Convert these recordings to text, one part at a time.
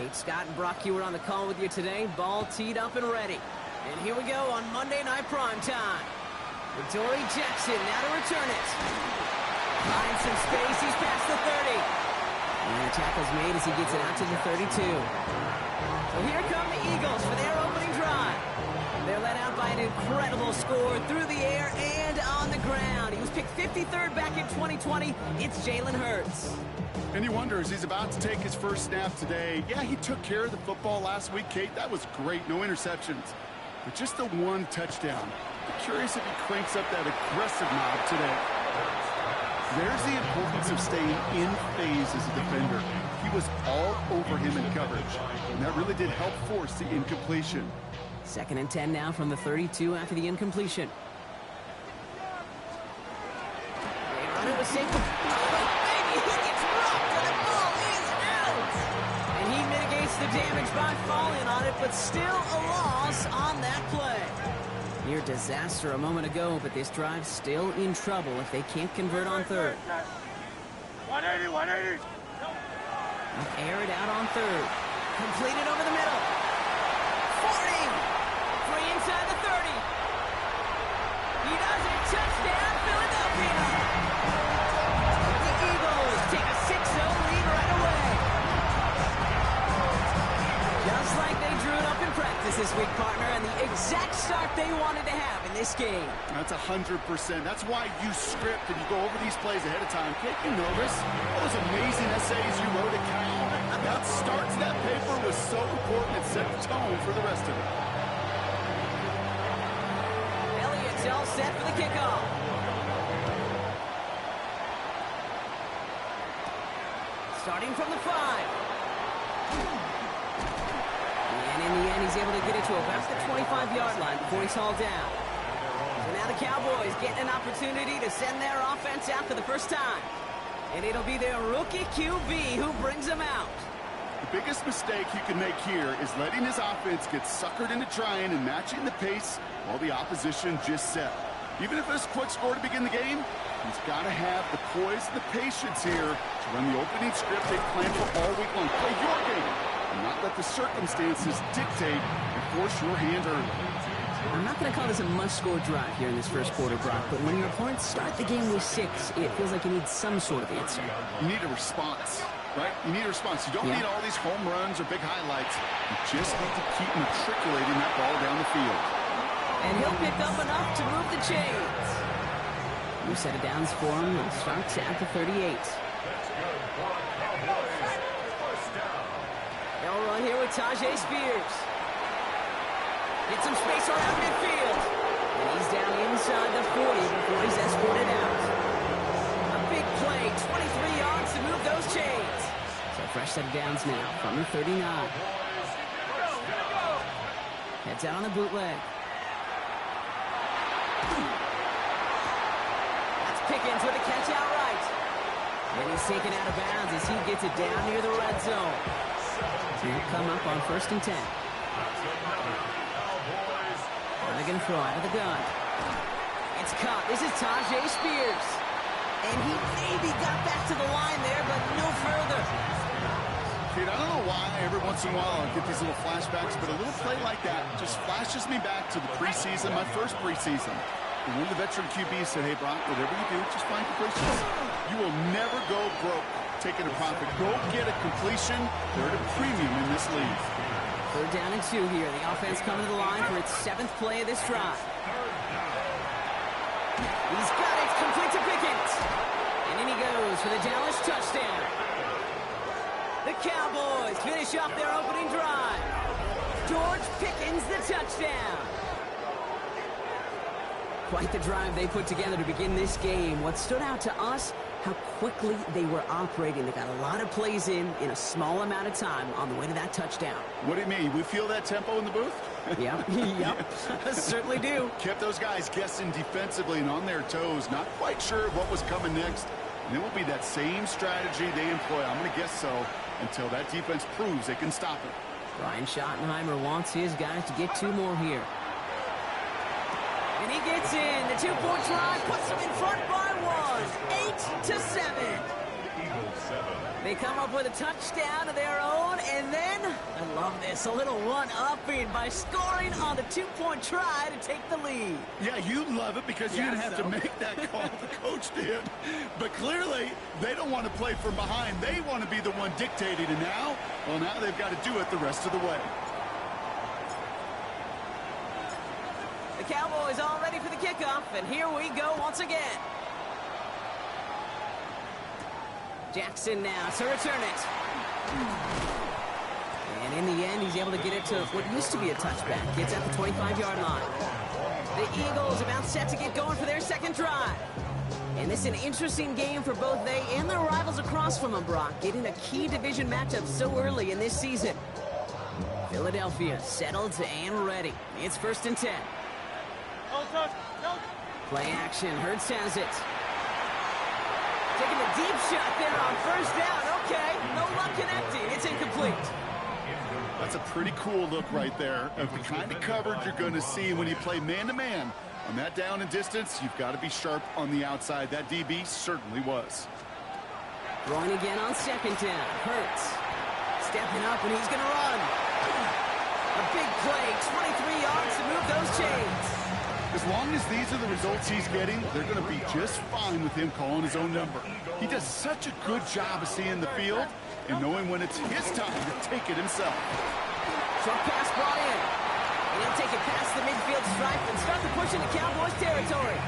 Kate Scott and Brock Hewitt on the call with you today. Ball teed up and ready. And here we go on Monday Night Prime Time. Dory Jackson now to return it. Finds some space. He's past the 30. And the tackle's made as he gets it out to the 32. So here come the Eagles for their opening drive. They're led out by an incredible score through the air and on the ground. He was picked 53rd back in 2020. It's Jalen Hurts. And he wonders, he's about to take his first snap today. Yeah, he took care of the football last week, Kate. That was great. No interceptions. But just the one touchdown. I'm curious if he cranks up that aggressive knob today. There's the importance of staying in phase as a defender. He was all over him in coverage. And that really did help force the incompletion. 2nd and 10 now from the 32 after the incompletion. They run it with safe. He gets rocked and the ball is out. And he mitigates the damage by falling on it, but still a loss on that play. Near disaster a moment ago, but this drive's still in trouble if they can't convert on third. 180. Air it out on third. Completed over the middle. 40. Free inside the 30. He does it. Touchdown, Philadelphia. The Eagles take a 6-0 lead right away. Just like they drew it up in practice this week, partner, and the exact start they wanted to have in this game. That's 100%. That's why you script and you go over these plays ahead of time. Can't you notice all those amazing essays you wrote at Cal? That start to that paper was so important. It set the tone for the rest of it. Elliott's all set for the kickoff. Starting from the 5. And in the end, he's able to get it to about the 25-yard line before he's hauled down. So now the Cowboys getting an opportunity to send their offense out for the first time. And it'll be their rookie QB who brings them out. The biggest mistake you can make here is letting his offense get suckered into trying and matching the pace while the opposition just set. Even if it's a quick score to begin the game, he's got to have the poise and the patience here to run the opening script they planned for all week long. Play your game and not let the circumstances dictate and force your hand early. I'm not going to call this a must-score drive here in this first quarter, Brock, but when your opponents start the game with 6, it feels like you need some sort of answer. You need a response, right? You need a response. You don't need all these home runs or big highlights. You just need to keep matriculating that ball down the field. And he'll pick up enough to move the chains. New set of downs for him. Starts at the 38. They'll run here with Tajay Spears. Get some space around midfield. And he's down inside the 40 before he's escorted out. A big play, 23 yards to move those chains. So fresh set of downs now from the 39. Heads out on the bootleg. That's Pickens with a catch outright. And he's taken out of bounds as he gets it down near the red zone. So he'll come up on 1st and 10. They're going to throw out of the gun. It's caught. This is Tajay Spears. And he maybe got back to the line there, but no further. Dude, I don't know why every once in a while I get these little flashbacks, but a little play like that just flashes me back to the preseason, my first preseason. And one of the veteran QBs said, hey, Brock, whatever you do, just find completions. You will never go broke taking a profit. Go get a completion. They're at a premium in this league. 3rd down and 2 here. The offense coming to the line for its 7th play of this drive. He's got it. Complete to Pickens. And in he goes for the Dallas touchdown. The Cowboys finish off their opening drive. George Pickens, the touchdown. Quite the drive they put together to begin this game. What stood out to us, how quickly they were operating. They got a lot of plays in a small amount of time on the way to that touchdown. What do you mean? We feel that tempo in the booth? Yep. Certainly do. Kept those guys guessing defensively and on their toes, not quite sure what was coming next. And it will be that same strategy they employ, I'm going to guess so, until that defense proves they can stop it. Brian Schottenheimer wants his guys to get 2 more here. And he gets in. The 2-point try puts them in front by 1. 8-7. They come up with a touchdown of their own, and then, I love this, a little one-upping by scoring on the two-point try to take the lead. Yeah, you love it because you didn't have to make that call. The coach did. But clearly, they don't want to play from behind. They want to be the one dictating. And now, well, now they've got to do it the rest of the way. The Cowboys all ready for the kickoff, and here we go once again. Jackson now to return it. And in the end, he's able to get it to what used to be a touchback. Gets at the 25-yard line. The Eagles about set to get going for their second drive. And this is an interesting game for both they and their rivals across from them, Brock. Getting a key division matchup so early in this season. Philadelphia settled and ready. It's 1st and 10. Play action. Hurts has it. Taking a deep shot there on 1st down. Okay, no luck connecting. It's incomplete. That's a pretty cool look right there of the kind of coverage you're going to see when you play man-to-man. On that down and distance, you've got to be sharp on the outside. That DB certainly was. Throwing again on 2nd down. Hurts. Stepping up, and he's going to run. A big play, 23 yards to move those chains. As long as these are the results he's getting, they're going to be just fine with him calling his own number. He does such a good job of seeing the field and knowing when it's his time to take it himself. Short pass brought in. And he'll take it past the midfield stripe and start to push into Cowboys territory.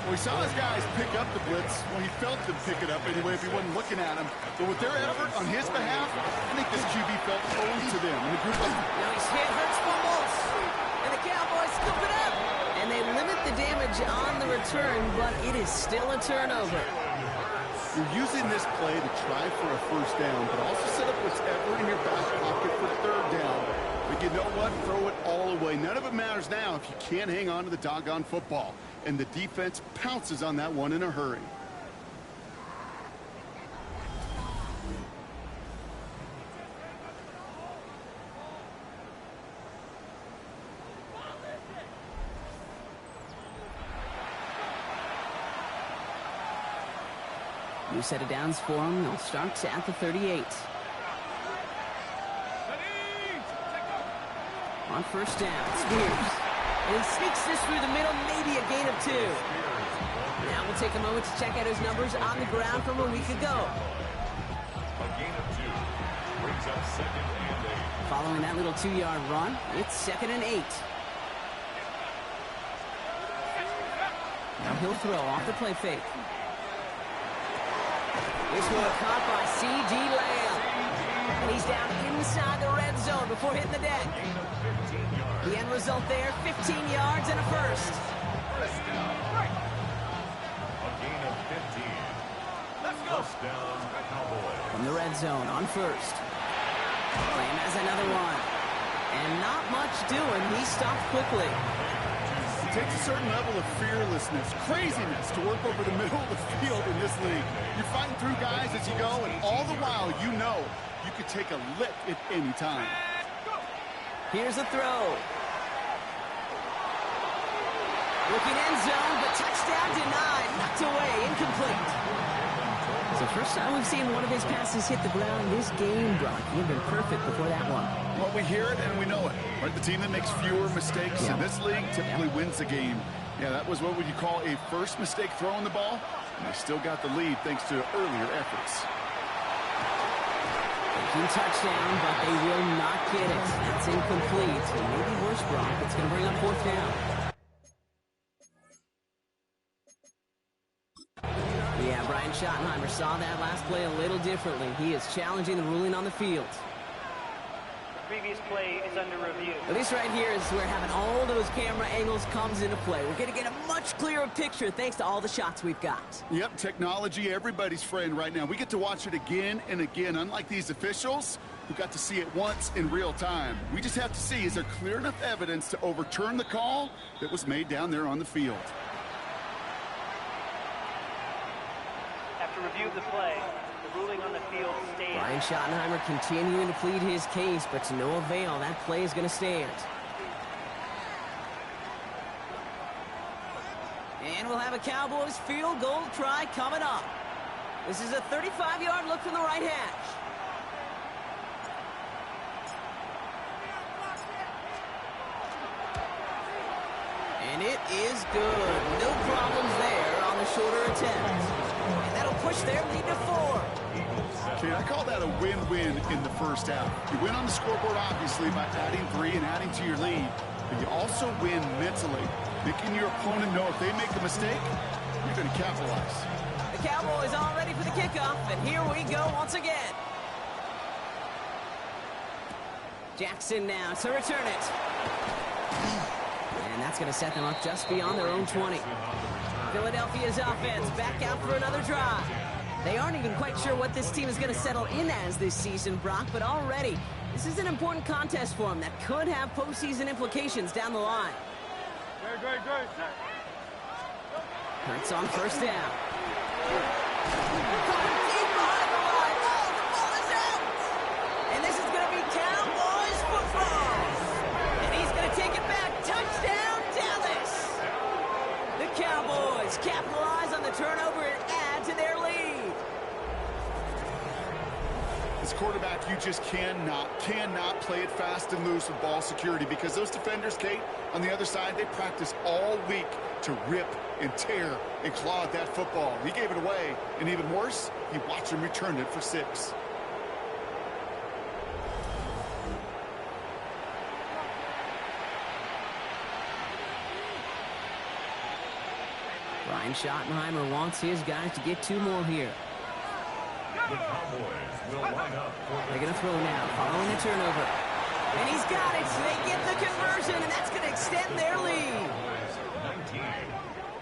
Well, he saw his guys pick up the blitz. Well, he felt them pick it up anyway if he wasn't looking at him. But with their effort on his behalf, I think this QB felt owed to them. And the group of now he's hit, Hurts fumbles. And the Cowboys scoop it up. And they limit the damage on the return, but it is still a turnover. You're using this play to try for a 1st down, but also set up whatever in your back pocket for 3rd down. But you know what? Throw it all away. None of it matters now if you can't hang on to the doggone football. And the defense pounces on that one in a hurry. New set of downs for him. They'll start at the 38. On 1st down, Spears. And he sneaks this through the middle, maybe a gain of 2. Now we'll take a moment to check out his numbers on the ground from a week ago. A gain of 2 brings up 2nd and 8. Following that little 2-yard run, it's 2nd and 8. Now he'll throw off the play fake. This one caught by C.D. Lamb. And he's down inside the red zone before hitting the deck. The end result there, 15 yards and a 1st. A gain of 15. Let's go. 1st down, Cowboys. From the red zone on 1st. Lamb has another one. And not much doing. He stopped quickly. It takes a certain level of fearlessness, craziness to work over the middle of the field in this league. You're fighting through guys as you go, and all the while you know you could take a lick at any time. Here's a throw. Looking end zone, but touchdown denied. Knocked away, incomplete. It's the first time we've seen one of his passes hit the ground this game, Brock. He had been perfect before that one. Well, we hear it and we know it. Right? The team that makes fewer mistakes in this league typically wins the game. Yeah, that was what would you call a first mistake throwing the ball, and they still got the lead thanks to earlier efforts. Taking touchdown, but they will not get it. That's incomplete. Maybe worse, Brock. It's going to bring up 4th down. Yeah, Brian Schottenheimer saw that last play a little differently. He is challenging the ruling on the field. The previous play is under review. Well, this right here is where having all those camera angles comes into play. We're going to get a much clearer picture thanks to all the shots we've got. Yep, technology, everybody's friend right now. We get to watch it again and again, unlike these officials who got to see it once in real time. We just have to see, is there clear enough evidence to overturn the call that was made down there on the field? After review of the play, the ruling on the field stands. Brian Schottenheimer continuing to plead his case, but to no avail. That play is going to stand. And we'll have a Cowboys field goal try coming up. This is a 35-yard look from the right hash. And it is good. No problems there on the shorter attempt. And that'll push their lead to 4. Okay, I call that a win-win in the first half. You win on the scoreboard, obviously, by adding 3 and adding to your lead. But you also win mentally, making your opponent know if they make a mistake, you're going to capitalize. The Cowboys all ready for the kickoff, and here we go once again. Jackson now to return it. And that's going to set them up just beyond their own 20. Philadelphia's offense back out for another drive. They aren't even quite sure what this team is going to settle in as this season, Brock, but already this is an important contest for them that could have postseason implications down the line. Hurts on first down. And this is going to be Cowboys football. And he's going to take it back. Touchdown, Dallas. The Cowboys capitalize on the turnover and add to their lead. As quarterback, you just cannot play it fast and loose with ball security because those defenders, Kate, on the other side, they practice all week to rip and tear and claw at that football. He gave it away, and even worse, he watched him return it for 6. Brian Schottenheimer wants his guys to get 2 more here. The Cowboys will line up for They're going to throw now, following the turnover. And he's got it, so they get the conversion, and that's going to extend their lead. 19.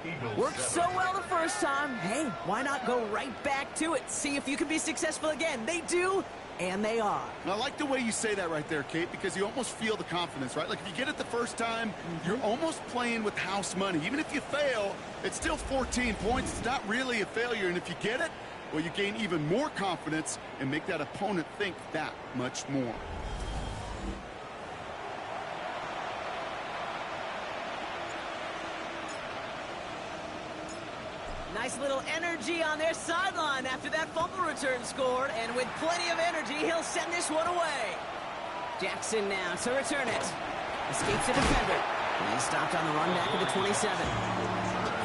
Eagles Worked so well the first time. Hey, why not go right back to it? See if you can be successful again. They do, and they are. And I like the way you say that right there, Kate, because you almost feel the confidence, right? Like if you get it the first time, you're almost playing with house money. Even if you fail, it's still 14 points. It's not really a failure, and if you get it, well, you gain even more confidence and make that opponent think that much more. Nice little energy on their sideline after that fumble return scored, and with plenty of energy, he'll send this one away. Jackson now to return it. Escapes the defender. And he's stopped on the run back at the 27.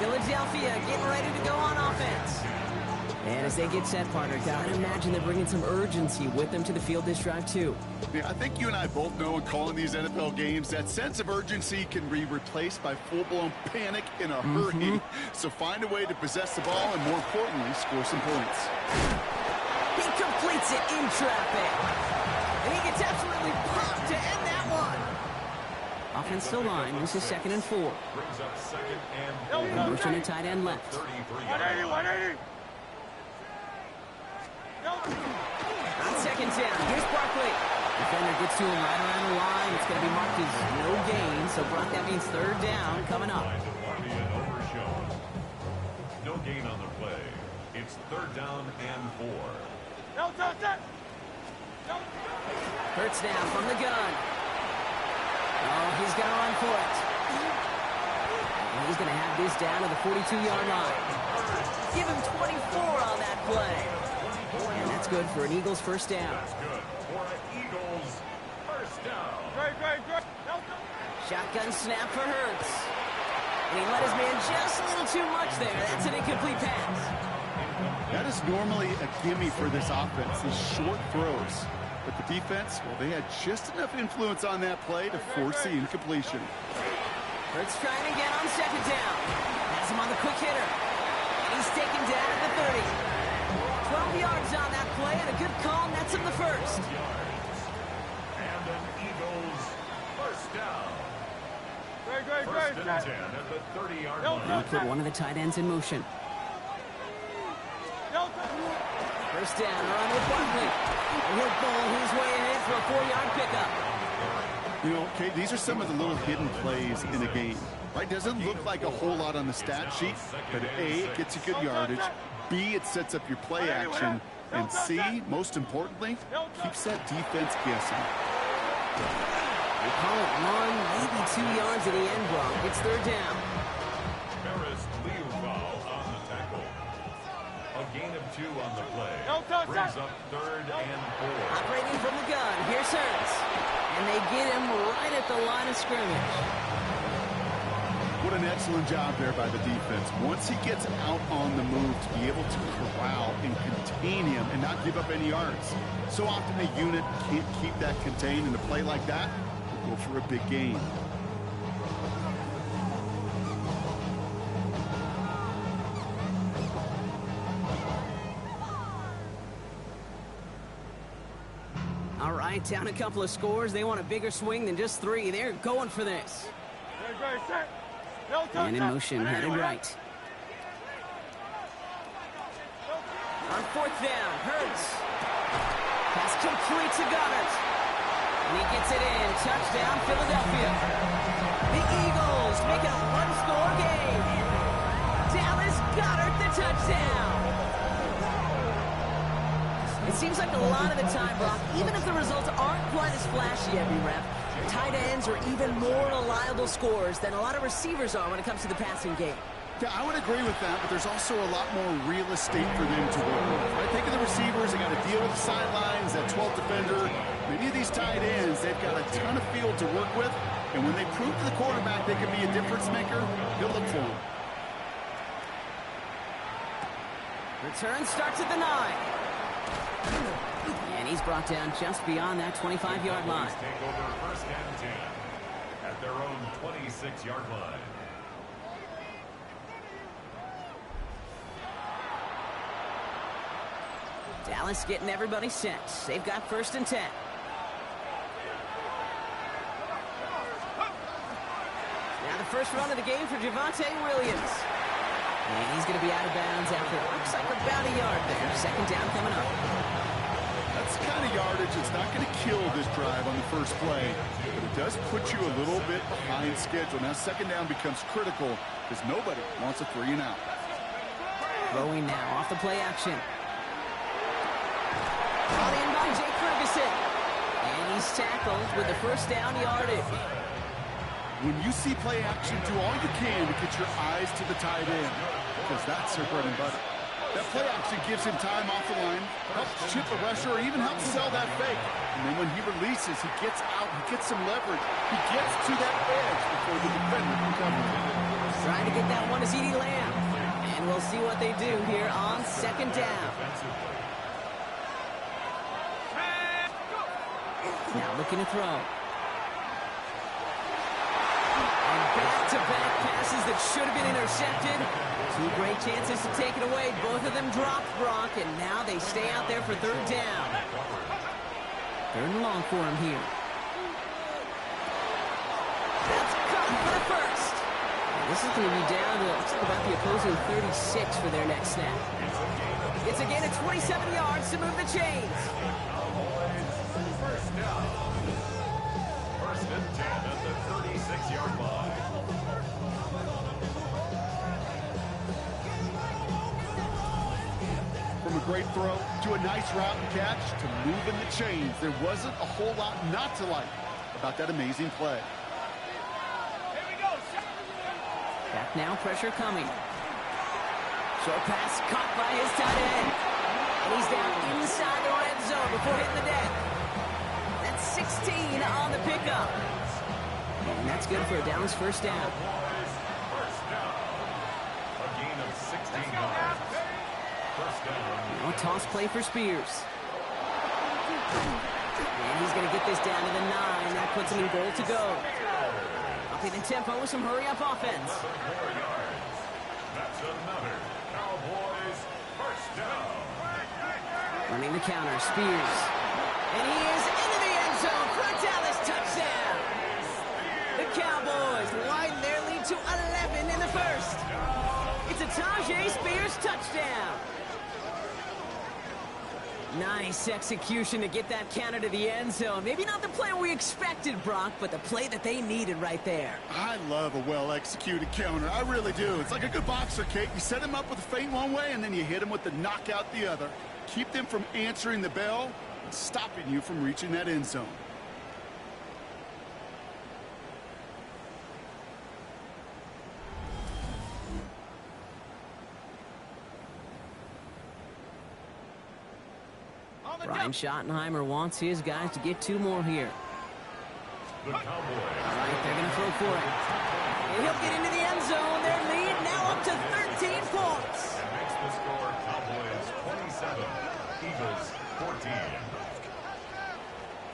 Philadelphia getting ready to go on offense. And as they get set, partner, gotta imagine they're bringing some urgency with them to the field this drive, too. Yeah, I think you and I both know in calling these NFL games that sense of urgency can be replaced by full-blown panic in a hurry. So find a way to possess the ball and, more importantly, score some points. He completes it in traffic. And he gets absolutely pumped to end that one. Offensive line, this is 2nd and 4. brings up 2nd and 4. Motion to tight end left. 33 yards. On 2nd down, here's Barkley. Defender gets to him right around the line. It's going to be marked as no gain. So, Brock, that means 3rd down coming up. No gain on the play. It's 3rd down and 4. Hurts now from the gun. Oh, he's going to run for it. And he's going to have this down to the 42-yard line. Give him 24 on that play. And that's good for an Eagles first down. That's good for an Eagles first down. Shotgun snap for Hurts. And he let his man just a little too much there. That's an incomplete pass. That is normally a gimme for this offense, these short throws. But the defense, well, they had just enough influence on that play to force the incompletion. Hurts trying again on 2nd down. Has him on the quick hitter. And he's taken down at the 30. 12 yards on that play, and a good call nets him the first. And an Eagles first down. First and 10 at the 30-yard line. And put one of the tight ends in motion. First down, run with Barkley. And he'll bowl his way ahead for a 4-yard pickup. You know, Kate, these are some of the little hidden plays in a game, right? Doesn't look like a whole lot on the stat sheet, but A, it gets you good yardage, B, it sets up your play action, and C, most importantly, keeps that defense guessing. We call it 1, maybe 2 yards at the end block. It's 3rd down. Ferris Liuval on the tackle. A gain of 2. 2 on the play. Brings up 3rd and 4. Operating from the gun. Here's Hurts. And they get him right at the line of scrimmage. What an excellent job there by the defense. Once he gets out on the move, to be able to corral and contain him and not give up any yards. So often a unit can't keep that contained, and a play like that will go for a big gain. All right, down a couple of scores. They want a bigger swing than just 3. They're going for this. And in motion, headed right. On 4th down, Hurts. Pass complete to Goddard. And he gets it in. Touchdown, Philadelphia. The Eagles make it a 1-score game. Dallas Goddard, the touchdown. It seems like a lot of the time, Brock, even if the results aren't quite as flashy every rep, tight ends are even more reliable scorers than a lot of receivers are when it comes to the passing game. Yeah, I would agree with that, but there's also a lot more real estate for them to work with. Right? Think of the receivers. They got to deal with the sidelines, that 12th defender. Many of these tight ends, they've got a ton of field to work with, and when they prove to the quarterback they can be a difference maker, he'll look for them. Return starts at the 9. And he's brought down just beyond that 25-yard line. Take over 1st and 10 at their own 26-yard line. Dallas getting everybody set. They've got 1st and 10. Now the first run of the game for Javonte Williams. And he's going to be out of bounds after it looks like about a yard there. 2nd down coming up. That's the kind of yardage that's not going to kill this drive on the first play, but it does put you a little bit behind schedule. Now 2nd down becomes critical because nobody wants a 3 and out. Throwing now off the play action. Brought in by Jake Ferguson. And he's tackled with the 1st down yardage. When you see play action, do all you can to get your eyes to the tight end, because that's their bread and butter. That play action gives him time off the line, helps chip a rusher, or even helps sell that fake. And then when he releases, he gets out, he gets some leverage. He gets to that edge before the defender can cover him. Trying to get that one to CeeDee Lamb. And we'll see what they do here on 2nd down. Now looking to throw. And back-to-back passes that should have been intercepted. 2 great chances to take it away. Both of them dropped, Brock, and now they stay out there for 3rd down. 3rd and long for him here. That's caught for the 1st. And this is going to be down to about the opposing 36 for their next snap. It's a gain of 27 yards to move the chains. 1st down. 1st and 10 at the 36-yard line. From a great throw to a nice route and catch to moving the chains, there wasn't a whole lot not to like about that amazing play. Back now, pressure coming. Short pass caught by his tight end. And he's down inside the red zone before hitting the deck. That's 16 on the pickup. And that's good for a Dallas 1st down. First down. A gain of 16 yards. 1st down. Now a toss play for Spears. And he's going to get this down to the 9. That puts him in goal to go. Upping the tempo with some hurry-up offense. 4 yards. That's another Cowboys 1st down. Running the counter, Spears. And he is into the end zone for a Dallas touchdown. The Cowboys widen their lead to 11 in the 1st. It's a Tajay Spears touchdown. Nice execution to get that counter to the end zone. Maybe not the play we expected, Brock, but the play that they needed right there. I love a well-executed counter. I really do. It's like a good boxer, Kate. You set him up with a feint one way, and then you hit him with the knockout the other. Keep them from answering the bell and stopping you from reaching that end zone. Brian Schottenheimer wants his guys to get 2 more here. The Cowboys. All right, they're going to throw for it. And he'll get into the end zone. Their lead now up to 13 points. And makes the score Cowboys 27, Eagles 14.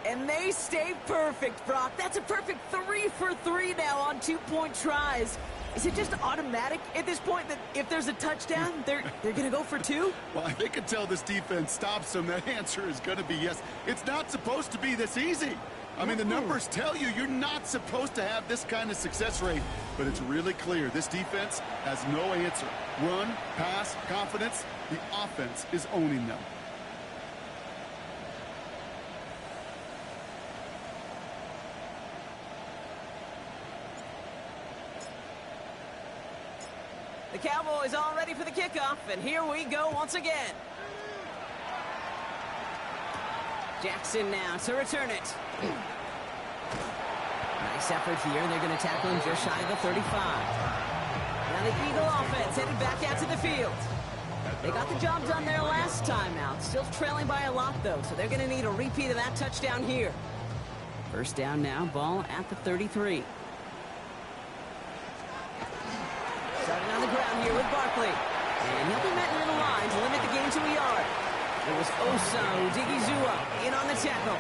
And they stay perfect, Brock. That's a perfect 3 for 3 now on 2-point tries. Is it just automatic at this point that if there's a touchdown, they're going to go for 2? Well, I think until this defense stops them, that answer is going to be yes. It's not supposed to be this easy. I mean, the numbers tell you you're not supposed to have this kind of success rate, but it's really clear this defense has no answer. Run, pass, confidence, the offense is owning them. The Cowboys all ready for the kickoff, and here we go once again. Jackson now to return it. Nice effort here. They're going to tackle him just shy of the 35. Now the Eagle offense headed back out to the field. They got the job done there last time out. Still trailing by a lot, though, so they're going to need a repeat of that touchdown here. First down now, ball at the 33. Starting on the ground here with Barkley. And he'll be met near the line to limit the gain to a yard. It was Oso Digizua in on the tackle.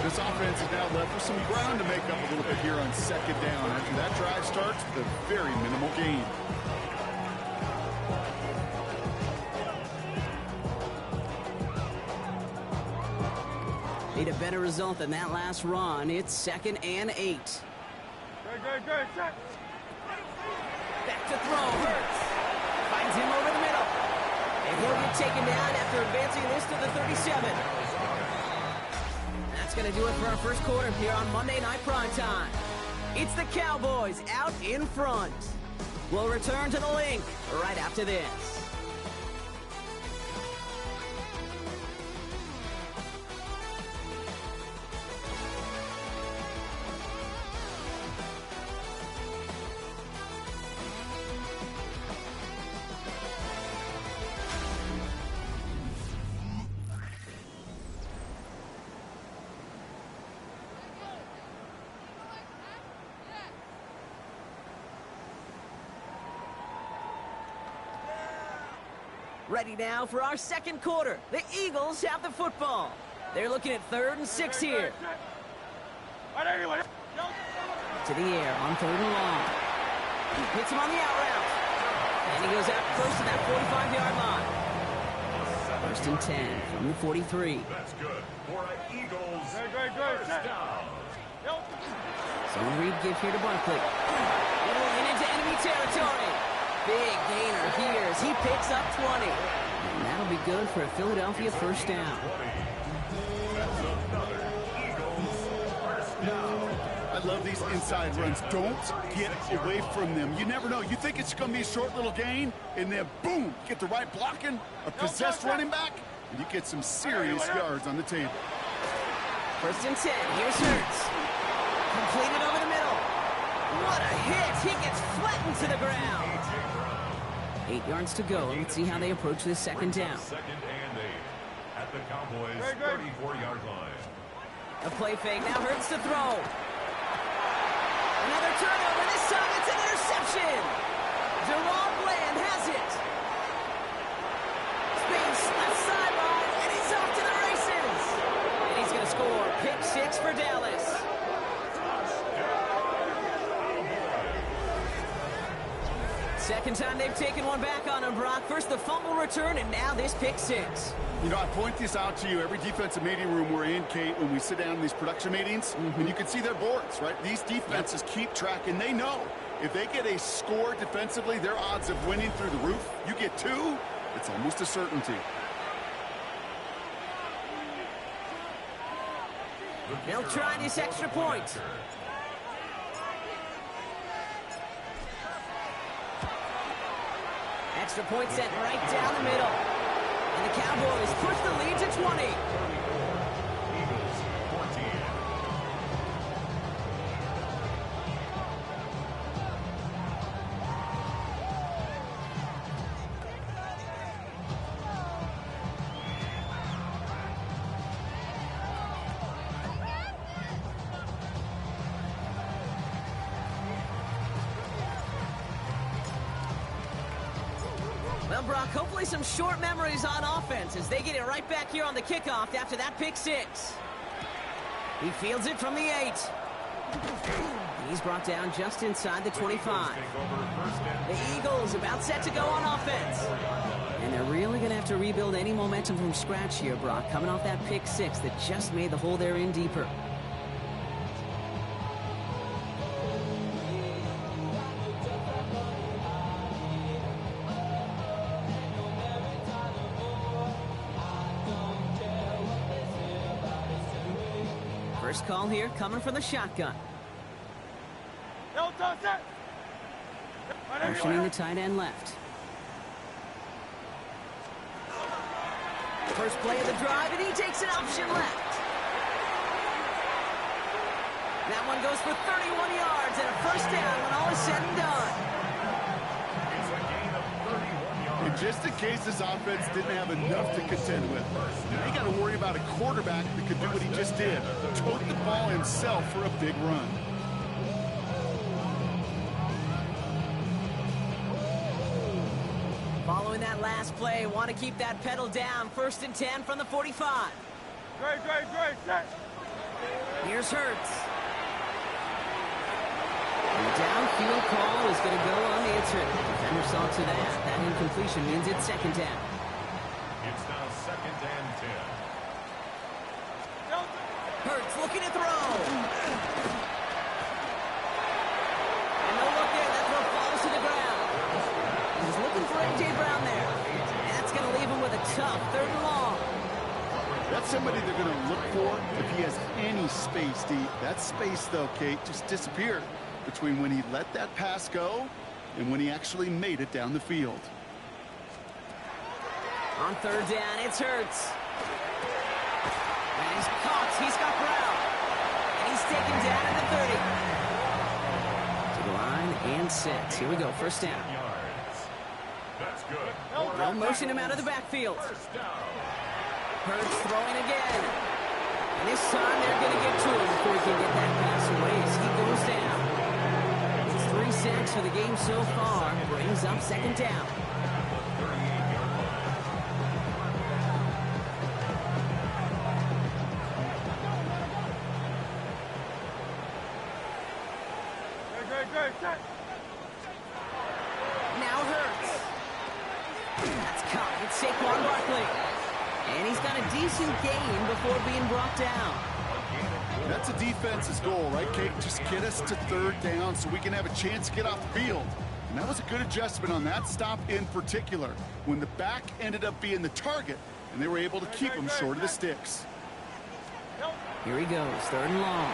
This offense is now left with some ground to make up a little bit here on second down after that drive starts with a very minimal gain. Need a better result than that last run. It's 2nd and 8. Good. Back to throw. Hurts. Finds him over the middle. And he'll get taken down after advancing this to the 37. That's going to do it for our first quarter here on Monday Night Primetime. It's the Cowboys out in front. We'll return to the link right after this. Ready now for our second quarter. The Eagles have the football. They're looking at 3rd and 6 here. To the air on 3rd and long. Hits him on the out route. And he goes out close to that 45-yard line. 1st and 10 from the 43. That's good for an Eagles first down. Zone read give here to Barkley. Rolling into enemy territory. Big gainer here as he picks up 20. And that'll be good for a Philadelphia first down. That's another Eagles first down. I love these inside runs. Don't get away from them. You never know. You think it's going to be a short little gain, and then boom, get the right blocking, a possessed running back, and you get some serious yards on the table. 1st and 10. Here's Hurts. Completed over the middle. What a hit. He gets flattened to the ground. 8 yards to go. Let's see how they approach this second down. 2nd and 8 at the Cowboys' 34-yard line. A play fake. Now Hurts to throw. Another turnover. This time it's an interception. Jerome Bland has it. Space left sideline, and he's off to the races. And he's going to score. Pick 6 for Dallas. Second time they've taken one back on him, Brock. First the fumble return, and now this pick 6. You know, I point this out to you every defensive meeting room we're in, Kate, when we sit down in these production meetings, and you can see their boards, right? These defenses keep track, and they know if they get a score defensively, their odds of winning through the roof. You get 2, it's almost a certainty. They'll try this extra point. Extra point sent right down the middle. And the Cowboys push the lead to 20. Eagles 14. Well, Brock, hopefully some short memories on offense as they get it right back here on the kickoff after that pick six. He fields it from the 8. He's brought down just inside the 25. The Eagles about set to go on offense. And they're really going to have to rebuild any momentum from scratch here, Brock, coming off that pick six that just made the hole they're in deeper. First call here coming from the shotgun. Motioning the tight end left. First play of the drive, and he takes an option left. That one goes for 31 yards and a first down when all is said and done. It's a gain of 31 yards. And just in case this offense didn't have enough to contend with, they got to worry about a quarterback that could do what he just did. Tote the ball himself for a big run. Following that last play, want to keep that pedal down. 1st and 10 from the 45. Great. Here's Hurts. The downfield call is going to go unanswered. Defender saw to that. That incompletion means it's 2nd down. It's now 2nd and 10. Hurts looking to throw. And no look there. That throw falls to the ground. He's looking for A.J. Brown there. And that's going to leave him with a tough 3rd and long. That's somebody they're going to look for if he has any space deep. That space, though, Kate, just disappeared between when he let that pass go and when he actually made it down the field. On 3rd down, it's Hurts. And he's caught. He's got Brown. And he's taken down at the 30. To the line and 6. Here we go. 1st down. Yards. That's good. They'll motion him out of the backfield. First down. Hurts throwing again. And this time they're going to get to him before he can get that pass away as he goes down. It's 3 sacks for the game so far. Brings up 2nd down. Now Hurts. That's caught. It's Saquon Barkley. And he's got a decent gain before being brought down. That's a defense's goal, right, Kate? Just get us to 3rd down so we can have a chance to get off the field. And that was a good adjustment on that stop in particular, when the back ended up being the target, and they were able to keep him short of the sticks. Here he goes, 3rd and long.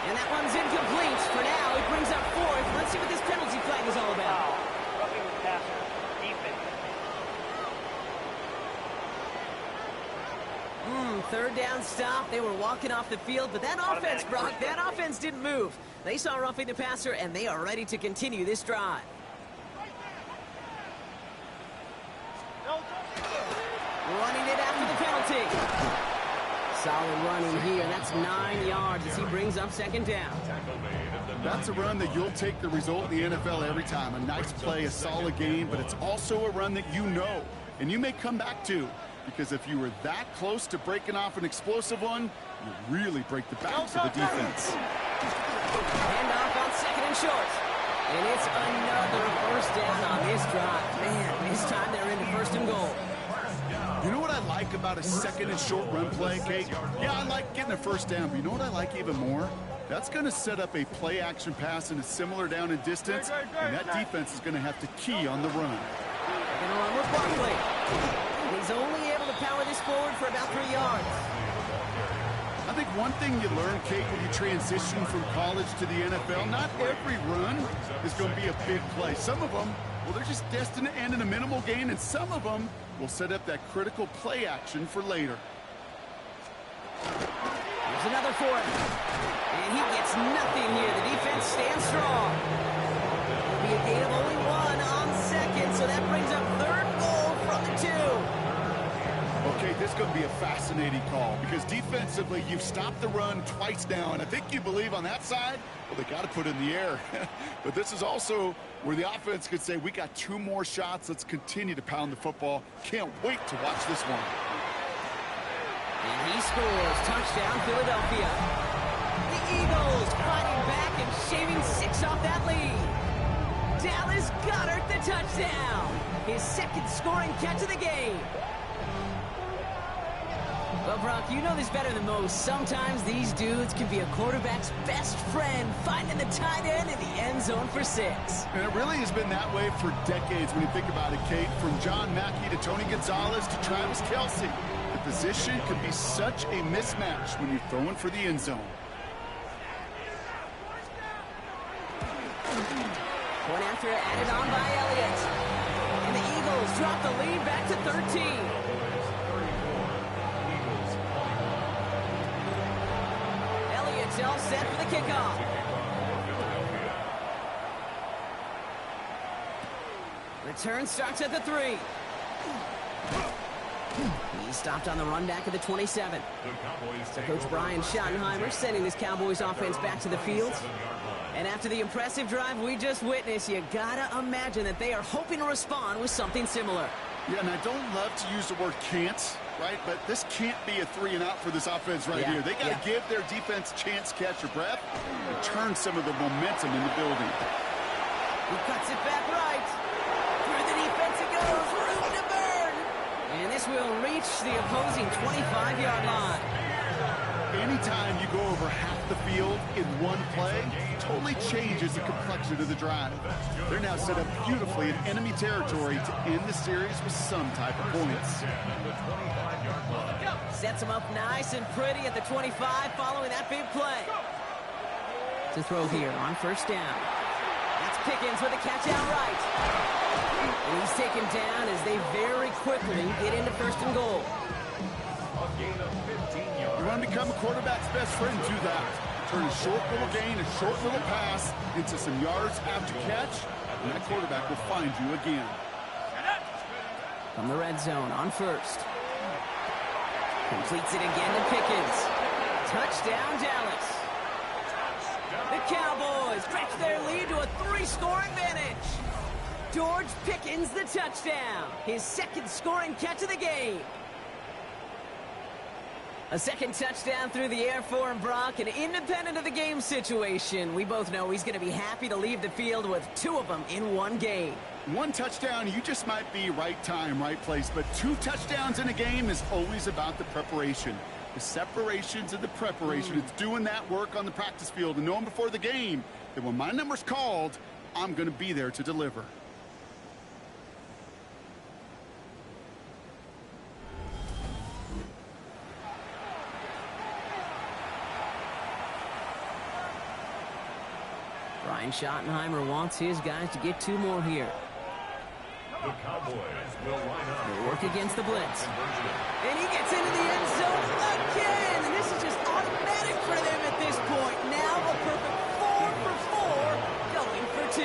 And that one's incomplete. For now, it brings up 4th. Let's see what this penalty flag is all about. Roughing the passer. Defense. 3rd down stop. They were walking off the field, but that offense, Brock, that offense didn't move. They saw roughing the passer, and they are ready to continue this drive. Running it after the penalty. Solid running here. That's 9 yards as he brings up 2nd down. That's a run that you'll take the result in the NFL every time. A nice play, a solid game, but it's also a run that you know, and you may come back to. Because if you were that close to breaking off an explosive one, you really break the backs of the defense. Handoff on 2nd and short. And it's another 1st down on this drive. Man, this time they're into 1st and goal. You know what I like about a 2nd and short run play, Kate? Yeah, I like getting a 1st down, but you know what I like even more? That's going to set up a play-action pass in a similar down and distance, and that defense is going to have to key on the run. They're going to run with Barkley. He's only able to power this forward for about 3 yards. I think one thing you learn, Kate, when you transition from college to the NFL, not every run is going to be a big play. Some of them, well, they're just destined to end in a minimal gain, and some of them will set up that critical play action for later. Here's another 4th. And he gets nothing here. The defense stands strong. It'll be a gain of only 1 on 2nd, so that brings up 3rd goal from the 2. Okay, This is going to be a fascinating call because defensively, you've stopped the run twice now, and I think you believe on that side, well, they got to put it in the air. But this is also where the offense could say, we got 2 more shots. Let's continue to pound the football. Can't wait to watch this one. And he scores. Touchdown, Philadelphia. The Eagles fighting back and shaving 6 off that lead. Dallas Goedert the touchdown. His second scoring catch of the game. Well, Brock, you know this better than most. Sometimes these dudes can be a quarterback's best friend, finding the tight end in the end zone for 6. And it really has been that way for decades when you think about it, Kate. From John Mackey to Tony Gonzalez to Travis Kelce. The position can be such a mismatch when you're throwing for the end zone. Point after added on by Elliott. And the Eagles drop the lead back to 13. All set for the kickoff. Return starts at the 3. He stopped on the run back at the 27. So Coach Brian Schottenheimer sending this Cowboys offense back to the field. And after the impressive drive we just witnessed, you gotta imagine that they are hoping to respond with something similar. Yeah, and I don't love to use the word can't, right? But this can't be a 3 and out for this offense right here. They got to give their defense a chance to catch your breath and turn some of the momentum in the building. He cuts it back right. Through the defense it goes. Room to burn. And this will reach the opposing 25-yard line. Anytime you go over half the field in one play, totally changes the complexion of the drive. They're now set up beautifully in enemy territory to end the series with some type of points. Sets them up nice and pretty at the 25 following that big play. To throw here on first down. That's Pickens with a catch out right. And he's taken down as they very quickly get into first and goal. You want to become a quarterback's best friend, do that. Turn a short little gain, a short little pass into some yards after catch, and that quarterback will find you again. From the red zone on first. Completes it again to Pickens. Touchdown, Dallas. The Cowboys stretch their lead to a 3-score advantage. George Pickens the touchdown. His second scoring catch of the game. A second touchdown through the air for him, Brock, and independent of the game situation, we both know he's going to be happy to leave the field with 2 of them in one game. 1 touchdown, you just might be right time, right place, but 2 touchdowns in a game is always about the preparation. The separations and the preparation. It's doing that work on the practice field and knowing before the game that when my number's called, I'm going to be there to deliver. Brian Schottenheimer wants his guys to get 2 more here. The Cowboys will line up. They work against the blitz. And he gets into the end zone again. And this is just automatic for them at this point. Now a perfect 4 for 4, going for 2.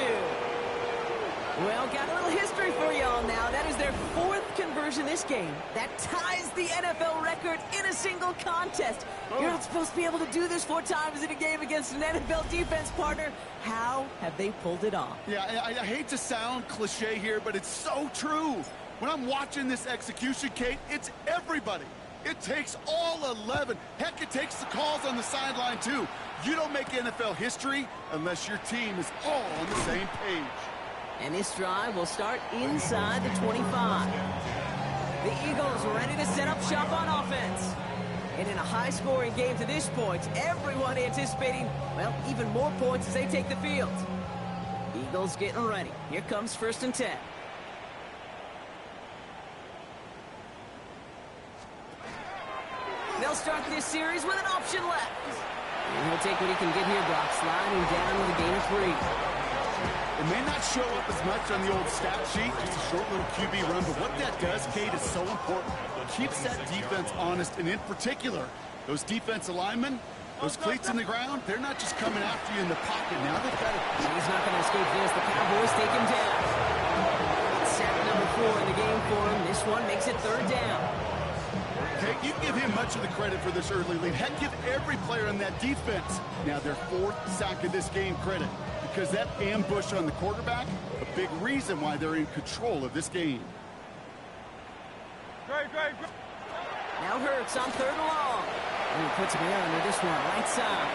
Well, got a little history for y'all now. That is their 4th conversion this game. That ties the NFL record in a single contest. You're not supposed to be able to do this 4 times in a game against an NFL defense partner. How have they pulled it off? Yeah, I hate to sound cliche here, but it's so true. When I'm watching this execution, Kate, it's everybody. It takes all 11. Heck, it takes the calls on the sideline, too. You don't make NFL history unless your team is all on the same page. And this drive will start inside the 25. The Eagles ready to set up shop on offense. And in a high-scoring game to this point, everyone anticipating, well, even more points as they take the field. Eagles getting ready. Here comes 1st and 10. They'll start this series with an option left. And he'll take what he can get here, Brock, sliding down with a gain of 3. It may not show up as much on the old stat sheet, just a short little QB run, but what that does, Kate, is so important. Keeps that defense honest, and in particular, those defensive linemen, those cleats in the ground, they're not just coming after you in the pocket. Now they've got it. He's not going to escape this. The Cowboys take him down. It's sack number 4 in the game for him. This one makes it 3rd down. Okay, you can give him much of the credit for this early lead. Heck, give every player on that defense now their 4th sack of this game credit, because that ambush on the quarterback, a big reason why they're in control of this game. Now Hurts on 3rd and long. And he puts him in under this one, right side.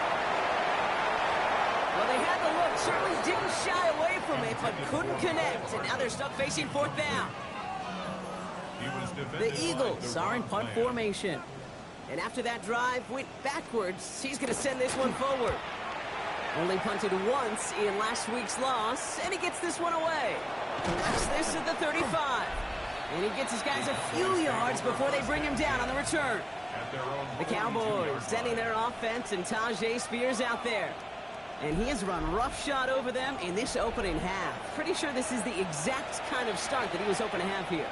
Well, they had the look, certainly didn't shy away from it, but couldn't connect. And now they're stuck facing 4th down. The Eagles are in punt formation. And after that drive went backwards, he's going to send this one forward. Only punted once in last week's loss, and he gets this one away. Collects this at the 35. And he gets his guys a few yards before they bring him down on the return. The Cowboys sending their offense, and Tajay Spears out there. And he has run roughshod over them in this opening half. Pretty sure this is the exact kind of start that he was hoping to have here.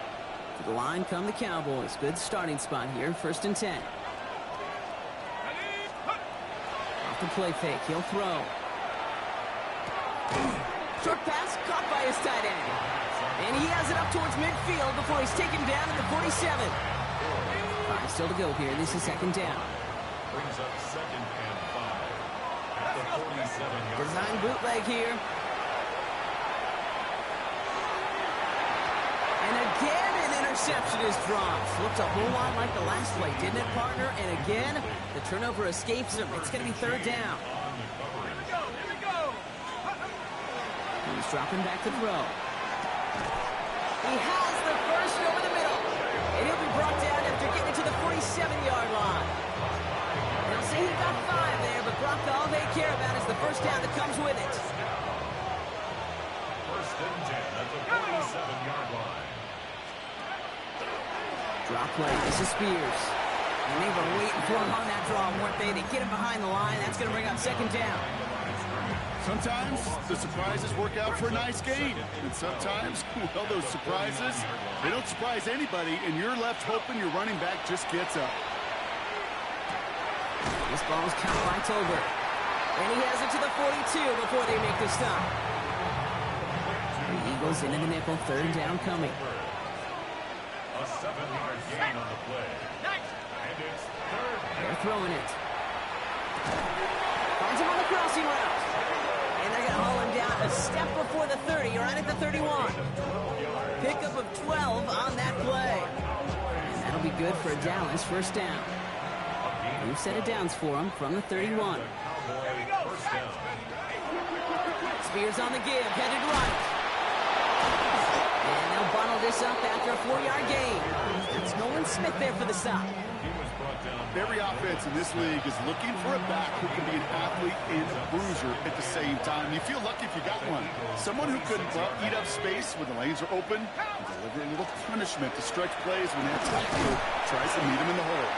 To the line come the Cowboys. Good starting spot here, 1st and 10. Off the play fake, he'll throw. Short pass caught by his tight end. And he has it up towards midfield before he's taken down at the 47. 5 still to go here. This is 2nd down. Brings up 2nd and 5 at the 47-yard line. Design bootleg here. And again, an interception is dropped. Looked a whole lot like the last play, didn't it, partner? And again, the turnover escapes him. It's going to be 3rd down. He's dropping back to throw. He has the first over the middle. And he'll be brought down after getting it to the 47-yard line. They'll say he got 5 there, but Brock, all they care about is the first down that comes with it. 1st and 10 at the 47-yard line. Drop play. This is Spears. And they were waiting for him on that draw, weren't they? They get him behind the line. That's going to bring up 2nd down. Sometimes the surprises work out for a nice game. And sometimes, well, those surprises, they don't surprise anybody, and you're left hoping your running back just gets up. This ball's caught by Tolbert. And he has it to the 42 before they make the stop. The Eagles into the nickel, 3rd down coming. A 7-yard gain on the play. And it's 3rd. They're throwing it. Finds him on the crossing route. And they're going to haul him down a step before the 30, right at the 31. Pickup of 12 on that play. And that'll be good for Dallas, 1st down. New set of downs for him from the 31. Spears on the give, headed right. And they'll bottle this up after a 4-yard gain. It's Nolan Smith there for the stop. Every offense in this league is looking for a back who can be an athlete and a bruiser at the same time. You feel lucky if you got one. Someone who could eat up space when the lanes are open and deliver a little punishment to stretch plays when that tackle tries to meet him in the hole.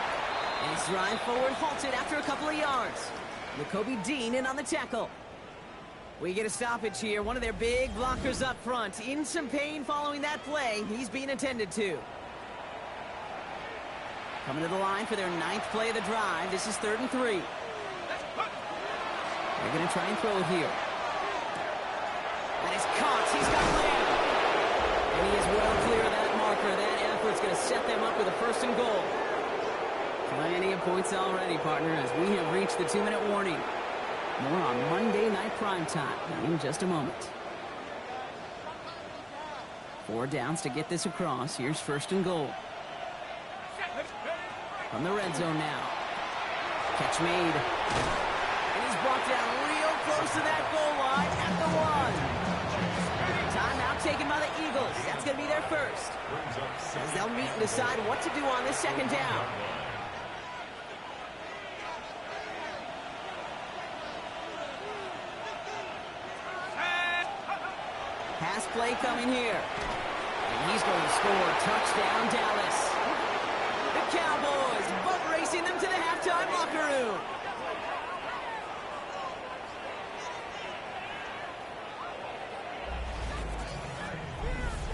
And his drive forward halted after a couple of yards. Nakobe Dean in on the tackle. We get a stoppage here. One of their big blockers up front. In some pain following that play. He's being attended to. Coming to the line for their 9th play of the drive. This is 3rd and 3. They're going to try and throw it here. And it's caught. He's got land. And he is well clear of that marker. That effort's going to set them up with a 1st and goal. Plenty of points already, partner, as we have reached the 2-minute warning. More on Monday Night Primetime in just a moment. 4 downs to get this across. Here's 1st and goal. From the red zone now. Catch made. And he's brought down real close to that goal line at the 1. Timeout taken by the Eagles. That's going to be their first. As they'll meet and decide what to do on this 2nd down. Pass play coming here. And he's going to score. Touchdown, Dallas. The Cowboys butt racing them to the halftime locker room.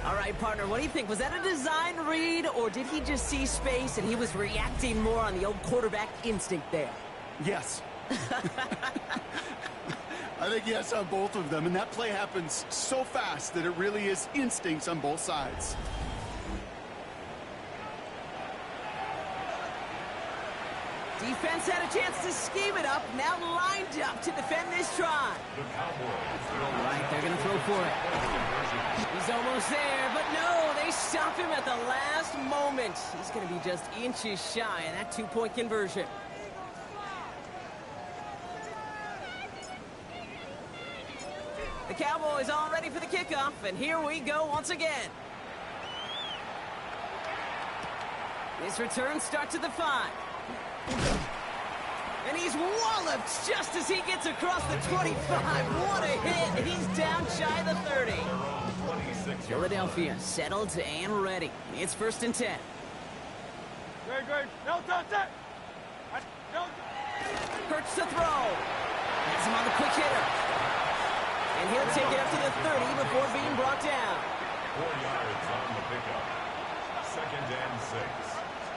All right, partner, what do you think? Was that a design read, or did he just see space and he was reacting more on the old quarterback instinct there? Yes. I think yes on both of them, and that play happens so fast that it really is instincts on both sides. Defense had a chance to scheme it up, now lined up to defend this try. All right, they're going to throw for it. He's almost there, but no, they stop him at the last moment. He's going to be just inches shy of that two-point conversion. The Cowboys all ready for the kickoff, and here we go once again. This return starts at the 5. And he's walloped just as he gets across the 25. What a hit. He's down shy of the 30. Philadelphia settled and ready. It's 1st and 10. Great. No, Hurts to throw. Has him on the quick hitter. And he'll take it up to the 30 before being brought down. 4 yards on the pickup. 2nd and 6.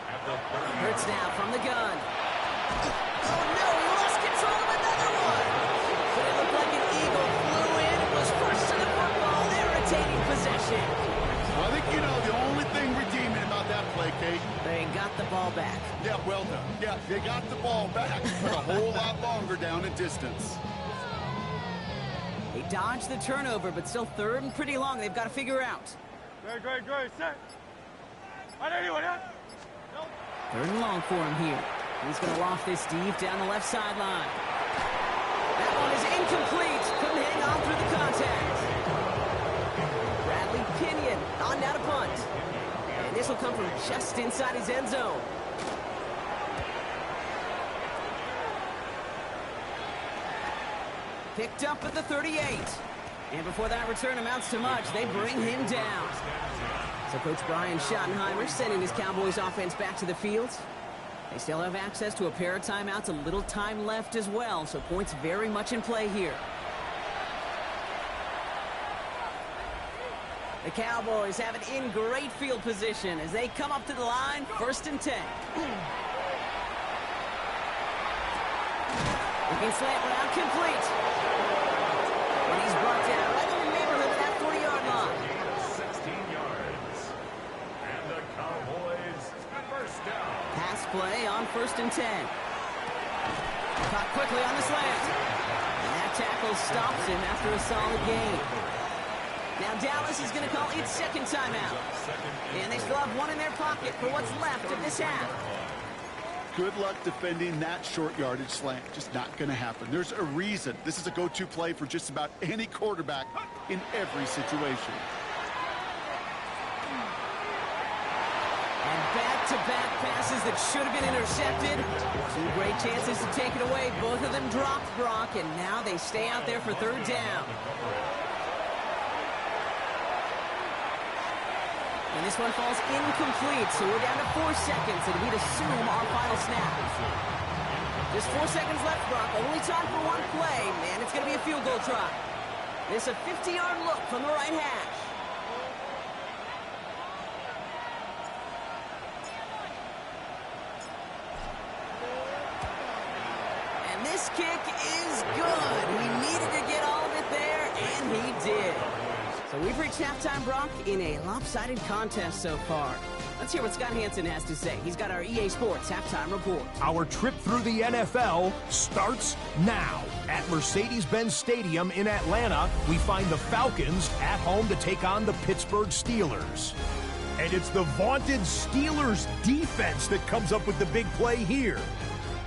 At the 30. Hurts now from the gun. Oh no, he lost control of another one. But it looked like an eagle flew in and was first to the football. They're retaining possession. Well, I think you know the only thing redeeming about that play, Kate. They got the ball back. Yeah, well done. Yeah, they got the ball back, but a whole lot longer down in distance. They dodged the turnover, but still 3rd and pretty long. They've got to figure out. Great. Set. On anyone, huh? No. 3rd and long for him here. He's going to loft this deep down the left sideline. That one is incomplete. Couldn't hang on through the contact. Bradley Pinion on down to punt. And this will come from just inside his end zone. Picked up at the 38. And before that return amounts to much, they bring him down. So Coach Brian Schottenheimer sending his Cowboys offense back to the field. They still have access to a pair of timeouts, a little time left as well, so points very much in play here. The Cowboys have it in great field position as they come up to the line, 1st and 10. Looking slant route complete. And he's brought down right in the neighborhood of that 40-yard line. 16 yards. And the Cowboys first down. Pass play on 1st and 10. Caught quickly on the slant. And that tackle stops him after a solid gain. Now Dallas is going to call its 2nd timeout. And they still have one in their pocket for what's left of this half. Good luck defending that short yardage slant. Just not going to happen. There's a reason. This is a go-to play for just about any quarterback in every situation. And back-to-back passes that should have been intercepted. 2 great chances to take it away. Both of them dropped, Brock, and now they stay out there for 3rd down. And this one falls incomplete, so we're down to 4 seconds, and we'd assume our final snap. Just 4 seconds left, Brock. Only time for one play, and it's going to be a field goal try. This a 50-yard look from the right hash. And this kick is good. He needed to get all of it there, and he did. So we've reached halftime, Brock, in a lopsided contest so far. Let's hear what Scott Hansen has to say. He's got our EA Sports halftime report. Our trip through the NFL starts now. At Mercedes-Benz Stadium in Atlanta, we find the Falcons at home to take on the Pittsburgh Steelers. And it's the vaunted Steelers defense that comes up with the big play here.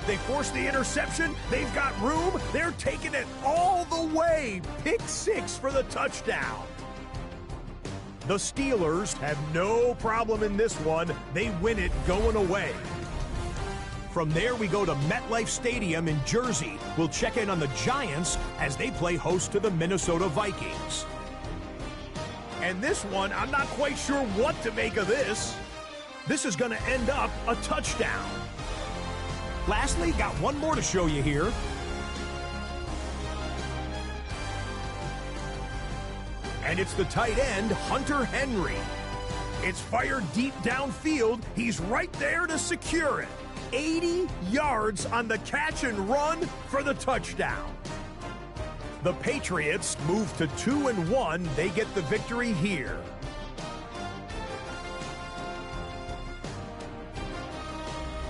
They force the interception. They've got room. They're taking it all the way. Pick 6 for the touchdown. The Steelers have no problem in this one. They win it going away. From there, we go to MetLife Stadium in Jersey. We'll check in on the Giants as they play host to the Minnesota Vikings. And this one, I'm not quite sure what to make of this. This is going to end up a touchdown. Lastly, got one more to show you here. And it's the tight end, Hunter Henry. It's fired deep downfield. He's right there to secure it. 80 yards on the catch and run for the touchdown. The Patriots move to 2-1. They get the victory here.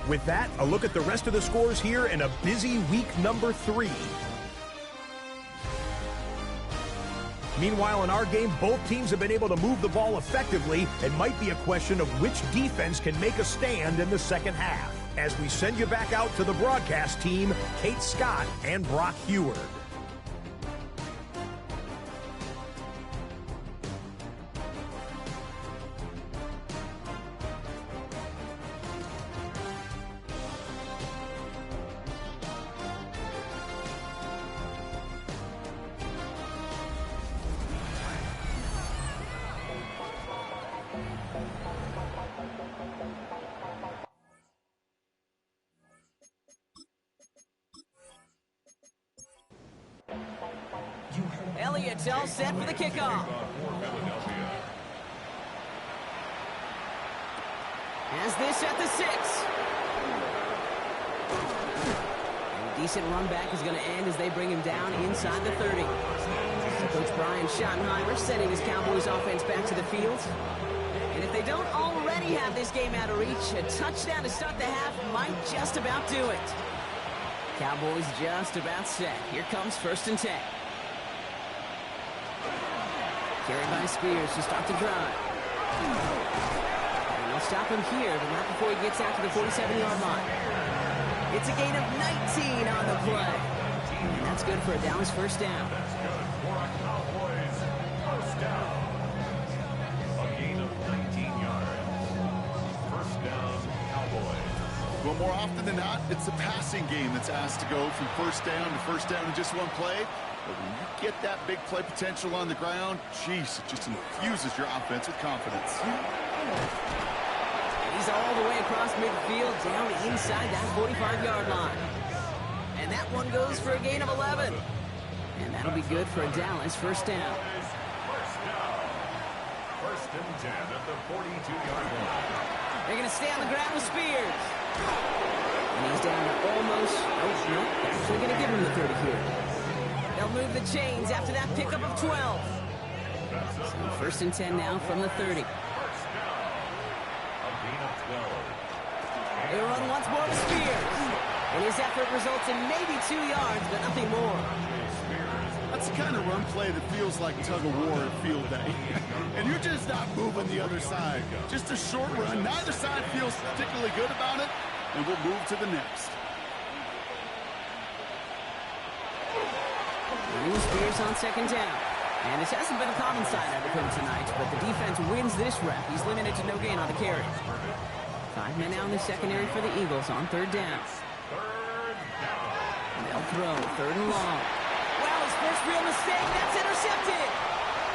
With that, a look at the rest of the scores here in a busy week number 3. Meanwhile, in our game, both teams have been able to move the ball effectively. It might be a question of which defense can make a stand in the second half. As we send you back out to the broadcast team, Kate Scott and Brock Heward. Elliott's all set for the kickoff. Has this at the 6. A decent run back is going to end as they bring him down inside the 30. Coach Brian Schottenheimer sending his Cowboys offense back to the field. And if they don't already have this game out of reach, a touchdown to start the half might just about do it. Cowboys just about set. Here comes 1st and 10. Carried by Spears to start the drive. And they'll stop him here, but not before he gets out to the 47-yard line. It's a gain of 19 on the play. And that's good for a Dallas 1st down. That's good for a Cowboys 1st down. A gain of 19 yards. 1st down, Cowboys. Well, more often than not, it's the passing game that's asked to go from 1st down to 1st down in just one play. But when you get that big play potential on the ground, geez, it just infuses your offense with confidence. And he's all the way across midfield, down inside that 45-yard line. And that one goes for a gain of 11. And that'll be good for a Dallas 1st down. 1st down. 1st and 10 at the 42-yard line. They're going to stay on the ground with Spears. And he's down to almost, no, actually going to give him the 30 here. They'll move the chains after that pickup of 12. So 1st and 10 now from the 30. 1st down. A gain of 12. They run once more with Spears. And his effort results in maybe 2 yards, but nothing more. That's the kind of run play that feels like tug-of-war at field day. And you're just not moving the other side. Just a short run. Neither side feels particularly good about it. And we'll move to the next. Spears on 2nd down. And this hasn't been a common sight out of him tonight, but the defense wins this rep. He's limited to no gain on the carry. 5 men now in the secondary for the Eagles on 3rd down. They'll throw 3rd and long. Wow, his first real mistake. That's intercepted.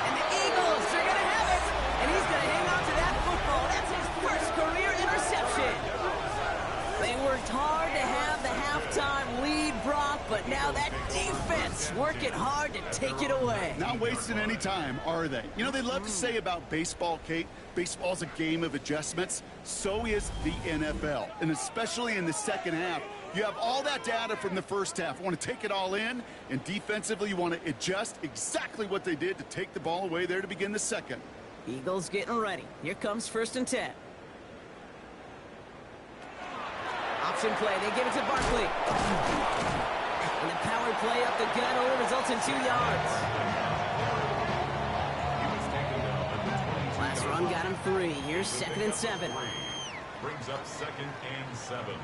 And the Eagles are going to have it. And he's going to hang on to that football. That's his first career interception. They worked hard to have the halftime lead, Brock, but now that defense working hard to take it away. Not wasting any time, are they? You know, they love to say about baseball, Kate, baseball's a game of adjustments. So is the NFL, and especially in the second half. You have all that data from the first half. You want to take it all in, and defensively you want to adjust exactly what they did to take the ball away there to begin the second. Eagles getting ready. Here comes 1st and 10. Option play. They give it to Barkley. And the power play up the gut only results in 2 yards. Last run got him 3. Here's 2nd and 7. Brings up 2nd and 7.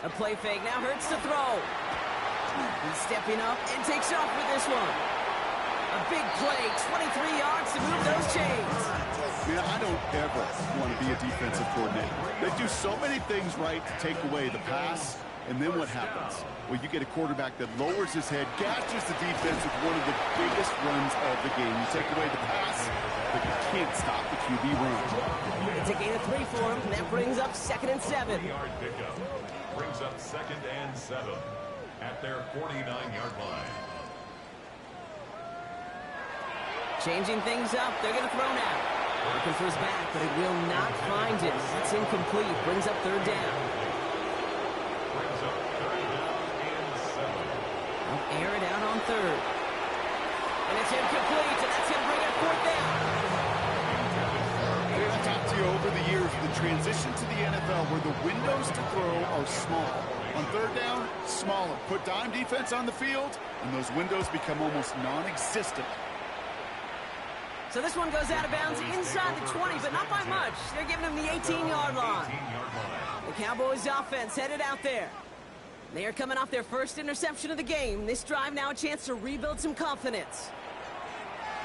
A play fake now hurts to throw. He's stepping up and takes off with this one. A big play, 23 yards to move those chains. Man, I don't ever want to be a defensive coordinator. They do so many things right to take away the pass, and then what happens? Well, you get a quarterback that lowers his head, gashes the defense with one of the biggest runs of the game. You take away the pass, but you can't stop the QB run. It's a gain of 3 for him, and that brings up 2nd and 7. 3-yard pickup. Brings up 2nd and 7 at their 49-yard line. Changing things up, they're going to throw now. Looking for his back, but it will not find it. It's incomplete. Brings up 3rd down. Brings up 3rd down and 7. They'll air it out on 3rd. And it's incomplete, and that's going to bring up 4th down. I've talked to you over the years, the transition to the NFL where the windows to throw are small. On third down, smaller. Put dime defense on the field, and those windows become almost non-existent. So this one goes out of bounds inside the 20, but not by much. They're giving him the 18-yard line. The Cowboys offense headed out there. They are coming off their first interception of the game. This drive now a chance to rebuild some confidence.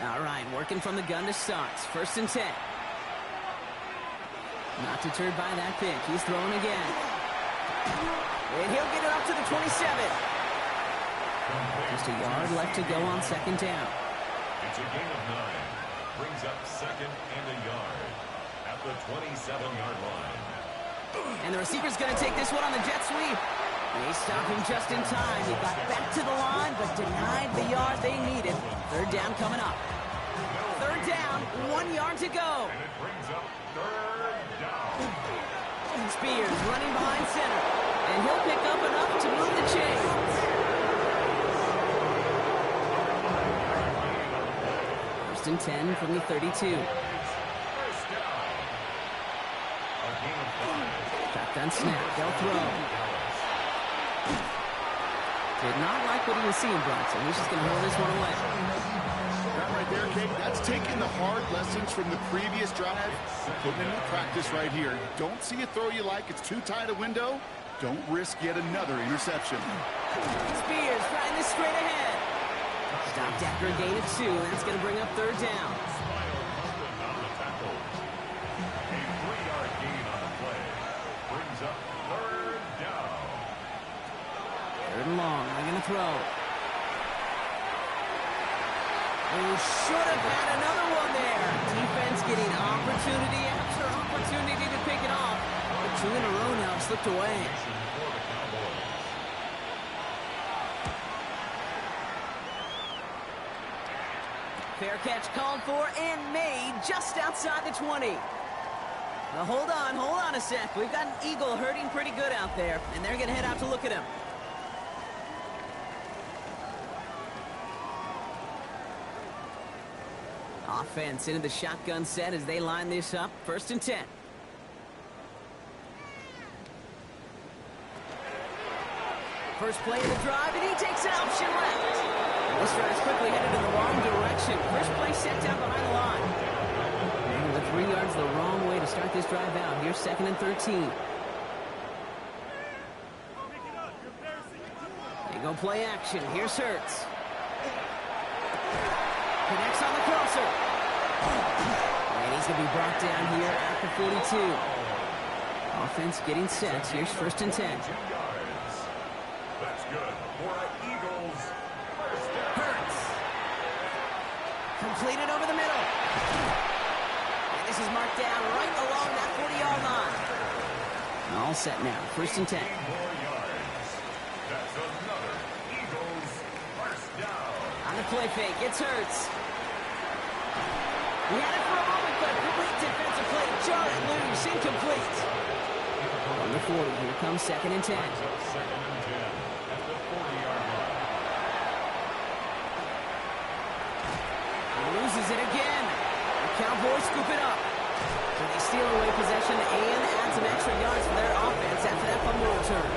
All right, working from the gun to start. First and 10. Not deterred by that pick. He's throwing again. And he'll get it up to the 27. Just a yard left to go on second down. It's a gain of 9. Brings up second and a yard at the 27-yard line. And the receiver's going to take this one on the jet sweep. They stopped him just in time. He got back to the line, but denied the yard they needed. Third down coming up. Third down, 1 yard to go. And it brings up third down. Spears running behind center. And he'll pick up enough to move the chains. First and 10 from the 32. First down. A gain of 5. Shotgun snap. They'll throw. Did not like what he was seeing, Bronson. He's just going to hold this one away. That right there, Kate, that's taking the hard lessons from the previous drive and putting into practice right here. Don't see a throw you like. It's too tight a window. Don't risk yet another interception. Spears trying this straight ahead. Stopped after a gain of 2. That's going to bring up third down. Smile Austin on the tackle. A 3-yard gain on the play. Brings up third down. Third and long. They're going to throw. Oh, should have had another one there. Defense getting opportunity after opportunity to pick it off. But 2 in a row now slipped away. For the Cowboys. Fair catch called for and made just outside the 20. Now hold on a sec. We've got an Eagle hurting pretty good out there, and they're going to head out to look at him. Offense into the shotgun set as they line this up. First and 10. First play of the drive, and he takes an option left. This drive's quickly headed in the wrong direction. First play set down behind the line. And the 3 yards the wrong way to start this drive out. Here's second and 13. They go play action. Here's Hurts. Connects on the crosser. And he's going to be brought down here at the 42. Offense getting set. Here's first and 10. 2 yards. That's good for Eagles. First down. Hurts. Completed over the middle. And this is marked down right along that 40-yard line. All set now. First and 10. 10 more yards. That's another Eagles first down. On the play fake, it's Hurts. He had it for a moment, but a complete defensive play. Jarred loose, incomplete. On the 40, here comes second and 10. Second and 10 at the 40-yard line. He loses it again. The Cowboys scoop it up. So they steal away possession and add some extra yards for their offense after that fumble return.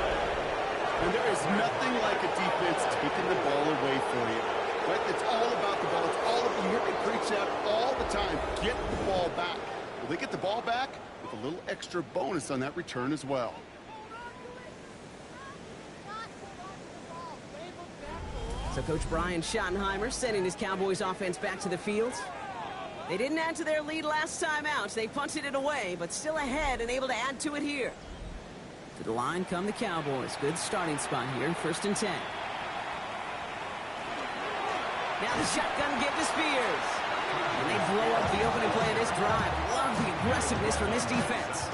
And there is nothing like a defense taking the ball away for you. Right? It's all about the ball. It's all about, you hear me preach that all the time. Get the ball back. Well, they get the ball back with a little extra bonus on that return as well. So Coach Brian Schottenheimer sending his Cowboys offense back to the field. They didn't add to their lead last time out. They punted it away, but still ahead and able to add to it here. To the line come the Cowboys. Good starting spot here, first and 10. Now the shotgun give to Spears. And they blow up the opening play of this drive. Love the aggressiveness from this defense.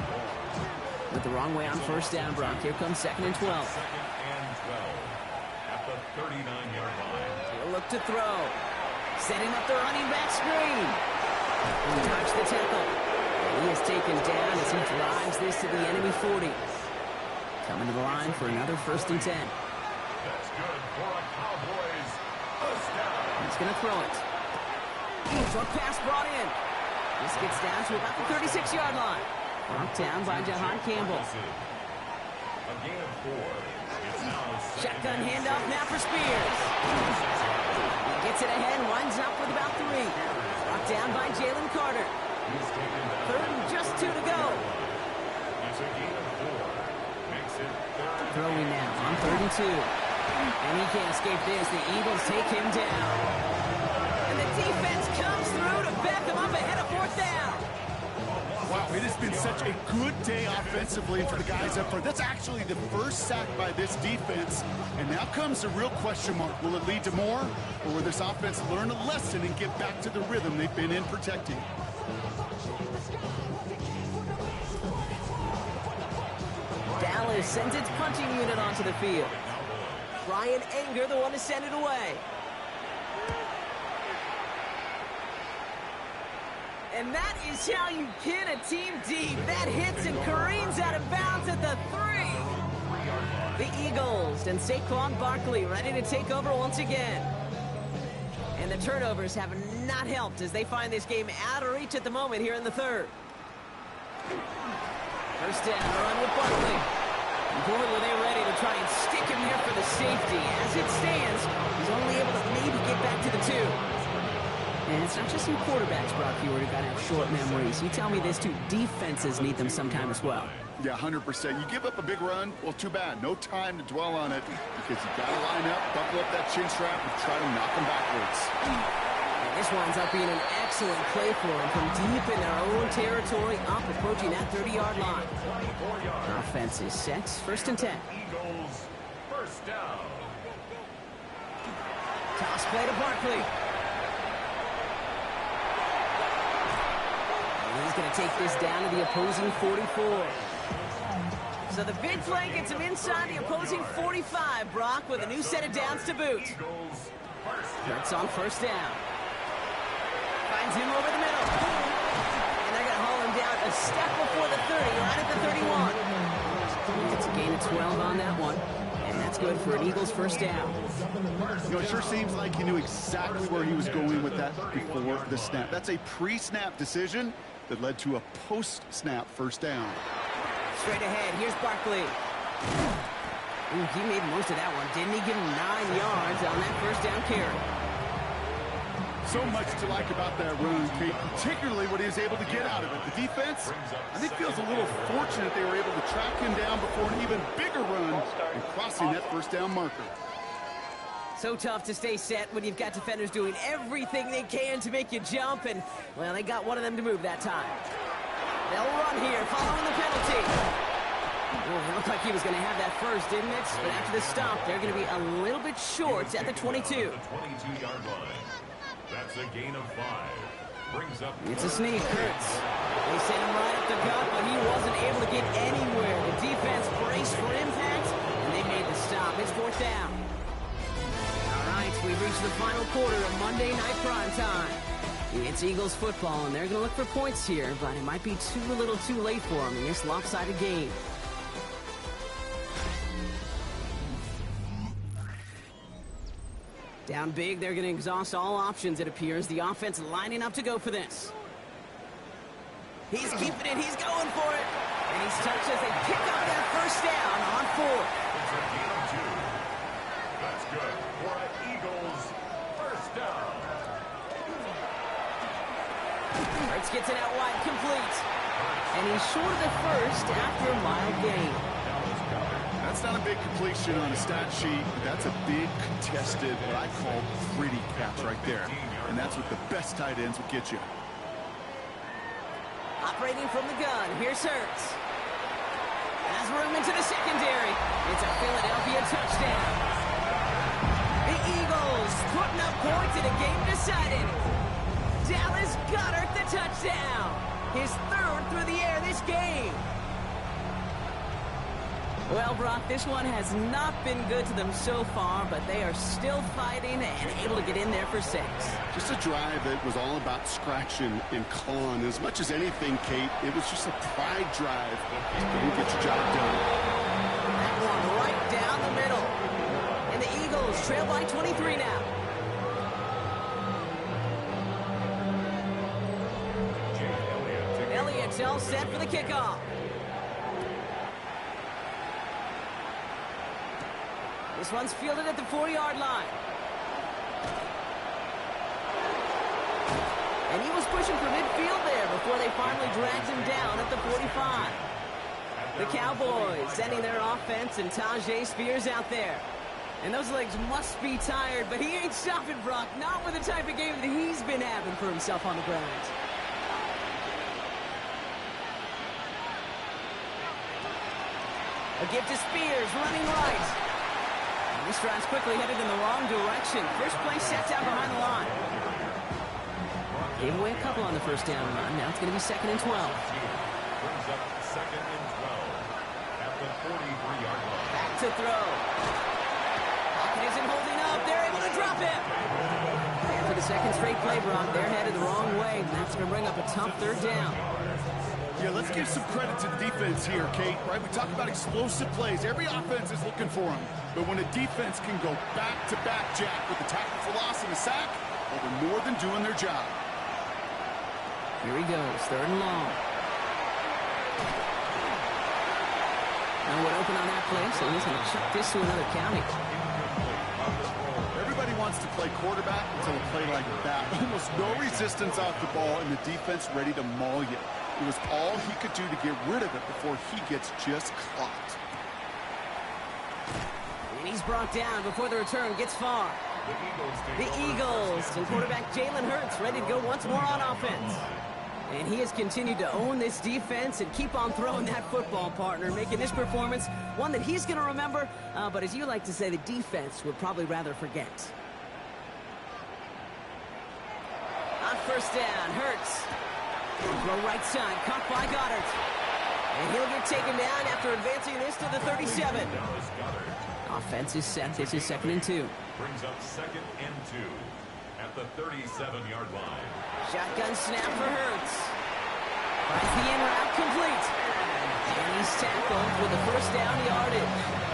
Went the wrong way on first down, Brock. Here comes second and 12. Second and 12 at the 39-yard line. He'll look to throw. Setting up the running back screen. He dodged the tackle. And he is taken down as he drives this to the enemy 40. Coming to the line for another first and 10. That's good for a Cowboys first down. He's going to throw it. Short pass brought in. This gets down to about the 36-yard line. Knocked down by Jahan Campbell. A gain of 4. It's now Shotgun handoff now for Spears. He gets it ahead, winds up with about 3. Knocked down by Jalen Carter. Third and just 2 to go. It's a gain of 4. Makes it third. Throwing now on 3rd and 2. And he can't escape this. The Eagles take him down. And the defense comes through to back him up ahead of 4th down. Wow, it has been such a good day offensively for the guys up front. That's actually the first sack by this defense. And now comes the real question mark. Will it lead to more? Or will this offense learn a lesson and get back to the rhythm they've been in protecting? Dallas sends its punching unit onto the field. Brian Anger, the one to send it away. And that is how you pin a team deep. That hits and careens out of bounds at the 3. The Eagles and Saquon Barkley ready to take over once again. And the turnovers have not helped as they find this game out of reach at the moment here in the 3rd. First down, run with Barkley. Boy, were they ready to try and stick him there for the safety. As it stands, he's only able to maybe get back to the 2. And it's not just some quarterbacks, Brock Hewitt, who got to have short memories. You tell me this too, defenses need them sometime as well. Yeah, 100%. You give up a big run, well, too bad. No time to dwell on it because you got to line up, buckle up that chin strap, and try to knock them backwards. And this winds up being an excellent play for him from deep in their own territory, up approaching that 30-yard line. Offense is set, 1st and 10. Eagles, first down. Toss play to Barkley. He's going to take this down to the opposing 44. So the big play gets him inside the opposing 45, Brock, with a new set of downs to boot. That's on 1st down. Finds him over the middle. And they're going to haul him down a step before the 30, right at the 31. It's a gain of 12 on that one. And that's good for an Eagles first down. You know, it sure seems like he knew exactly where he was going with that before the snap. That's a pre-snap decision that led to a post-snap first down. Straight ahead, here's Barkley. Ooh, he made most of that one, didn't he? Give him 9 yards on that first down carry. So much to like about that run, Kate, particularly what he was able to get out of it. The defense, I think, feels a little fortunate they were able to track him down before an even bigger run and crossing that first down marker. So tough to stay set when you've got defenders doing everything they can to make you jump, and, well, they got one of them to move that time. They'll run here, following the penalty. Oh, it looked like he was going to have that first, didn't it? But after the stop, they're going to be a little bit short at the 22. The 22-yard line. That's a gain of 5. Brings up. It's a sneak, Kurtz. They sent him right up the gut, but he wasn't able to get anywhere. The defense braced for impact, and they made the stop. It's 4th down. All right, we've reached the final quarter of Monday Night Primetime. It's Eagles football, and they're going to look for points here, but it might be too little too late for them in this lopsided game. Down big, they're going to exhaust all options, it appears. The offense lining up to go for this. He's keeping it, he's going for it. And he's touched as they pick up that first down on 4. It's a gain of 2. That's good for an Eagles first down. Kurtz gets it out wide, complete. And he's short of the first after a mile gain. That's not a big completion on a stat sheet. That's a big contested, what I call pretty catch right there. And that's what the best tight ends will get you. Operating from the gun, here's Hurts. Has room into the secondary. It's a Philadelphia touchdown. The Eagles putting up points in a game decided. Dallas Goedert the touchdown. His 3rd through the air this game. Well, Brock, this one has not been good to them so far, but they are still fighting and able to get in there for 6. Just a drive that was all about scratching and clawing. As much as anything, Kate, it was just a pride drive to go and get your job done. That one right down the middle. And the Eagles trail by 23 now. Elliott it's all set for the kickoff. This one's fielded at the 40-yard line. And he was pushing for midfield there before they finally dragged him down at the 45. The Cowboys sending their offense and Tajay Spears out there. And those legs must be tired, but he ain't stopping, Brock. Not with the type of game that he's been having for himself on the ground. A gift to Spears, running right. And this drive's quickly headed in the wrong direction. First play set down behind the line. Gave away a couple on the first down run. Now it's going to be 2nd and 12. Brings up 2nd and 12 at the 43-yard line. Back to throw. Pocket isn't holding up. They're able to drop him. And for the second straight play, Brock, they're headed the wrong way. And that's going to bring up a tough third down. Yeah, let's give some credit to the defense here, Kate, right? We talk about explosive plays. Every offense is looking for them. But when a defense can go back-to-back, Jack, with the tackle for loss and a sack, well, they're more than doing their job. Here he goes, 3rd and long. No one open on that play, so he's going to chuck this to another county. Everybody wants to play quarterback until a play like that. Almost no resistance off the ball, and the defense ready to maul you. It was all he could do to get rid of it before he gets just clocked. And he's brought down before the return gets far. The Eagles and quarterback Jalen Hurts ready to go once more on offense. And he has continued to own this defense and keep on throwing that football, partner, making this performance one that he's going to remember, but as you like to say, the defense would probably rather forget. On first down, Hurts. Throw right side, caught by Goddard. And he'll get taken down after advancing this to the 37. Offense is set. This is 2nd and 2. Brings up 2nd and 2 at the 37-yard line. Shotgun snap for Hurts. Finds the in route complete. And he's tackled with the first down yardage.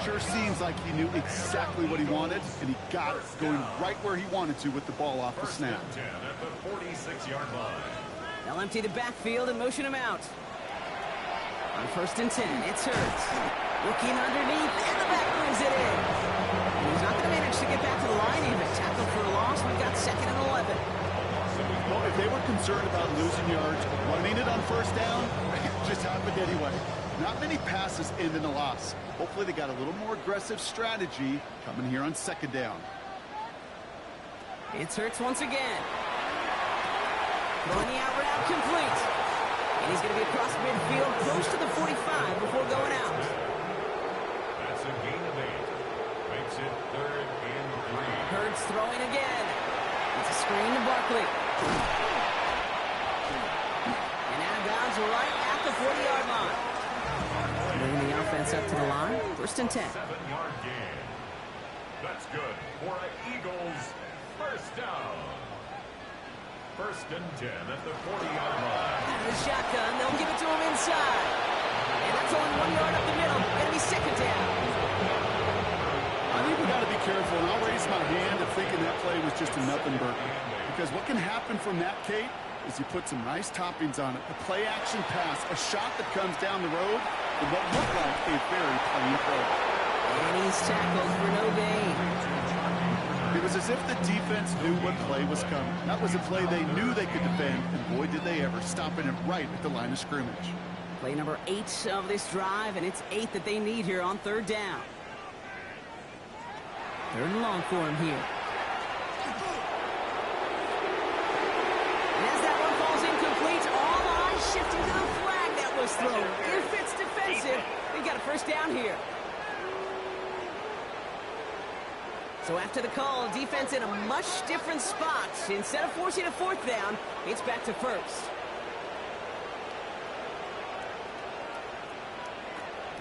Sure seems like he knew exactly what he wanted, and he got it, going right where he wanted to with the ball off the snap. 10 at the 46-yard line. They'll empty the backfield and motion him out. On 1st and 10, it's Hurts. Looking underneath, and the back brings it in. He's not going to manage to get back to the line even. Tackled for a loss. We've got 2nd and 11. Well, if they were concerned about losing yards, running it on first down, it just happened anyway. Not many passes end in a loss. Hopefully they got a little more aggressive strategy coming here on 2nd down. It's Hurts once again. Throwing the out route complete. And he's going to be across midfield, close to the 45 before going out. That's a gain of 8. Makes it 3rd and 3. Hurts throwing again. It's a screen to Barkley. And out of bounds right at the 40-yard line. Bringing the offense up to the line. 1st and 10. 7-yard gain. That's good for an Eagles first down. 1st and 10 at the 40-yard line. Out of the shotgun, they'll give it to him inside. And that's only 1 yard up the middle. Going to be 2nd down. I think we got to be careful, and I'll raise my hand of thinking that play was just a nothing burger. Because what can happen from that, Kate, is you put some nice toppings on it. A play-action pass, a shot that comes down the road, and what looked like a very plain throw. And he's tackled for no gain. It was as if the defense knew what play was coming. That was a play they knew they could defend, and boy, did they ever, stopping it right at the line of scrimmage. Play number 8 of this drive, and it's 8 that they need here on 3rd down. 3rd and long for him here. And as that one falls incomplete, all eyes shifting to the flag that was thrown. If it's defensive, they got a first down here. So after the call, defense in a much different spot. Instead of forcing a 4th down, it's back to 1st.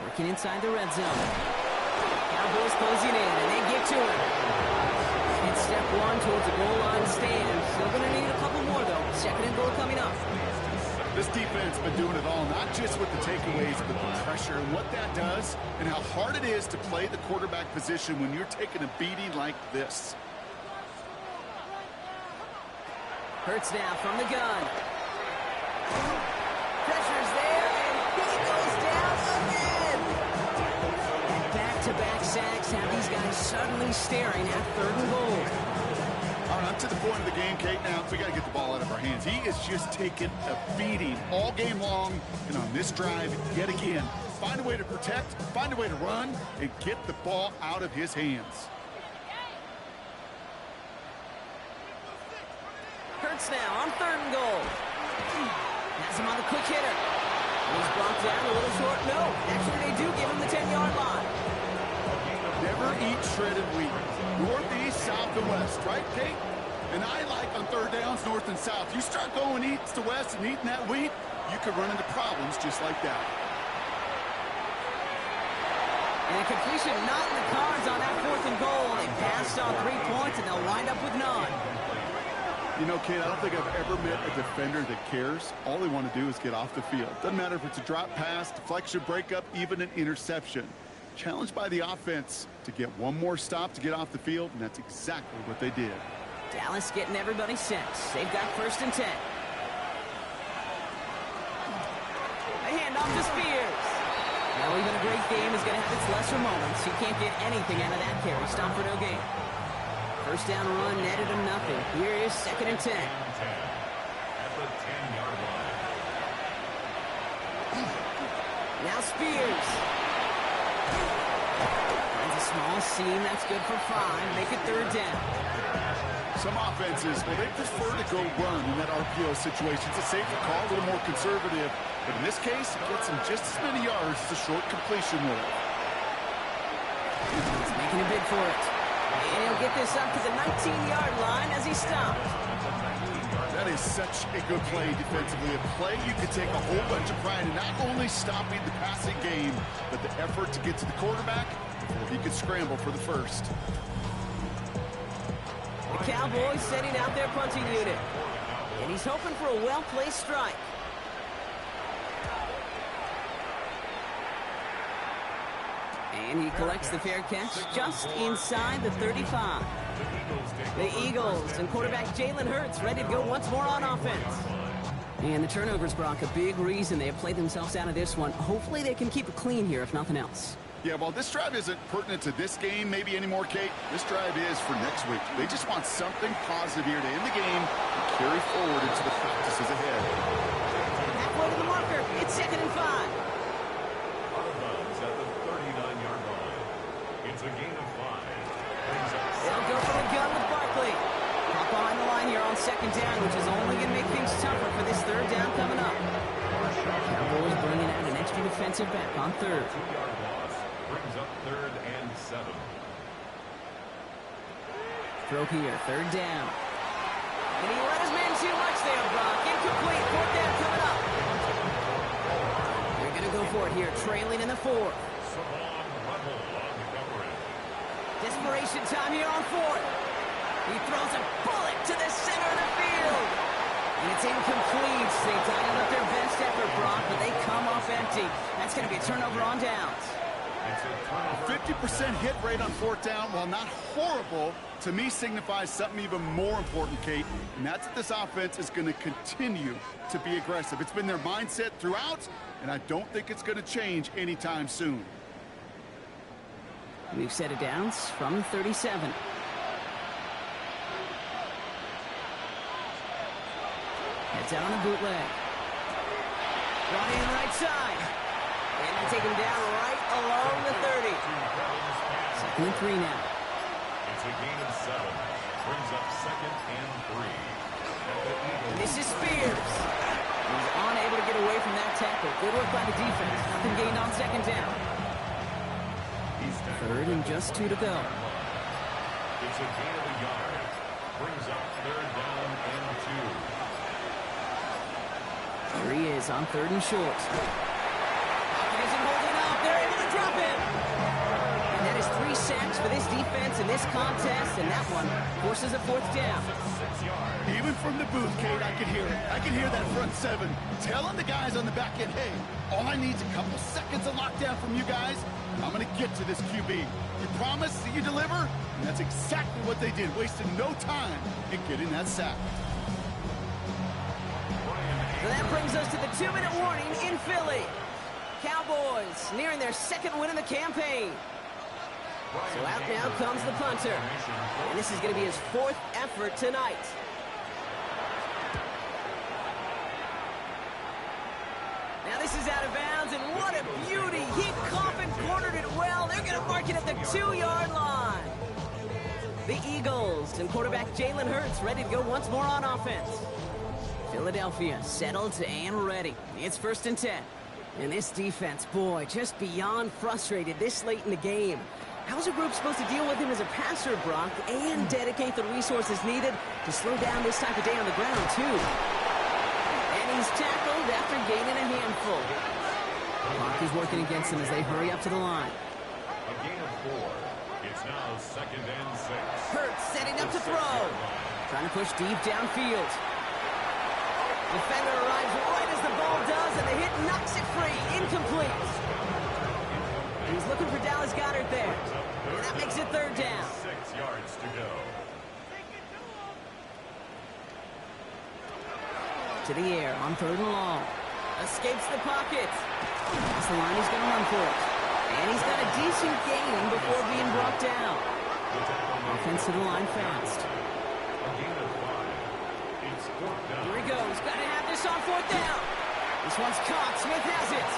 Working inside the red zone. Cowboys closing in, and they get to him. It's step 1 towards the goal line stand. Still going to need a couple more, though. 2nd and goal coming up. This defense been doing it all, not just with the takeaways, but the pressure and what that does and how hard it is to play the quarterback position when you're taking a beating like this. Hurts now from the gun. Pressure's there, and he goes down again. Back-to-back sacks have these guys suddenly staring at 3rd and goal. All right, up to the point of the game, Kate. Now, we got to get the ball out of our hands. He is just taking a beating all game long, and on this drive, yet again, find a way to protect, find a way to run, and get the ball out of his hands. Hurts now on 3rd and goal. Has him on the quick hitter. He's brought down a little short. No, actually they do give him the 10-yard line. Never eat shredded wheat. North, east, south, and west, right, Kate? And I like on 3rd downs, north and south. You start going east to west and eating that wheat, you could run into problems just like that. And a completion not in the cards on that 4th and goal. They passed on 3 points, and they'll wind up with none. You know, Kate, I don't think I've ever met a defender that cares. All they want to do is get off the field. Doesn't matter if it's a drop pass, deflection, breakup, even an interception. Challenged by the offense to get one more stop to get off the field, and that's exactly what they did. Dallas getting everybody set. They've got 1st and 10. A handoff to Spears. Well, even a great game is going to have its lesser moments. He can't get anything out of that carry. Stop for no gain. 1st down run, netted him nothing. Here is 2nd and 10. At the 10-yard line. Now Spears. Finds a small seam. That's good for 5. Make it 3rd down. Some offenses, well, they prefer to go run in that RPO situation. It's a safer call, a little more conservative. But in this case, it gets him just as many yards as a short completion with it. He's making a bid for it. And he'll get this up to the 19-yard line as he stopped. That is such a good play defensively. A play you could take a whole bunch of pride in not only stopping the passing game, but the effort to get to the quarterback before he could scramble for the first. The Cowboys setting out their punting unit. And he's hoping for a well-placed strike. And he collects the fair catch just inside the 35. The Eagles and quarterback Jalen Hurts ready to go once more on offense. And the turnovers, Brock, a big reason they have played themselves out of this one. Hopefully they can keep it clean here, if nothing else. Yeah, while this drive isn't pertinent to this game maybe anymore, Kate, this drive is for next week. They just want something positive here to end the game and carry forward into the practices ahead. Halfway to the marker, it's 2nd and 5. They'll go for the gun with Barkley. Caught behind the line here on 2nd down, which is only going to make things tougher for this 3rd down coming up. Cowboys bringing out an extra defensive back on 3rd. 2-yard loss brings up 3rd and 7. Throw here, 3rd down. And he let his man too much there, Brock. Incomplete, 4th down coming up. They're going to go for it here, trailing in the 4th. Desperation time here on 4th. He throws a bullet to the center of the field. And it's incomplete. They dialed up their best effort, Brock, but they come off empty. That's going to be a turnover on downs. 50% hit rate on 4th down, while not horrible, to me signifies something even more important, Kate. And that's that this offense is going to continue to be aggressive. It's been their mindset throughout, and I don't think it's going to change anytime soon. We've set it downs from 37. Heads out on a bootleg. Running right side. And they take him down right along the 30. 2nd and 3 now. It's a gain of 7. Brings up 2nd and 3. This is Spears. He's unable to get away from that tackle. Good work by the defense. Nothing gained on 2nd down. 3rd and just 2 to go. It's a gain of a yard. Brings up 3rd down and 2. Here he is on 3rd and short. Pocket isn't holding up. They're able to drop him. And that is 3 sacks for this defense in this contest, and that one forces a 4th down. Even from the booth, Kate, I can hear it. I can hear that front 7 telling the guys on the back end, hey, all I need is a couple seconds of lockdown from you guys. I'm going to get to this QB. You promise that you deliver? And that's exactly what they did, wasting no time in getting that sack. So that brings us to the 2-minute warning in Philly. Cowboys nearing their second win in the campaign. So out now comes the punter. And this is going to be his 4th effort tonight. Now this is out of bounds, and what a beauty. He coffin cornered it well. They're going to mark it at the 2-yard line. The Eagles and quarterback Jalen Hurts ready to go once more on offense. Philadelphia settled and ready. It's 1st and 10. And this defense, boy, just beyond frustrated this late in the game. How's a group supposed to deal with him as a passer, Brock, and dedicate the resources needed to slow down this type of day on the ground, too? And he's tackled after gaining a handful. Clock is working against them as they hurry up to the line. A gain of 4. It's now 2nd and 6. Hurts setting up to throw. Trying to push deep downfield. Defender arrives right as the ball does, and the hit knocks it free. Incomplete. He's looking for Dallas Goedert there. And that makes it 3rd down. 6 yards to go. To the air on 3rd and long. Escapes the pocket. That's the line he's going to run for it. And he's got a decent gain before being brought down. Offense to the line fast. A gain of 5. It's 4th down. Here he goes. Got to have this on 4th down. This one's caught. Smith has it.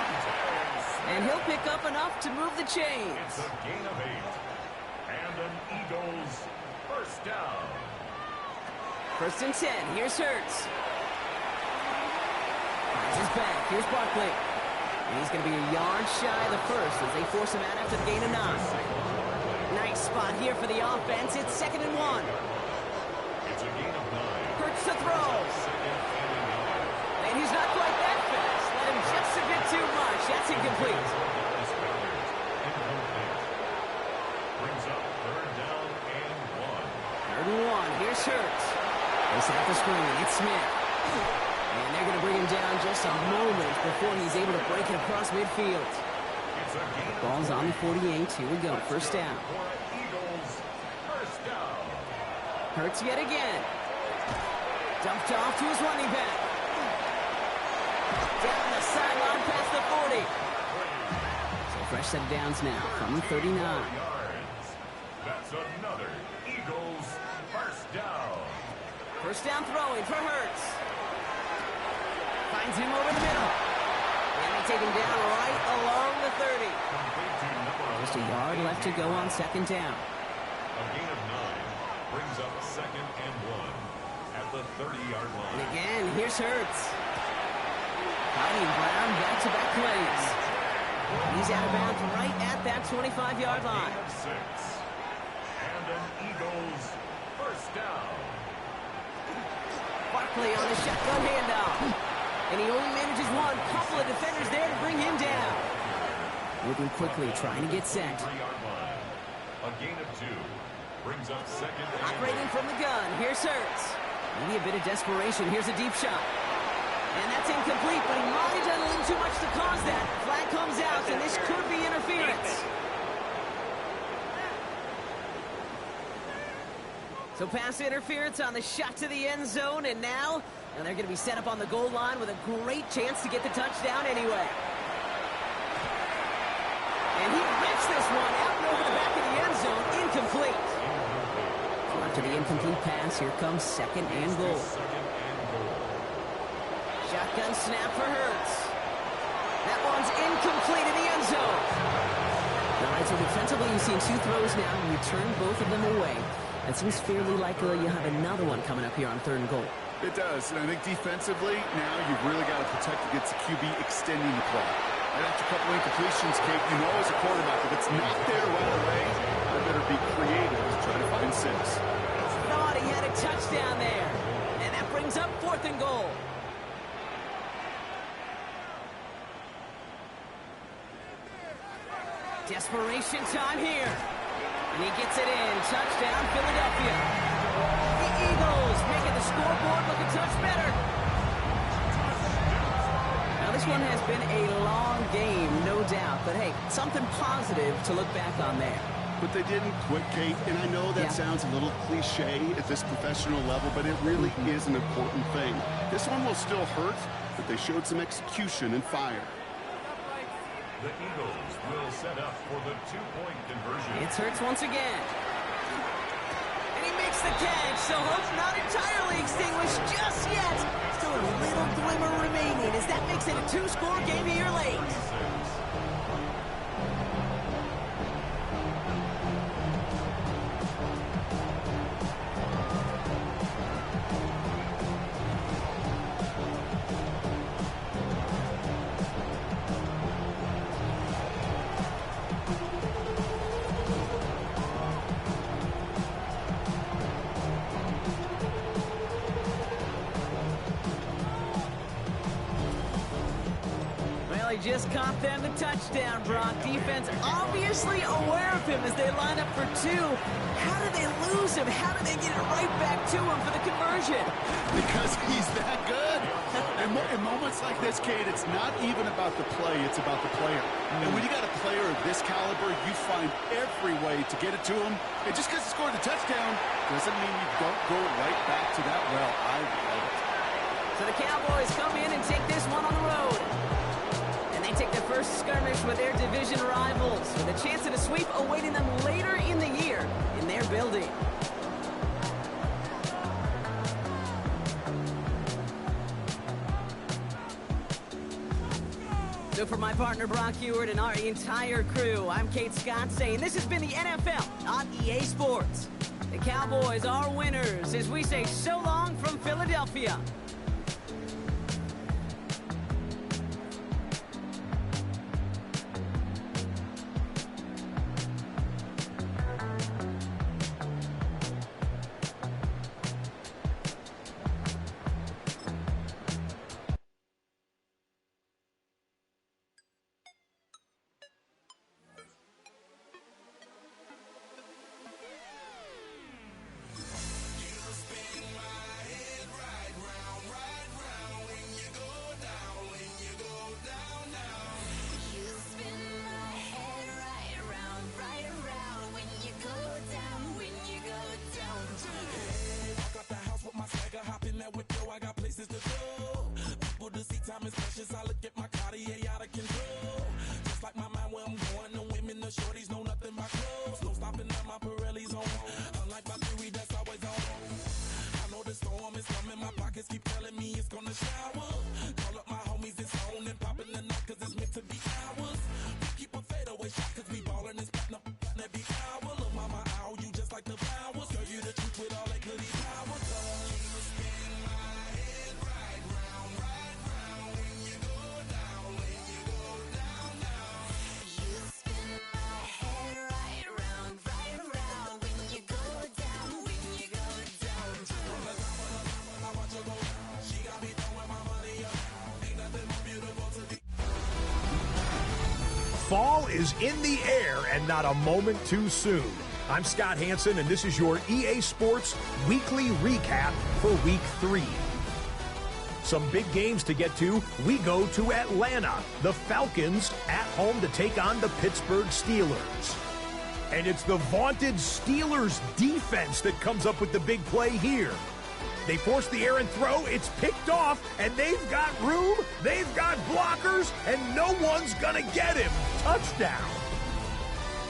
And he'll pick up enough to move the chains. It's a gain of 8. And an Eagles 1st down. 1st and 10. Here's Hurts. Finds his back. Here's Barkley. And he's going to be a yard shy of the 1st as they force him out after the gain of 9. Nice spot here for the offense. It's 2nd and 1. It's a gain of 9. Hurts to throw. And he's not quite that fast. Let him just a bit too much. That's incomplete. Brings up 3rd down and 1. 3rd and 1. Here's Hurts. They set up the screen. It's Smith. And they're going to bring him down just a moment before he's able to break it across midfield. It's a gain of Ball's on the 48. Here we go. 1st down. for Eagles 1st down. Hurts yet again. Dumped off to his running back. Down the sideline past the 40. So fresh set of downs now from the 39. 4 yards. That's another Eagles 1st down. 1st down throwing for Hurts. Finds him over the middle. And they take him down right along the 30. Just a yard left to go on 2nd down. A gain of 9 brings up 2nd and 1 at the 30-yard And line. again, here's Hurts. Finding Brown back-to-back plays. He's out of bounds right at that 25-yard line. Gain of 6. And an Eagles 1st down. Barkley on the shotgun handoff. And he only manages one. Couple of defenders there to bring him down. Moving quickly, trying to get set. 3-yard line. A gain of 2 brings up 2nd and Operating from the gun. Here's Hurts. Maybe a bit of desperation. Here's a deep shot. And that's incomplete, but he might have done a little too much to cause that. Flag comes out, and this could be interference. So pass interference on the shot to the end zone, and now they're going to be set up on the goal line with a great chance to get the touchdown anyway. And he rips this one out and over the back of the end zone. Incomplete. So after the incomplete pass, here comes 2nd and goal. Shotgun snap for Hurts. That one's incomplete in the end zone. All right, so defensively, you've seen 2 throws now. You turn both of them away. It seems fairly likely you have another one coming up here on 3rd and goal. It does, and I think defensively, now you've really got to protect against the QB extending the play. And after a couple incompletions, Kate, you know as a quarterback, if it's not there right away, you better be creative to try to find 6. Thought he had a touchdown there. And that brings up 4th and goal. Desperation time here. And he gets it in. Touchdown, Philadelphia. The Eagles making the scoreboard look a touch better. Now, this one has been a long game, no doubt. But, hey, something positive to look back on there. but they didn't quit, Kate. And I know that sounds a little cliche at this professional level, but it really is an important thing. This one will still hurt, but they showed some execution and fire. The Eagles will set up for the two-point conversion. It's Hurts once again. And he makes the catch, so hope's not entirely extinguished just yet. Still a little glimmer remaining as that makes it a two-score game here late. He just caught them the touchdown, Brock. Defense obviously aware of him as they line up for two. How did they lose him? How did they get it right back to him for the conversion? Because he's that good. In moments like this, Kate, it's not even about the play, it's about the player. And when you got a player of this caliber, you find every way to get it to him. And just because he scored a touchdown doesn't mean you don't go right back to that well. I love it. So the Cowboys come in and take this one on the road. They take their first skirmish with their division rivals, with a chance at a sweep awaiting them later in the year in their building. So for my partner Brock Ewart and our entire crew, I'm Kate Scott saying this has been the NFL on EA Sports. The Cowboys are winners as we say so long from Philadelphia. Fall is in the air and not a moment too soon. I'm Scott Hansen, and this is your EA Sports Weekly Recap for Week 3. Some big games to get to. We go to Atlanta. The Falcons at home to take on the Pittsburgh Steelers. And it's the vaunted Steelers defense that comes up with the big play here. They force the errant throw, it's picked off, and they've got room, they've got blockers, and no one's gonna get him. Touchdown.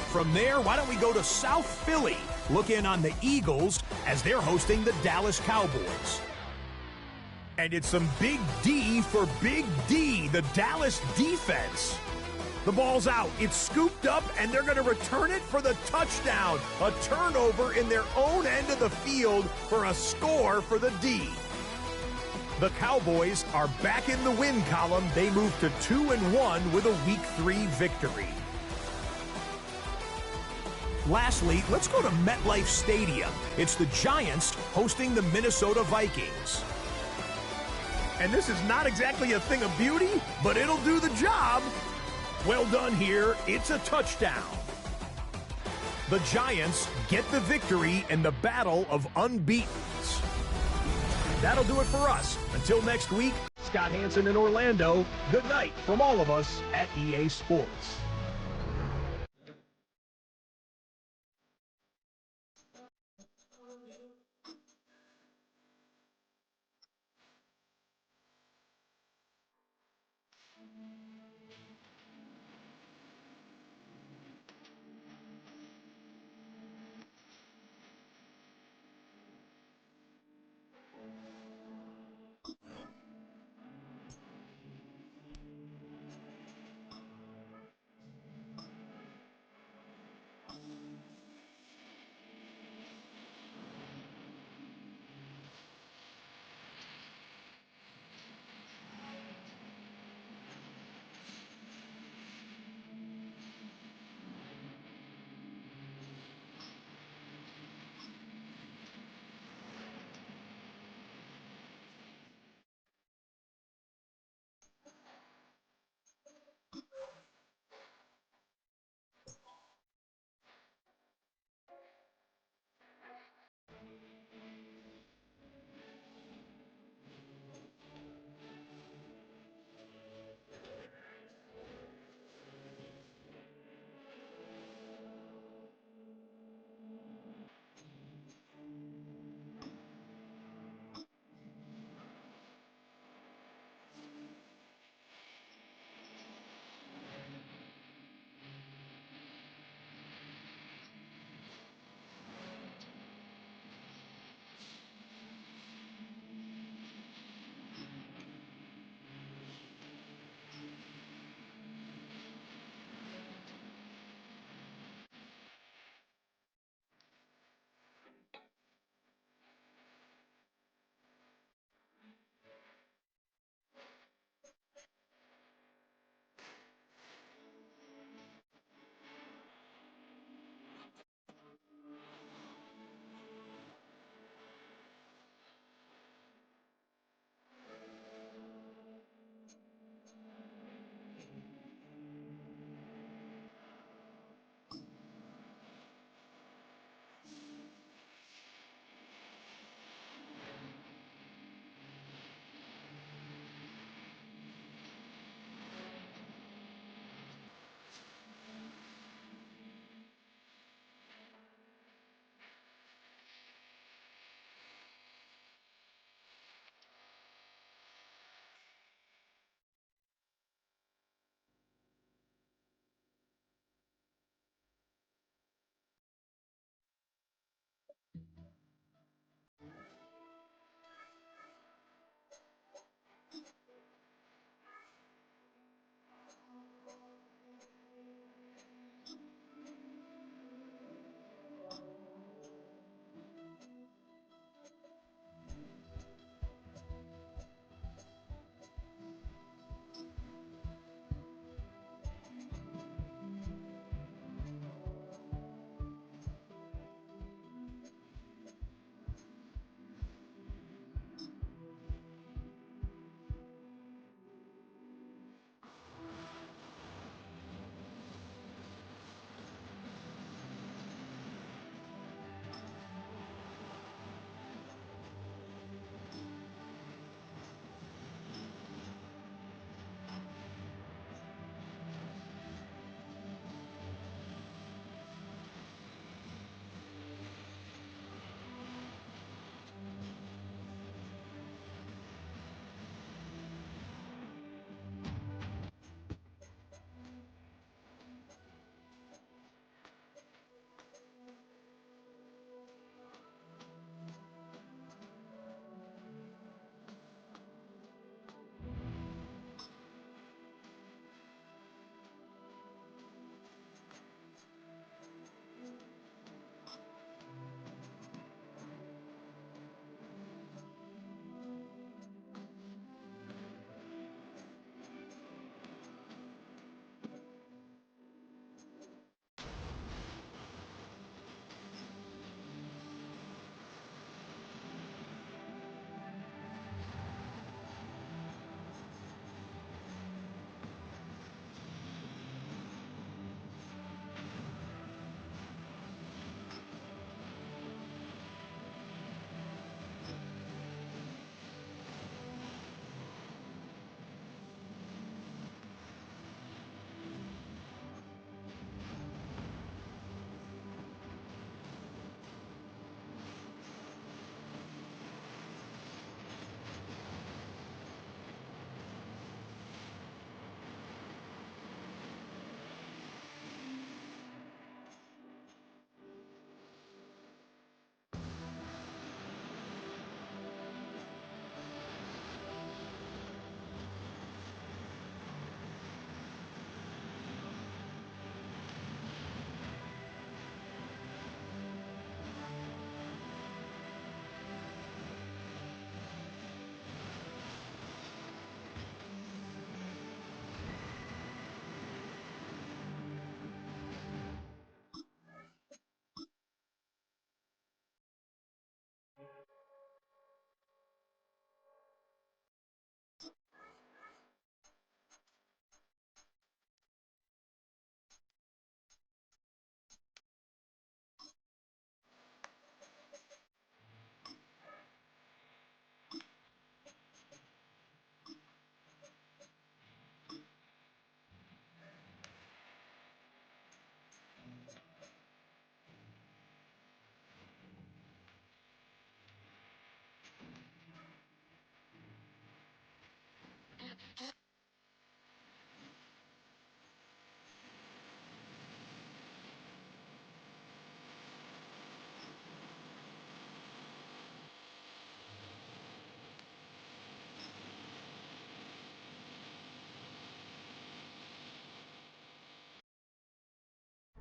From there, why don't we go to South Philly, look in on the Eagles as they're hosting the Dallas Cowboys. And it's some big D for Big D, the Dallas defense. The ball's out, it's scooped up, and they're going to return it for the touchdown. A turnover in their own end of the field for a score for the D. The Cowboys are back in the win column. They move to 2-1 with a Week 3 victory. Lastly, let's go to MetLife Stadium. It's the Giants hosting the Minnesota Vikings. And this is not exactly a thing of beauty, but it'll do the job. Well done here. It's a touchdown. The Giants get the victory in the battle of unbeatens. That'll do it for us. Until next week, Scott Hansen in Orlando. Good night from all of us at EA Sports.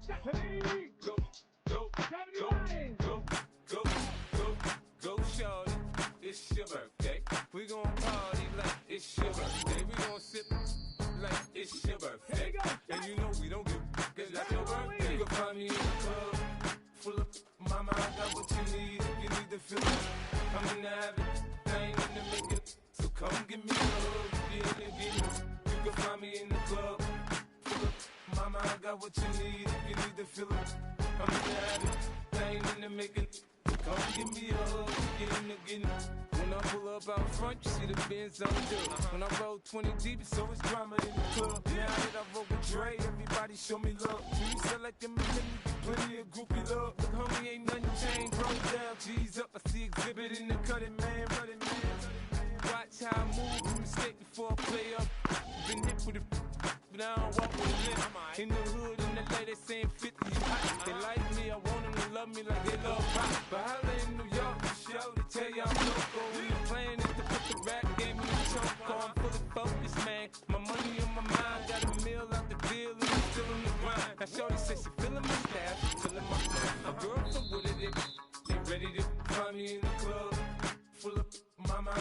Go, shorty, it's your birthday. We gon' party like it's your birthday. We gon' sip like it's your birthday. And you know we don't give cause that's your birthday. You can find me in the club, full of mama, I got what you need. If you need to feel it, I'm in the habit, I ain't in the making. So come give me a hug, get it. You can find me in the club, full of mama, I got what you need. If you need to feel it, I'm in the habit, I ain't in the making. Come give me a hug, get in. When I pull up out front, you see the Benz on the door. When I roll 20 deep, it's always drama in the club. Now that I roll with Dre, everybody show me love. You select them and plenty of groupie love. Look, homie, ain't nothing changed, bro. Down, G's up, I see exhibit in the cutting, man, running, man. Watch how I move, you mistake before I play up. Been hit with it, but I don't walk with a limp. In the hood, in the LA, they saying 50, you hot. They like me, I want them to love me like they love rock. But holla in New York, show to tell you I'm local. When the plan is to put the rap game in the choke. I'm fully focused, man. My money on my mind, got a meal out the deal, and I'm still on the grind. Now shorty says she feeling my style, she feeling my flow. A girl from Wooded, they ready to find me in the club, full of my mind.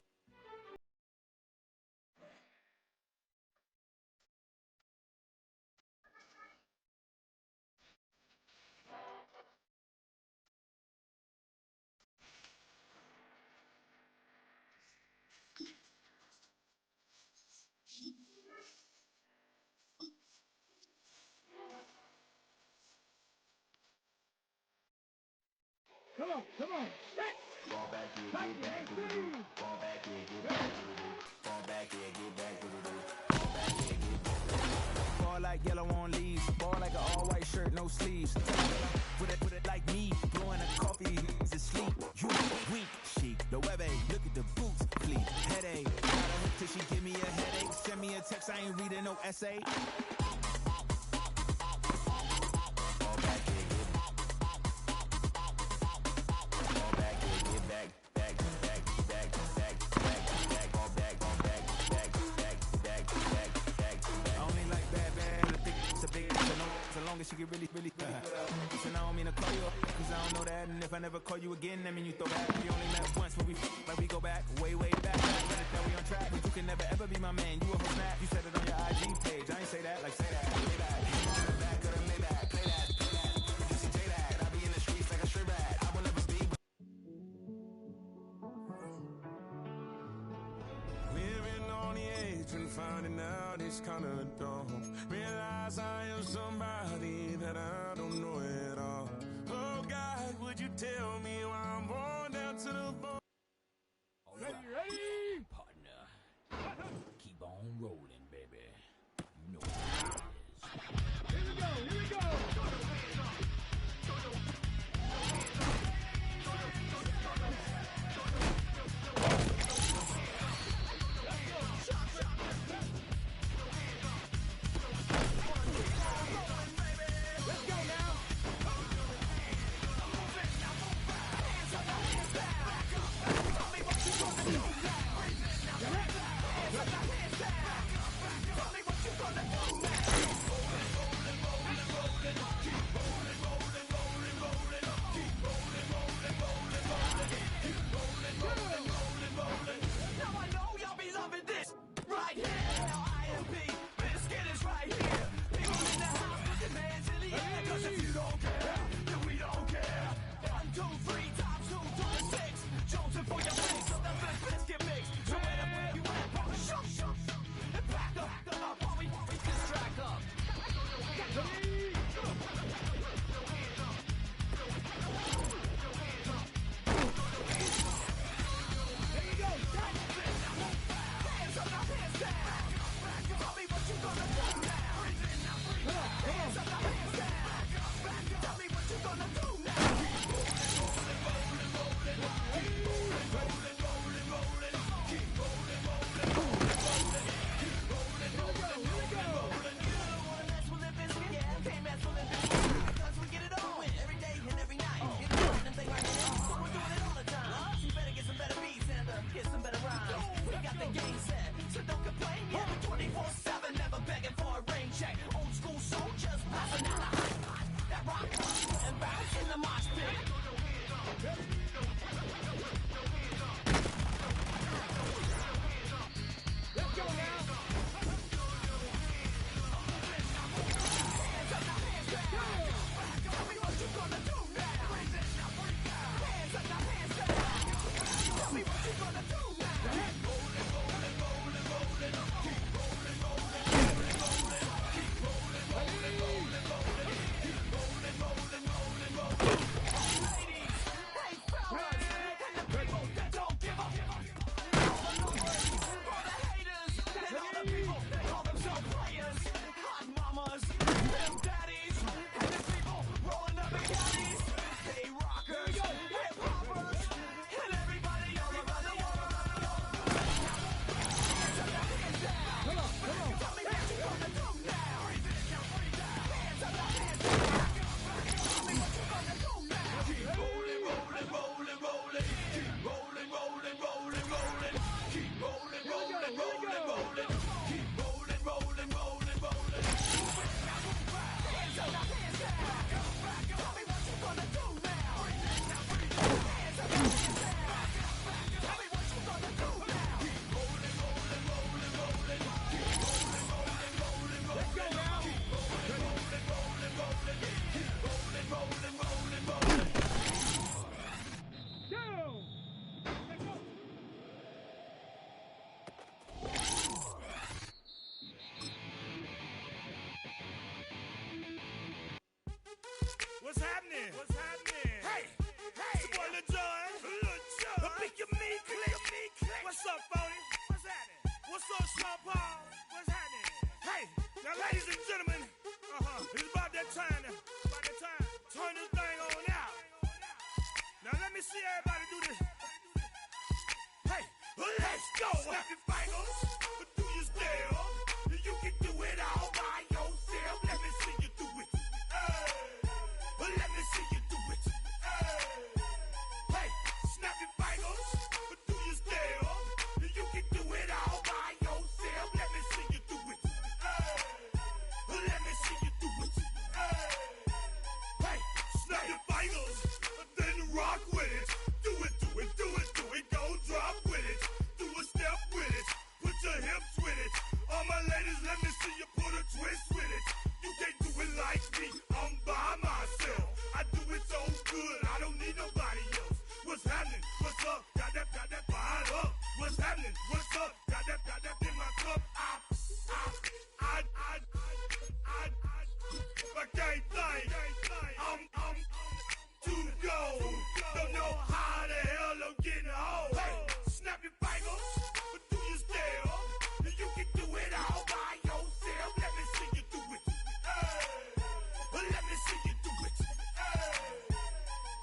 Come on. Fall back here, get back to the roof. Fall back here, get back to the roof. Fall back here, get back to the roof. Fall back here, get back to the roof. Ball like yellow on leaves. Ball like an all-white shirt, no sleeves. Put it like me. Blowing a coffee, he's asleep. You weak, chic. The web look at the boots, fleet. Headache. Got a hook till she give me a headache. Send me a text, I ain't reading no essay. She get really so now I don't mean to call you up, cause I don't know that. And if I never call you again, I mean you throw back. We only met once when we like we go back, way back. That we on track, but you can never ever be my man. You a whole snap, you said it on your IG page. I ain't say that, like say that, play that. Back of the Maybach, play that. You see J that, I be in the streets like a stray rat. I will never be. Living on the edge and finding out it's kinda dumb. Realize I am somebody that I don't know at all. Oh God, would you tell me why I'm born down to the bone? Ready? Partner, keep on rolling, baby. You know what it is. Here we go. up, Sean Paul? What's happening? Hey, now, ladies and gentlemen, it's about that time. Turn this thing on out. Now, let me see everybody do this. Hey, let's go. Snap your fingers, but do you still? You can do it all by yourself. Let me see you do it. Let me see you do it. Hey, snap your fingers, but do you still? You can do it all by yourself. Let me see you do it. Let me see you do it. Hey, snap your fingers, then rock with it. Do it, do it, do it, do it. Go drop with it. Do a step with it. Put your hips with it. All my ladies, let me see you put a twist with it. You can't do it like me. I'm by myself. I do it so good. I don't need nobody else. What's happening? What's up? Got that fired up. What's happening? What's up? Got that in my cup. I can't think. I'm too go. Don't know how the hell I'm getting home. Hey, snap your fingers, but do you still? You can do it all by yourself. Let me see you do it. Let me see you do it.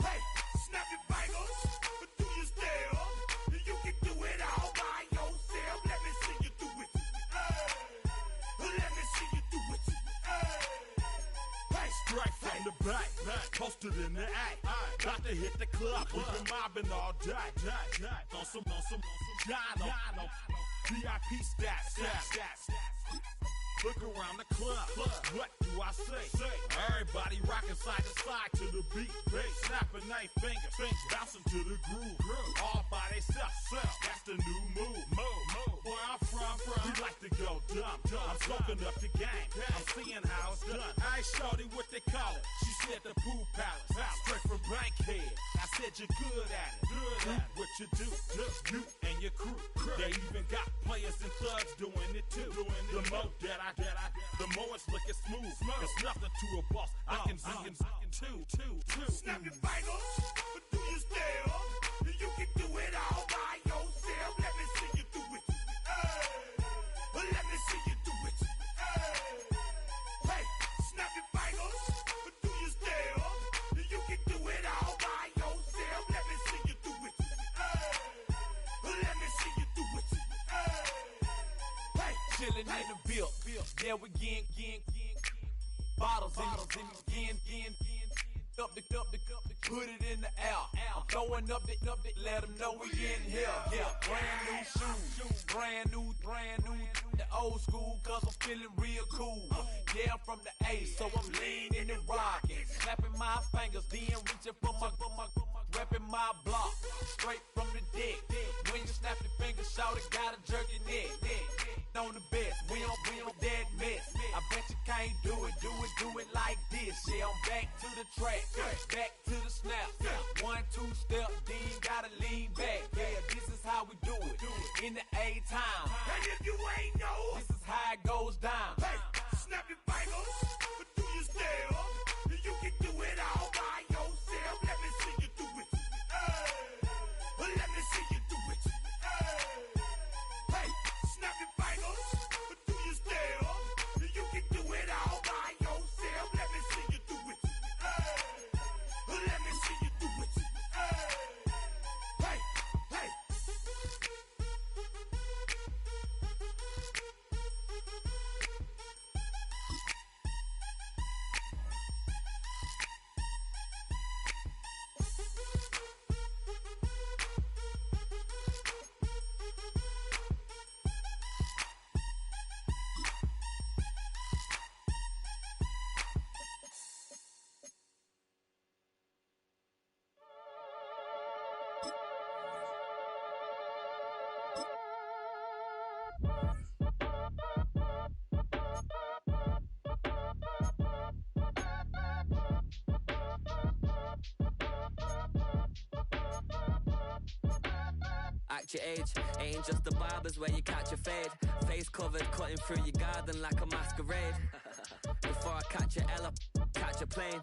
Hey, snap your fingers, but do you still? You can do it all by yourself. Let me see you do it. Let me see you do it. Hey, Straight from the back, posted in the act. Got to hit the club, we've been mobbing all day. On some Jono, VIP stats. Look around the club, what do I say? Everybody rocking side to side to the beat. Snapping their fingers, bouncing to the groove. All by themselves, that's the new move. Where I'm from, we like to go dumb. I'm soaking up the game, I'm seeing how it's done. I ain't shorty what they call it. She said the pool palace, straight from Bankhead. I said you're good at it. What you do, you and your crew. They even got players and thugs doing it too. The more that I the more it's looking smooth. It's nothing to a boss. I can see him two. Snap your fingers, but do you still? You can do it all by yourself. Let me see you do it. Let me see you do it. Hey, snap your fingers, but do you still? You can do it all by yourself. Let me see you do it. Let me see you do it. Hey, chillin' in the bill. Yeah, we getting bottles in again. Up the put it in the air. I'm throwing up the, let them know we in here. Yeah, brand new shoes, brand new. The old school, cause I'm feeling real cool. Yeah, I'm from the A, so I'm leaning and rocking. Snapping my fingers, then reaching for my repping my block. Straight from the deck. When you snap your fingers, shout it, gotta jerk your neck. On the best, we don't dead mess. I bet you can't do it like this. Yeah, I'm back to the track, back to the snap. 1, 2 step, then gotta lean back. Yeah, this is how we do it. In the A time. And if you ain't know, this is how it goes down. Hey, snap your fingers, but do you still? You can do it all by yourself. Let me see you do it. Let me see you do it. Hey, snap your fingers, but do you still? You can do it all by yourself. Let me see you do it. Let me see you do it. Hey. Act your age, ain't just the barbers where you catch a fade. Face covered, cutting through your garden like a masquerade. Before I catch a L up, catch a plane.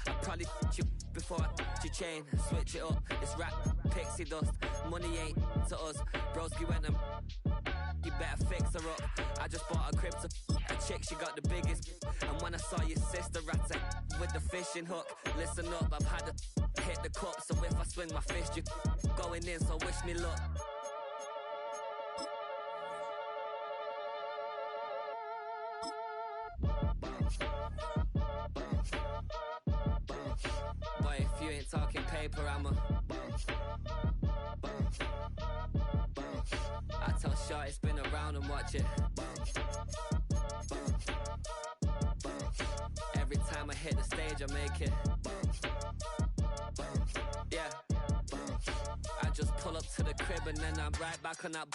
I probably f*** you before I f*** your chain. Switch it up, it's rap, pixie dust. Money ain't to us, broski went and you better I just bought a crib to a chick, she got the biggest. And when I saw your sister at with the fishing hook, listen up, I've had to hit the cup. So if I swing my fist, you going in, so wish me luck. Boy, if you ain't talking paper, I'm a I tell Shorty spin around and watch it. Every time I hit the stage, I make it. Yeah. I just pull up to the crib and then I'm right back on that.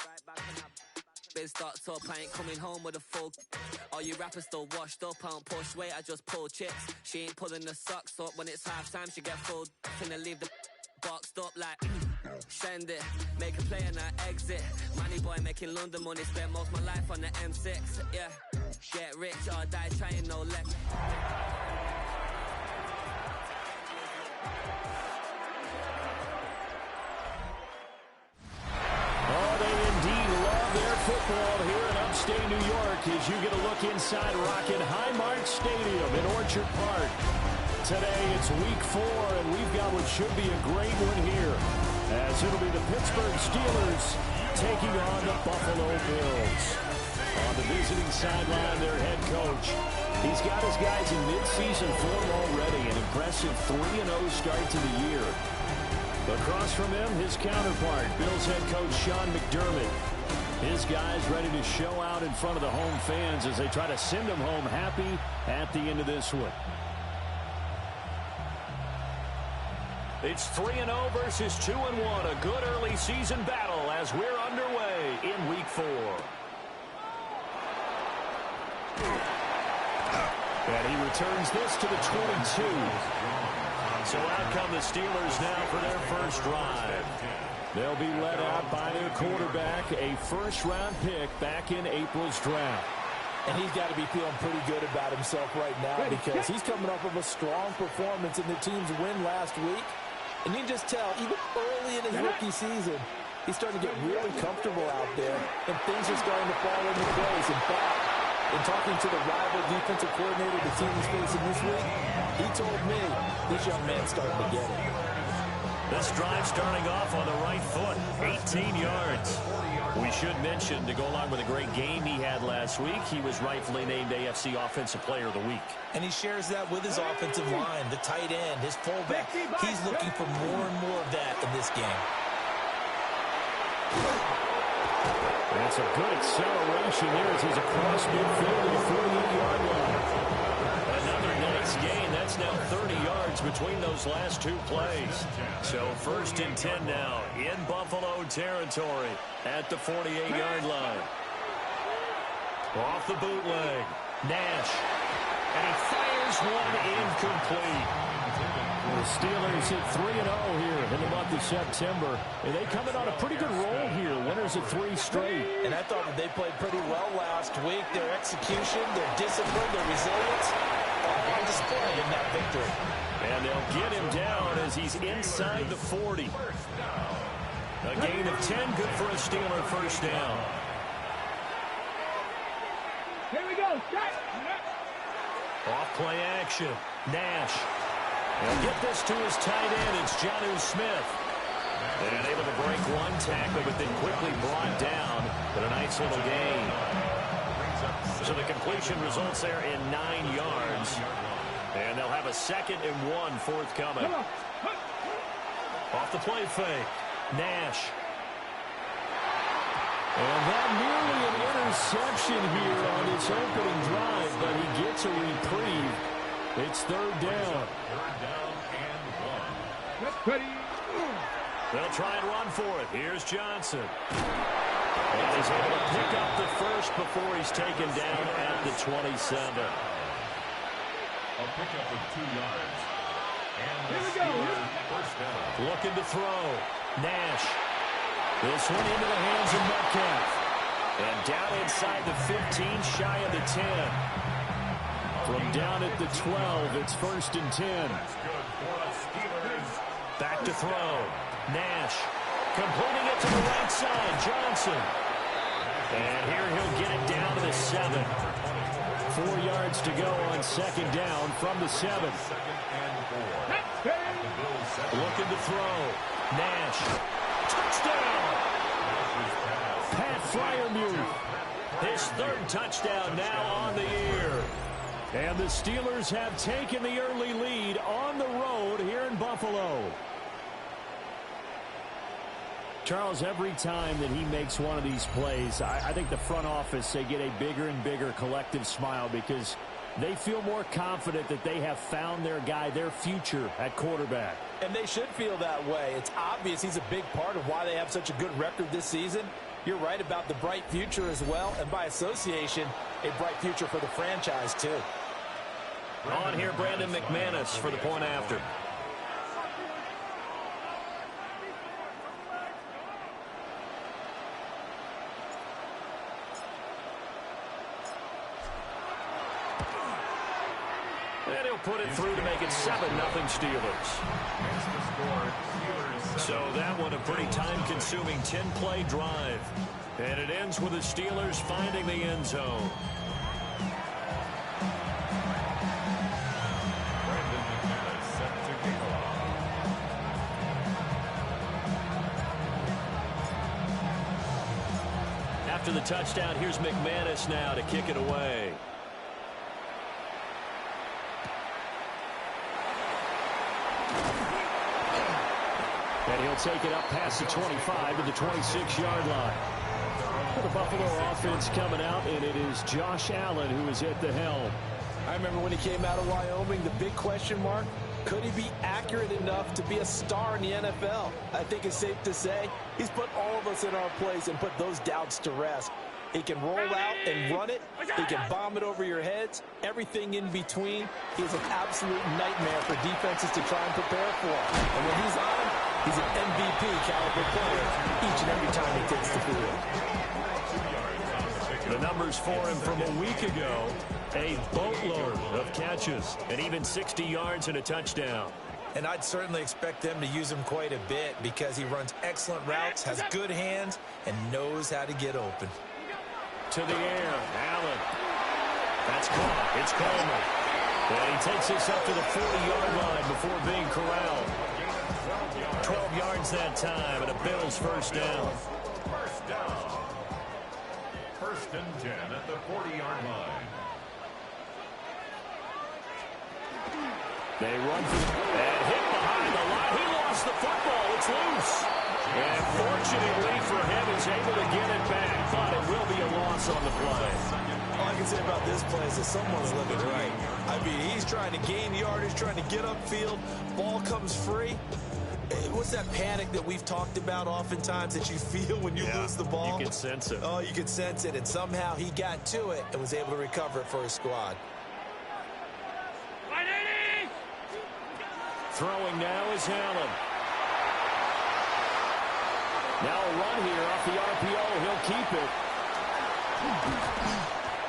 Biz starts up, I ain't coming home with a full. All you rappers still washed up, I don't push weight, I just pull chicks. She ain't pulling the socks up when it's half time, she get full. Finna leave the boxed up like send it, make a play and I exit. Money boy making London money, spent most of my life on the M6. Yeah, get rich or die trying, no left. Football here in upstate New York as you get a look inside Rocket Highmark Stadium in Orchard Park. Today it's week 4 and we've got what should be a great one here as it'll be the Pittsburgh Steelers taking on the Buffalo Bills. On the visiting sideline, their head coach. He's got his guys in midseason form already, an impressive 3-0 start to the year. Across from him, his counterpart, Bills head coach Sean McDermott. His guys ready to show out in front of the home fans as they try to send them home happy at the end of this one. It's 3-0 versus 2-1. A good early season battle as we're underway in week 4. And he returns this to the 22. So out come the Steelers now for their first drive. They'll be led out by their quarterback, a first-round pick back in April's draft. And he's got to be feeling pretty good about himself right now because he's coming off of a strong performance in the team's win last week. And you can just tell, even early in his rookie season, he's starting to get really comfortable out there, and things are starting to fall into place. In fact, in talking to the rival defensive coordinator the team is facing this week, he told me this young man's starting to get it. This drive starting off on the right foot, 18 yards. We should mention, to go along with a great game he had last week, he was rightfully named AFC Offensive Player of the Week. And he shares that with his offensive line, the tight end, his fullback. He's looking for more and more of that in this game. That's a good acceleration there as he's across midfield to the 48-yard line. Another nice gain. That's now 30 yards between those last two plays. So 1st and 10 now in Buffalo territory at the 48-yard line. Off the bootleg, Nash. And he fires one incomplete. The Steelers hit 3-0 here in the month of September. And they come in on a pretty good roll here. Winners of 3 straight. And I thought that they played pretty well last week. Their execution, their discipline, their resilience, all on display in that victory. And they'll get him down as he's inside the 40. A gain of 10, good for a Steeler first down. Here we go. Off play action. Nash. He'll get this to his tight end. It's Jonnu Smith. And able to break one tackle, but then quickly brought down. But a nice little gain. So the completion results there in 9 yards. And they'll have a 2nd and 1 forthcoming. Off the play fake. Nash. And that nearly an interception here on his opening drive, but he gets a reprieve. It's 3rd down. They'll try and run for it. Here's Johnson. And he's able to pick up the first before he's taken down at the 27. A pickup of 2 yards. And Here we go. First down. Looking to throw. Nash. This one into the hands of Metcalf. And down inside the 15, shy of the 10. From down at the 12, it's 1st and 10. Back to throw. Nash. Completing it to the right side. Johnson. And here he'll get it down to the 7. 4 yards to go on second down from the 7. Looking to throw. Nash. Touchdown! Pat Freiermuth. His 3rd touchdown now on the year. And the Steelers have taken the early lead on the road here in Buffalo. Charles, every time that he makes one of these plays, I think the front office, they get a bigger and bigger collective smile because they feel more confident that they have found their guy, their future at quarterback. And they should feel that way. It's obvious he's a big part of why they have such a good record this season. You're right about the bright future as well, and by association, a bright future for the franchise too. On here, Brandon McManus for the point after. And he'll put it through to make it 7-0 Steelers. So that one a pretty time-consuming 10-play drive. And it ends with the Steelers finding the end zone. After the touchdown, here's McManus now to kick it away. And he'll take it up past the 25 to the 26-yard line. For the Buffalo offense coming out, and it is Josh Allen who is at the helm. I remember when he came out of Wyoming, the big question mark, could he be accurate enough to be a star in the NFL? I think it's safe to say he's put all of us in our place and put those doubts to rest. He can roll out and run it. He can bomb it over your heads. Everything in between. He's an absolute nightmare for defenses to try and prepare for. And when he's on, he's an MVP caliber player each and every time he takes the field. The numbers for him from a week ago, a boatload of catches and even 60 yards and a touchdown. And I'd certainly expect them to use him quite a bit because he runs excellent routes, has good hands, and knows how to get open. To the air, Allen. That's caught. It's Coleman. And he takes this up to the 40-yard line before being corralled. 12 yards that time, and a Bills first down. First down. 1st and 10 at the 40-yard line. They run and hit behind the line. He lost the football. It's loose. And fortunately for him, he's able to get it back. But it will be a loss on the play. All I can say about this play is that someone's living right. I mean, he's trying to gain yardage, trying to get upfield. Ball comes free. What's that panic that we've talked about oftentimes that you feel when you lose the ball? You can sense it. Oh, you can sense it. And somehow he got to it and was able to recover it for his squad. Throwing now is Allen. Now a run here off the RPO. He'll keep it.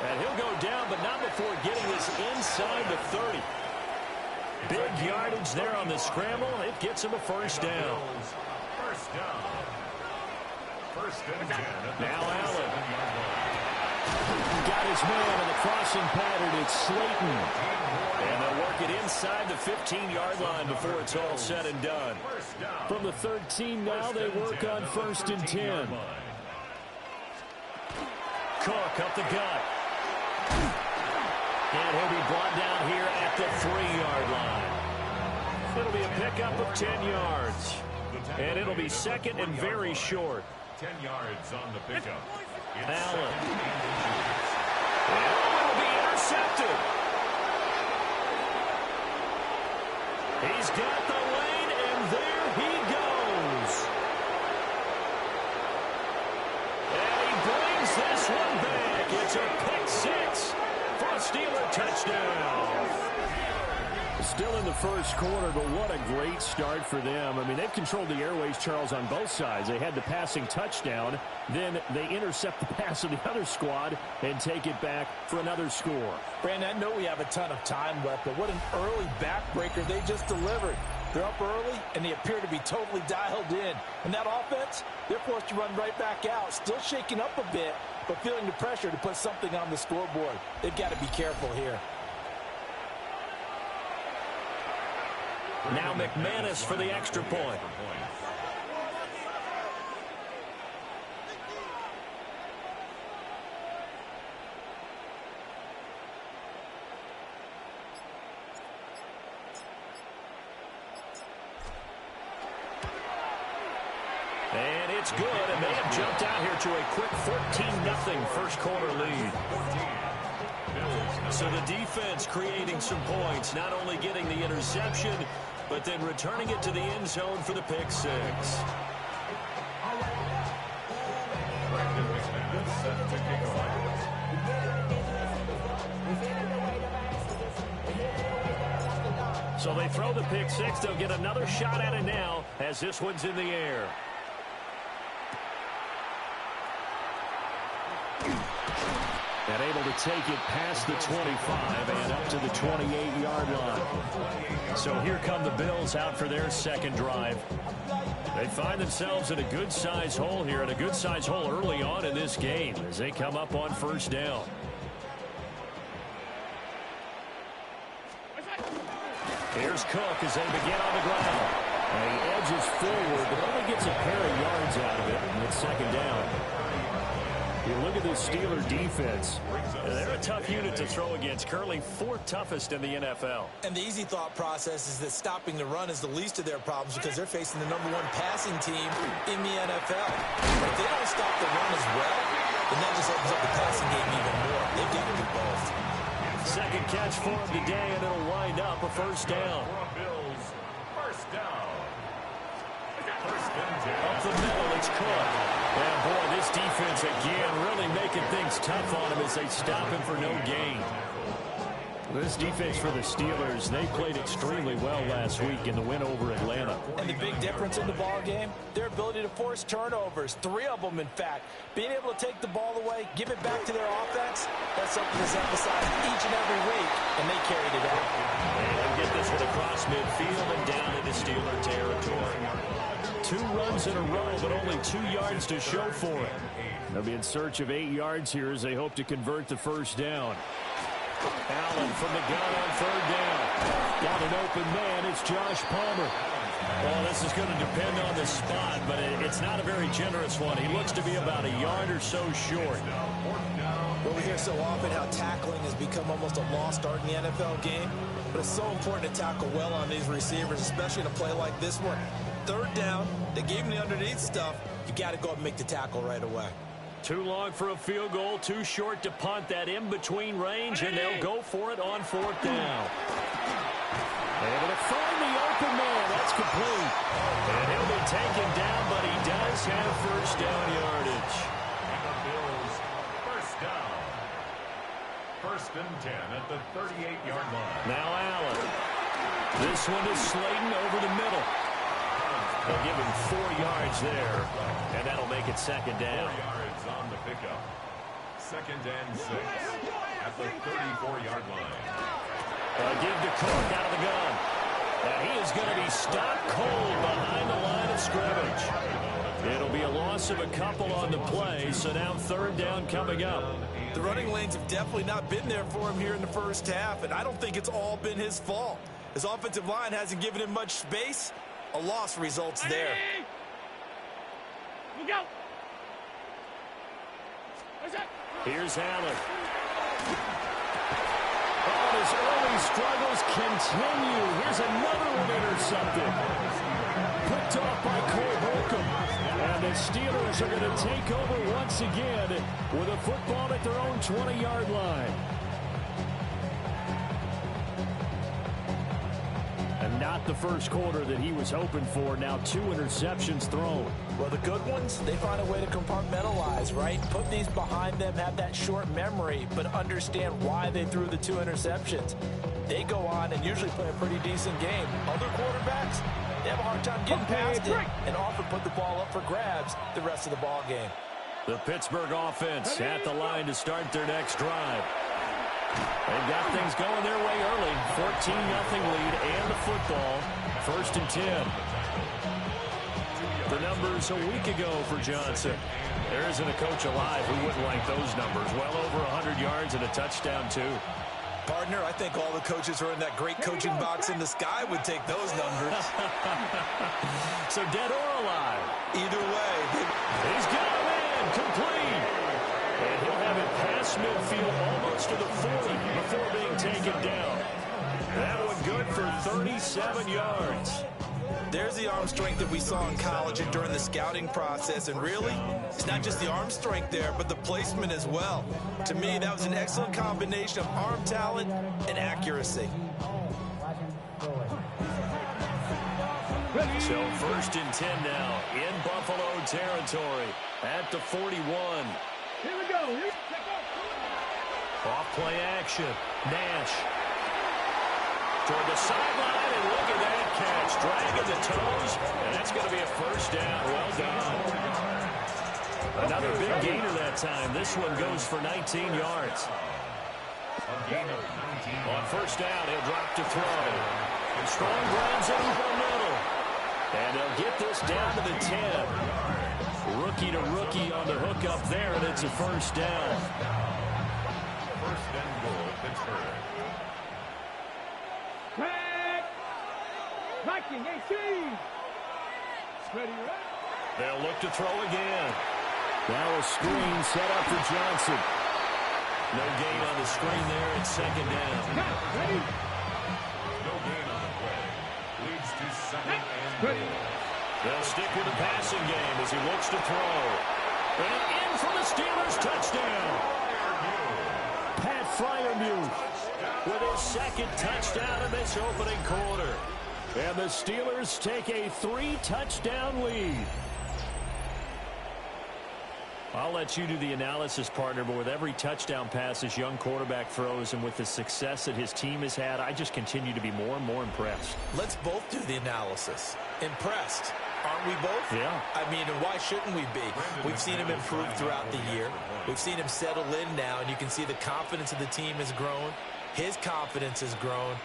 And he'll go down, but not before getting this inside the 30. Big yardage there on the scramble. It gets him a first down. First down. 1st and 10. Now Allen. Got his man in the crossing pattern. It's Slayton. And they'll work it inside the 15-yard line before it's all said and done. From the 13 now, they work on 1st and 10. Cook up the gut. And he'll be brought down here at the 3-yard line. It'll be a pickup of 10 yards. And it'll be 2nd and very short. 10 yards on the pickup. Allen. And it'll be intercepted. He's got the lane, and there he goes. And he brings this one back. It's a pick 6 for a Steeler touchdown. Still in the first quarter, but what a great start for them. I mean, they've controlled the airways, Charles, on both sides. They had the passing touchdown. Then they intercept the pass of the other squad and take it back for another score. Brandon, I know we have a ton of time left, but what an early backbreaker they just delivered. They're up early, and they appear to be totally dialed in. And that offense, they're forced to run right back out, still shaking up a bit, but feeling the pressure to put something on the scoreboard. They've got to be careful here. Now McManus for the extra point. And it's good, and they have jumped out here to a quick 14-0 first quarter lead. So the defense creating some points, not only getting the interception, but then returning it to the end zone for the pick six. So they throw the pick six. They'll get another shot at it now as this one's in the air. And able to take it past the 25 and up to the 28-yard line. So here come the Bills out for their second drive. They find themselves in a good-sized hole here, and a good-sized hole early on in this game as they come up on first down. Here's Cook as they begin on the ground. And he edges forward, but only gets a pair of yards out of it, and it's second down. You look at this Steeler defense. They're a tough unit to throw against, currently fourth toughest in the NFL. And the easy thought process is that stopping the run is the least of their problems because they're facing the #1 passing team in the NFL. If they don't stop the run as well, then that just opens up the passing game even more. They've got to do both. Second catch for him today, and it'll wind up a first down. Bills, first down. Up the middle, it's Cook. And boy, this defense again really making things tough on him as they stop him for no gain. This defense for the Steelers, they played extremely well last week in the win over Atlanta. And the big difference in the ball game, their ability to force turnovers, 3 of them in fact. Being able to take the ball away, give it back to their offense, that's something that's emphasized each and every week, and they carried it out. And they get this one across midfield and down into Steeler territory. 2 runs in a row, but only 2 yards to show for it. They'll be in search of 8 yards here as they hope to convert the first down. Allen from the gun on third down. Got an open man. It's Josh Palmer. Well, this is going to depend on the spot, but it's not a very generous one. He looks to be about a yard or so short. Well, we hear so often how tackling has become almost a lost art in the NFL game, but it's so important to tackle well on these receivers, especially in a play like this one. Third down, they gave him the underneath stuff. You got to go up and make the tackle right away. Too long for a field goal, too short to punt. That in-between range, and they'll go for it on fourth down. Able to find the open man. That's complete. And he'll be taken down, but he does have first down yardage. And the Bills, first down. First and 10 at the 38-yard line. Now Allen. This one is Slayton over the middle. They'll give him 4 yards there, and that'll make it second down. 4 yards on the pickup. Second and 6 at the 34-yard line. Give to Cook out of the gun. And he is going to be stopped cold behind the line of scrimmage. It'll be a loss of a couple on the play, so now third down coming up. The running lanes have definitely not been there for him here in the first half, and I don't think it's all been his fault. His offensive line hasn't given him much space. A loss results there. Look out. Here's Allen. Oh, his early struggles continue. Here's another one intercepted. Picked off by Cole Holcomb. And the Steelers are going to take over once again with a football at their own 20-yard line. And not the first quarter that he was hoping for. Now 2 interceptions thrown. Well, the good ones, they find a way to compartmentalize, right? Put these behind them, have that short memory, but understand why they threw the 2 interceptions. They go on and usually play a pretty decent game. Other quarterbacks, they have a hard time getting past it and often put the ball up for grabs the rest of the ball game. The Pittsburgh offense at the line to start their next drive. They've got things going their way early. 14-0 lead and the football. 1st and 10. The numbers a week ago for Johnson. There isn't a coach alive who wouldn't like those numbers. Well over 100 yards and a touchdown, too. Partner, I think all the coaches who are in that great coaching box in the sky would take those numbers. So dead or alive? Either way. He's got him in. Complete. And he'll have it past midfield almost to the 40 before being taken down. That one good for 37 yards. There's the arm strength that we saw in college and during the scouting process. And really, it's not just the arm strength there, but the placement as well. To me, that was an excellent combination of arm talent and accuracy. So 1st and 10 now in Buffalo territory at the 41. Here we go. Off play action. Nash. Toward the sideline, and look at that catch. Dragging the toes, and that's going to be a 1st down. Well done. Another big gainer that time. This one goes for 19 yards. On 1st down, he'll drop to throw. And Strong grounds it over the middle. And they'll get this down to the 10. Rookie to rookie on the hook up there, and it's a 1st down. 1st and goal, Pittsburgh. They'll look to throw again. Now a screen set up for Johnson. No gain on the screen there. It's 2nd down. No gain on the play. Leads to 2nd and goal. They'll stick with the passing game as he looks to throw. And in for the Steelers touchdown. Pat Freiermuth with his 2nd touchdown in this opening quarter. And the Steelers take a 3-touchdown lead. I'll let you do the analysis, partner, but with every touchdown pass this young quarterback throws and with the success that his team has had, I just continue to be more and more impressed. Let's both do the analysis. Impressed. Aren't we both? Yeah. I mean, and why shouldn't we be? We've seen him improve throughout the year. We've seen him settle in now, and you can see the confidence of the team has grown. His confidence has grown.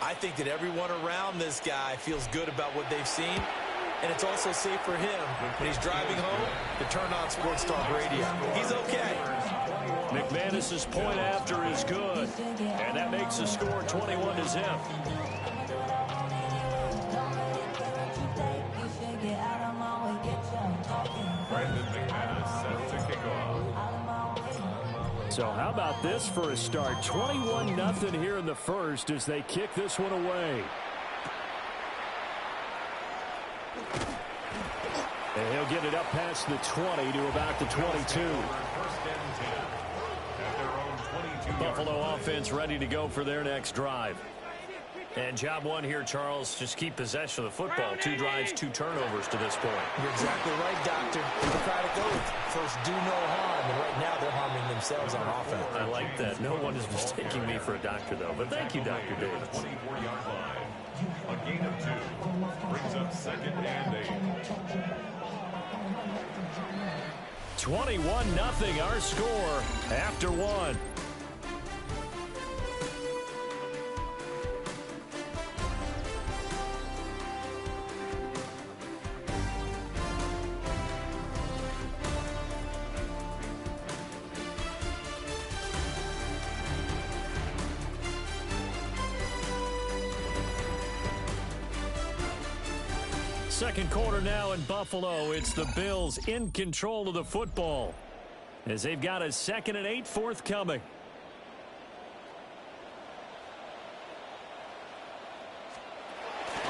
I think that everyone around this guy feels good about what they've seen, and it's also safe for him when he's driving home to turn on Sports Talk Radio. He's okay. McManus's point after is good, and that makes the score 21-0. Brandon McManus set to kick off. So how about this for a start? 21-0 here in the 1st as they kick this one away. And he'll get it up past the 20 to about the 22. Buffalo offense ready to go for their next drive. And job one here, Charles, just keep possession of the football. 2 drives, 2 turnovers to this point. You're exactly right, Doctor. Hippocratic oath. First, do no harm. And right now, they're harming themselves on offense. I like that. No one is mistaking me for a doctor, though. But thank you, Dr. Davis. 24-yard line. A gain of 2. Brings up 2nd and 8. 21-0 our score after 1. Second quarter now in Buffalo. It's the Bills in control of the football as they've got a 2nd and 8 forthcoming.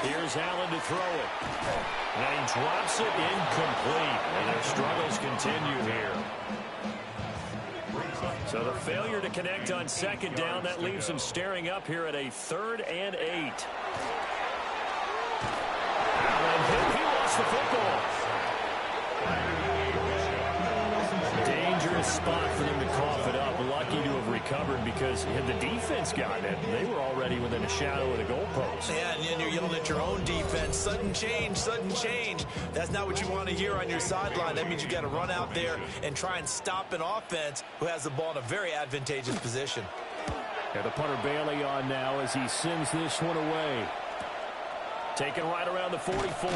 Here's Allen to throw it. And he drops it incomplete. And their struggles continue here. So the failure to connect on 2nd down, that leaves them staring up here at a 3rd and 8. He lost the football. Dangerous spot for them to cough it up. Lucky to have recovered because had the defense gotten it, they were already within a shadow of the goalpost. Yeah, and then you're yelling at your own defense. Sudden change, sudden change. That's not what you want to hear on your sideline. That means you got to run out there and try and stop an offense who has the ball in a very advantageous position. And the punter Bailey on now as he sends this one away. Taken right around the 44.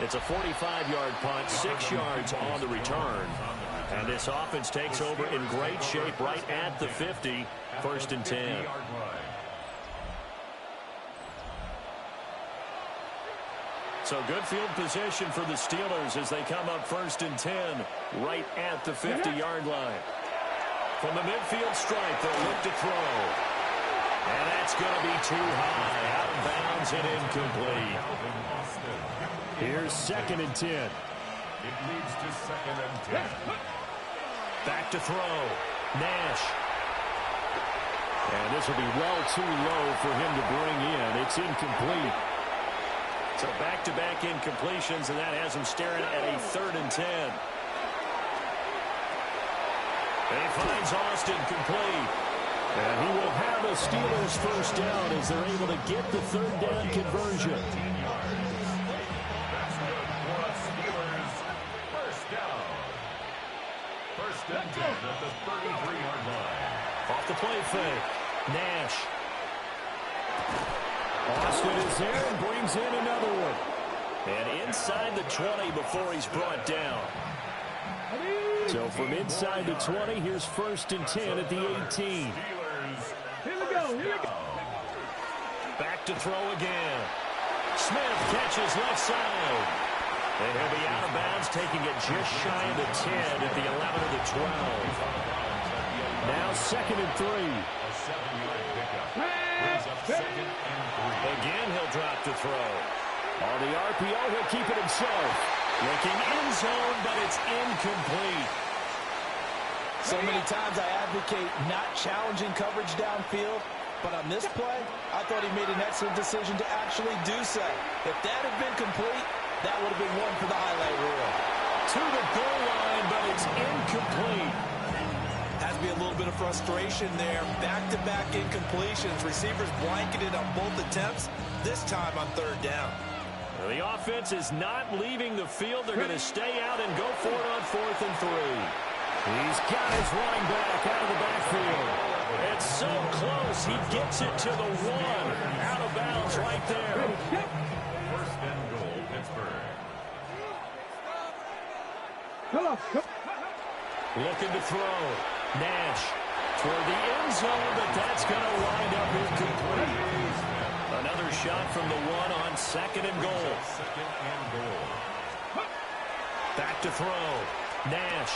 It's a 45-yard punt, 6 yards on the return. And this offense takes over in great shape right at the 50, 1st and 10. So good field position for the Steelers as they come up 1st and 10 right at the 50-yard line. From the midfield stripe, they'll look to throw. And that's going to be too high, out of bounds and incomplete. Here's 2nd and 10. It leads to 2nd and 10. Back to throw. Nash. And this will be well too low for him to bring in. It's incomplete. So back-to-back incompletions, and that has him staring at a 3rd and 10. And he finds Austin complete. And he will have a Steelers first down as they're able to get the 3rd down conversion. That's good for a Steelers first down. 1st and 10 at the 33-yard line. Off the play fake. Nash. Austin is there and brings in another one. And inside the 20 before he's brought down. So from inside the 20, here's 1st and 10 at the 18. Here we go. Back to throw again. Smith catches left side. And he'll be out of bounds, taking it just shy of the 10 at the 11 of the 12. Now 2nd and 3. A 7-yard pickup. Brings up 2nd and 3. Again, he'll drop to throw. On the RPO, he'll keep it himself. Looking end zone, but it's incomplete. So many times I advocate not challenging coverage downfield, but on this play, I thought he made an excellent decision to actually do so. If that had been complete, that would have been one for the highlight reel. To the goal line, but it's incomplete. Has to be a little bit of frustration there. Back-to-back incompletions. Receivers blanketed on both attempts, this time on 3rd down. Well, the offense is not leaving the field. They're going to stay out and go for it on 4th and 3. He's got his running back out of the backfield. It's so close. He gets it to the 1. Out of bounds right there. 1st and goal, Pittsburgh. Looking to throw. Nash toward the end zone, but that's going to wind up incomplete. Another shot from the 1 on 2nd and goal. 2nd and goal. Back to throw. Nash.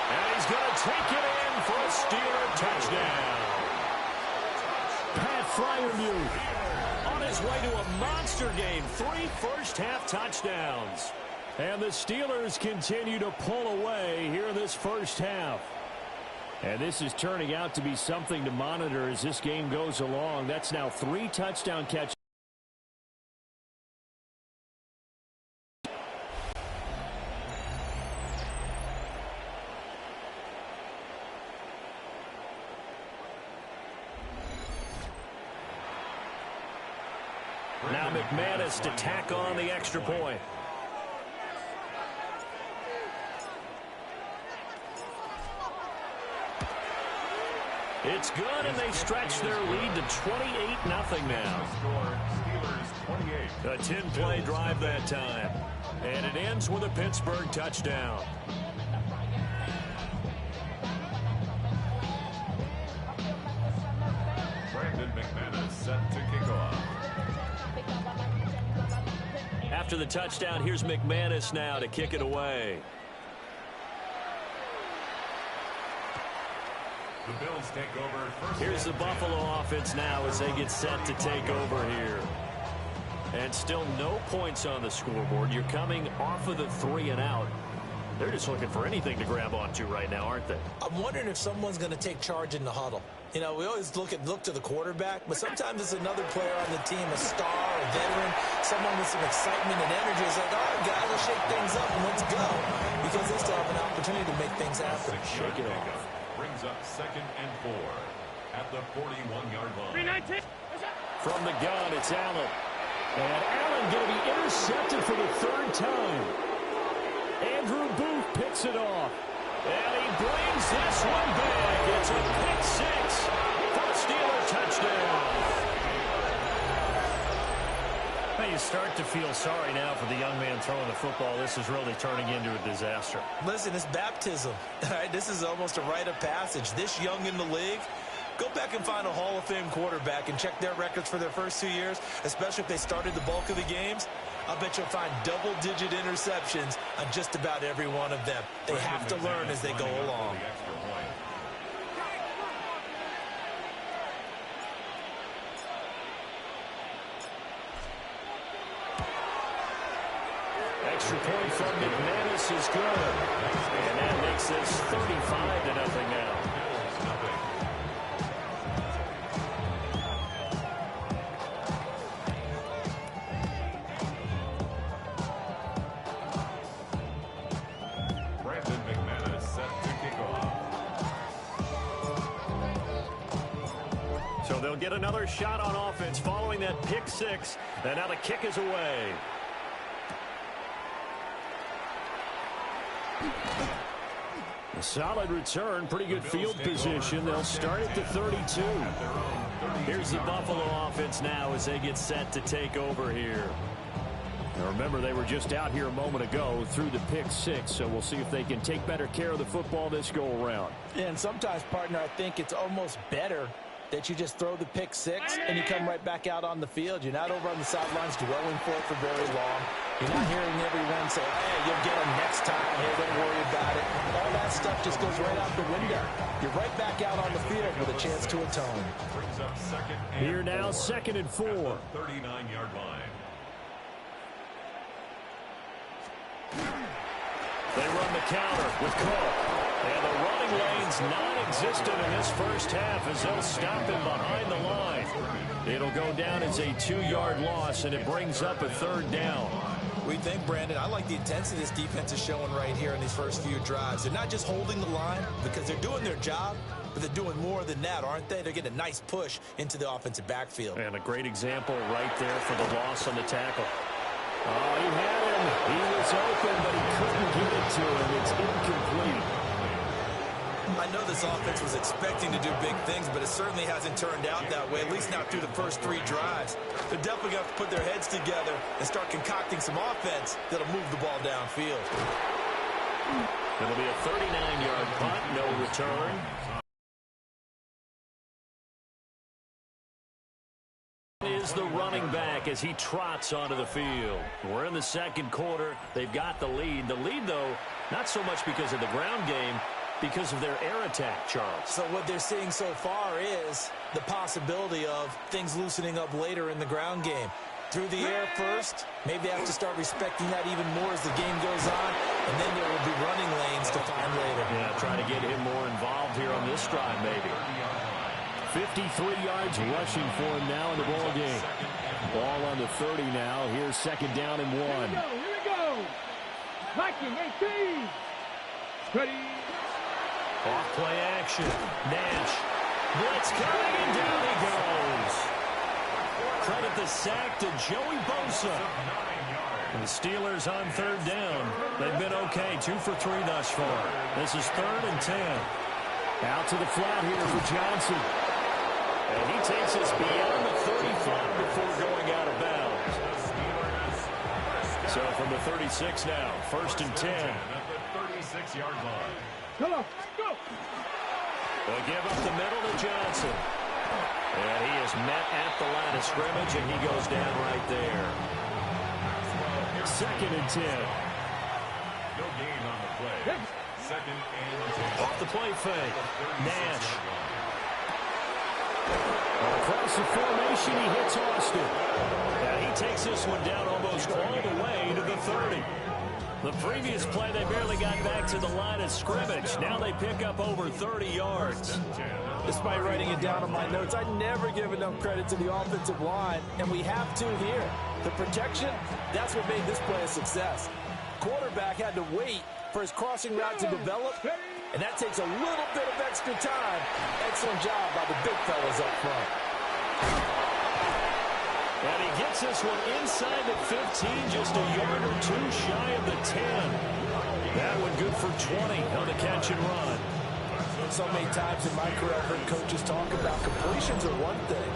And he's going to take it in for a Steeler touchdown. Pat Freiermuth on his way to a monster game. 3 first-half touchdowns. And the Steelers continue to pull away here in this first half. And this is turning out to be something to monitor as this game goes along. That's now 3 touchdown catches. Now McManus to tack on the extra point. It's good, and they stretch their lead to 28-0 now. A 10-play drive that time. And it ends with a Pittsburgh touchdown. Brandon McManus set to kick off. After the touchdown, here's McManus now to kick it away. The Bills take over. Here's the Buffalo offense now as they get set to take over here. And still no points on the scoreboard. You're coming off of the 3 and out. They're just looking for anything to grab onto right now, aren't they? I'm wondering if someone's going to take charge in the huddle. You know, we always look to the quarterback, but sometimes it's another player on the team, a star, a veteran, someone with some excitement and energy. It's like, all right, guys, let's shake things up and let's go. Because they still have an opportunity to make things happen. Shake it off. Brings up 2nd and 4 at the 41-yard line. From the gun, it's Allen. And Allen going to be intercepted for the 3rd time. Andrew Booth picks it off. And he brings this one back. It's a pick 6. you start to feel sorry now for the young man throwing the football. This is really turning into a disaster. Listen, it's baptism. All right? This is almost a rite of passage. This young in the league, go back and find a Hall of Fame quarterback and check their records for their first 2 years, especially if they started the bulk of the games. I'll bet you'll find double-digit interceptions on just about every one of them. They have to learn as they go along. Extra point from McManus is good. And that makes this 35-0 now. Brandon McManus set to kick off. So they'll get another shot on offense following that pick six. And now the kick is away. A solid return, pretty good field position. They'll start at the 32. Here's the Buffalo offense now as they get set to take over here. Now remember, they were just out here a moment ago through the pick six, so we'll see if they can take better care of the football this go-around. And sometimes, partner, I think it's almost better that you just throw the pick six and you come right back out on the field. You're not over on the sidelines dwelling for it for very long. You're not hearing everyone say, hey, you'll get them next time. Hey, don't worry about it. All that stuff just goes right out the window. You're right back out on the field with a chance to atone. Here now, 2nd and 4. 39-yard line. They run the counter with Cook. And the running lane's non-existent in this first half as they'll stop him behind the line. It'll go down as a 2-yard loss, and it brings up a 3rd down. What do you think, Brandon? I like the intensity this defense is showing right here in these first few drives. They're not just holding the line because they're doing their job, but they're doing more than that, aren't they? They're getting a nice push into the offensive backfield. And a great example right there for the loss on the tackle. Oh, he had him. He was open, but he couldn't get it to him. It's incomplete. I know this offense was expecting to do big things, but it certainly hasn't turned out that way, at least not through the first 3 drives. They're definitely going to have to put their heads together and start concocting some offense that'll move the ball downfield. It'll be a 39-yard punt, no return. Is the running back as he trots onto the field. We're in the 2nd quarter. They've got the lead. The lead, though, not so much because of the ground game, because of their air attack, Charles. So what they're seeing so far is the possibility of things loosening up later in the ground game. Through the air first, maybe they have to start respecting that even more as the game goes on, and then there will be running lanes to find later. Yeah, trying to get him more involved here on this drive, maybe. 53 yards rushing for him now in the ball game. Ball on the 30 now. Here's 2nd down and 1. Here we go. Viking 18. Ready. Off play action. Nash. Blitz coming, and down he goes. Credit the sack to Joey Bosa. And the Steelers on 3rd down. They've been okay. 2 for 3 thus far. This is 3rd and 10. Out to the flat here for Johnson. And he takes us beyond the 35 before going out of bounds. So from the 36 now, 1st and 10. At the 36-yard line. Come on, go. They'll give up the middle to Johnson. And he is met at the line of scrimmage, and he goes down right there. 2nd and 10. No gain on the play. 2nd and 10. Off the play fake. Nash. Across the formation, he hits Austin. And he takes this one down almost all the way to the 30. The previous play, they barely got back to the line of scrimmage. Now they pick up over 30 yards. Despite writing it down on my notes, I never give enough credit to the offensive line, and we have to here. The protection, that's what made this play a success. Quarterback had to wait for his crossing route to develop, and that takes a little bit of extra time. Excellent job by the big fellas up front. And he gets this one inside the 15, just a yard or 2 shy of the 10. That one good for 20 on the catch and run. So many times in my career, I've heard coaches talk about completions are one thing.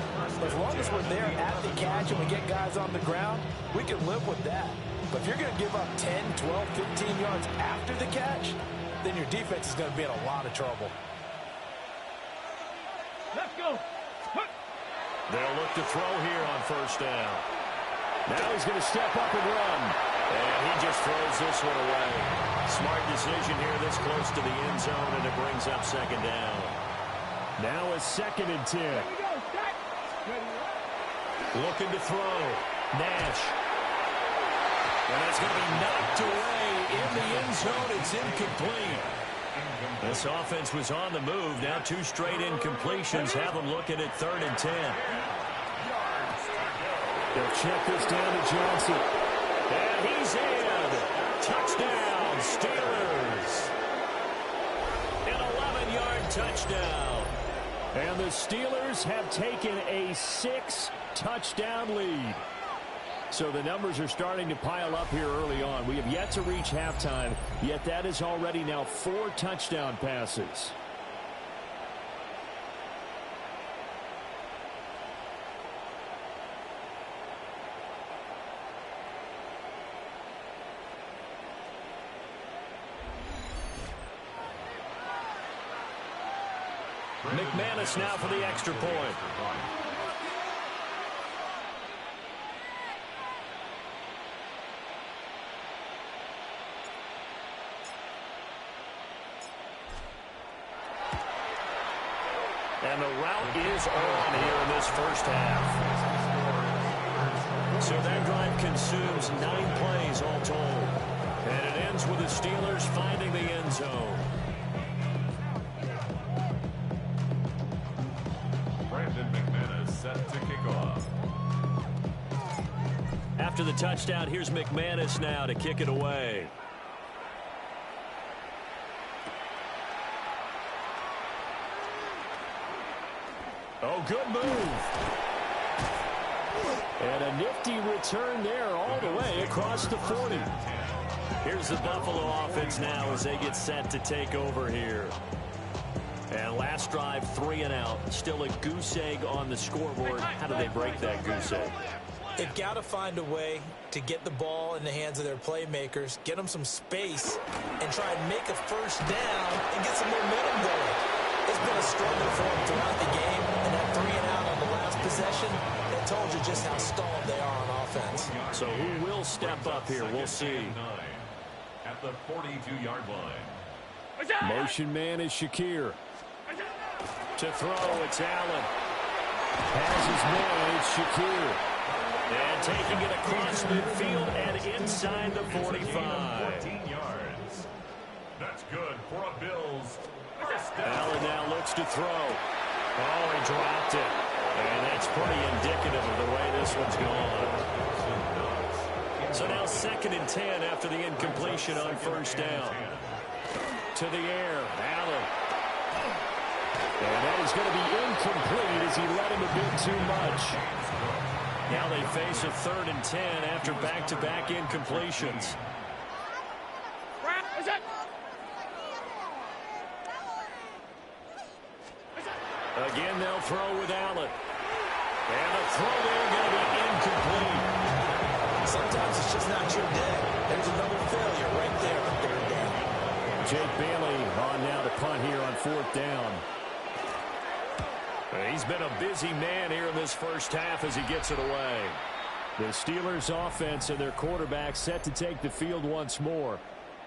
As long as we're there at the catch and we get guys on the ground, we can live with that. But if you're going to give up 10, 12, 15 yards after the catch, then your defense is going to be in a lot of trouble. Let's go. They'll look to throw here on first down. Now he's going to step up and run. And he just throws this one away. Smart decision here this close to the end zone, and it brings up second down. Now a 2nd and 10. Looking to throw. Nash. And that's going to be knocked away in the end zone. It's incomplete. This offense was on the move. Now 2 straight incompletions have them looking at 3rd and 10. They'll check this down to Johnson. And he's in. Touchdown, Steelers. An 11-yard touchdown. And the Steelers have taken a 6-touchdown lead. So the numbers are starting to pile up here early on. We have yet to reach halftime, yet that is already now 4 touchdown passes. McManus now for the extra point. And the route is on here in this first half. So that drive consumes 9 plays all told. And it ends with the Steelers finding the end zone. Brandon McManus set to kick off. After the touchdown, here's McManus now to kick it away. Oh, good move. And a nifty return there all the way across the 40. Here's the Buffalo offense now as they get set to take over here. And last drive, 3 and out. Still a goose egg on the scoreboard. How do they break that goose egg? They've got to find a way to get the ball in the hands of their playmakers, get them some space, and try and make a first down and get some momentum going. It's been a struggle for them throughout the game, and that 3 and out on the last possession, that told you just how stalled they are on offense. So who will step up here? We'll see. At the 42-yard line. Motion man is Shakir. To throw, it's Allen. Has his man, it's Shakir. And taking it across midfield and inside the 45. 14 yards. That's good for a Bills. Allen now looks to throw. Oh, he dropped it. And that's pretty indicative of the way this one's gone. So now 2nd and 10 after the incompletion on first down. To the air, Allen. And that is going to be incomplete as he let him a bit too much. Now they face a 3rd and 10 after back-to-back incompletions. Again, they'll throw with Allen. And the throw there going to be incomplete. Sometimes it's just not your day. There's another failure right there on 3rd down. Jake Bailey on now to punt here on 4th down. He's been a busy man here in this first half as he gets it away. The Steelers offense and their quarterback set to take the field once more.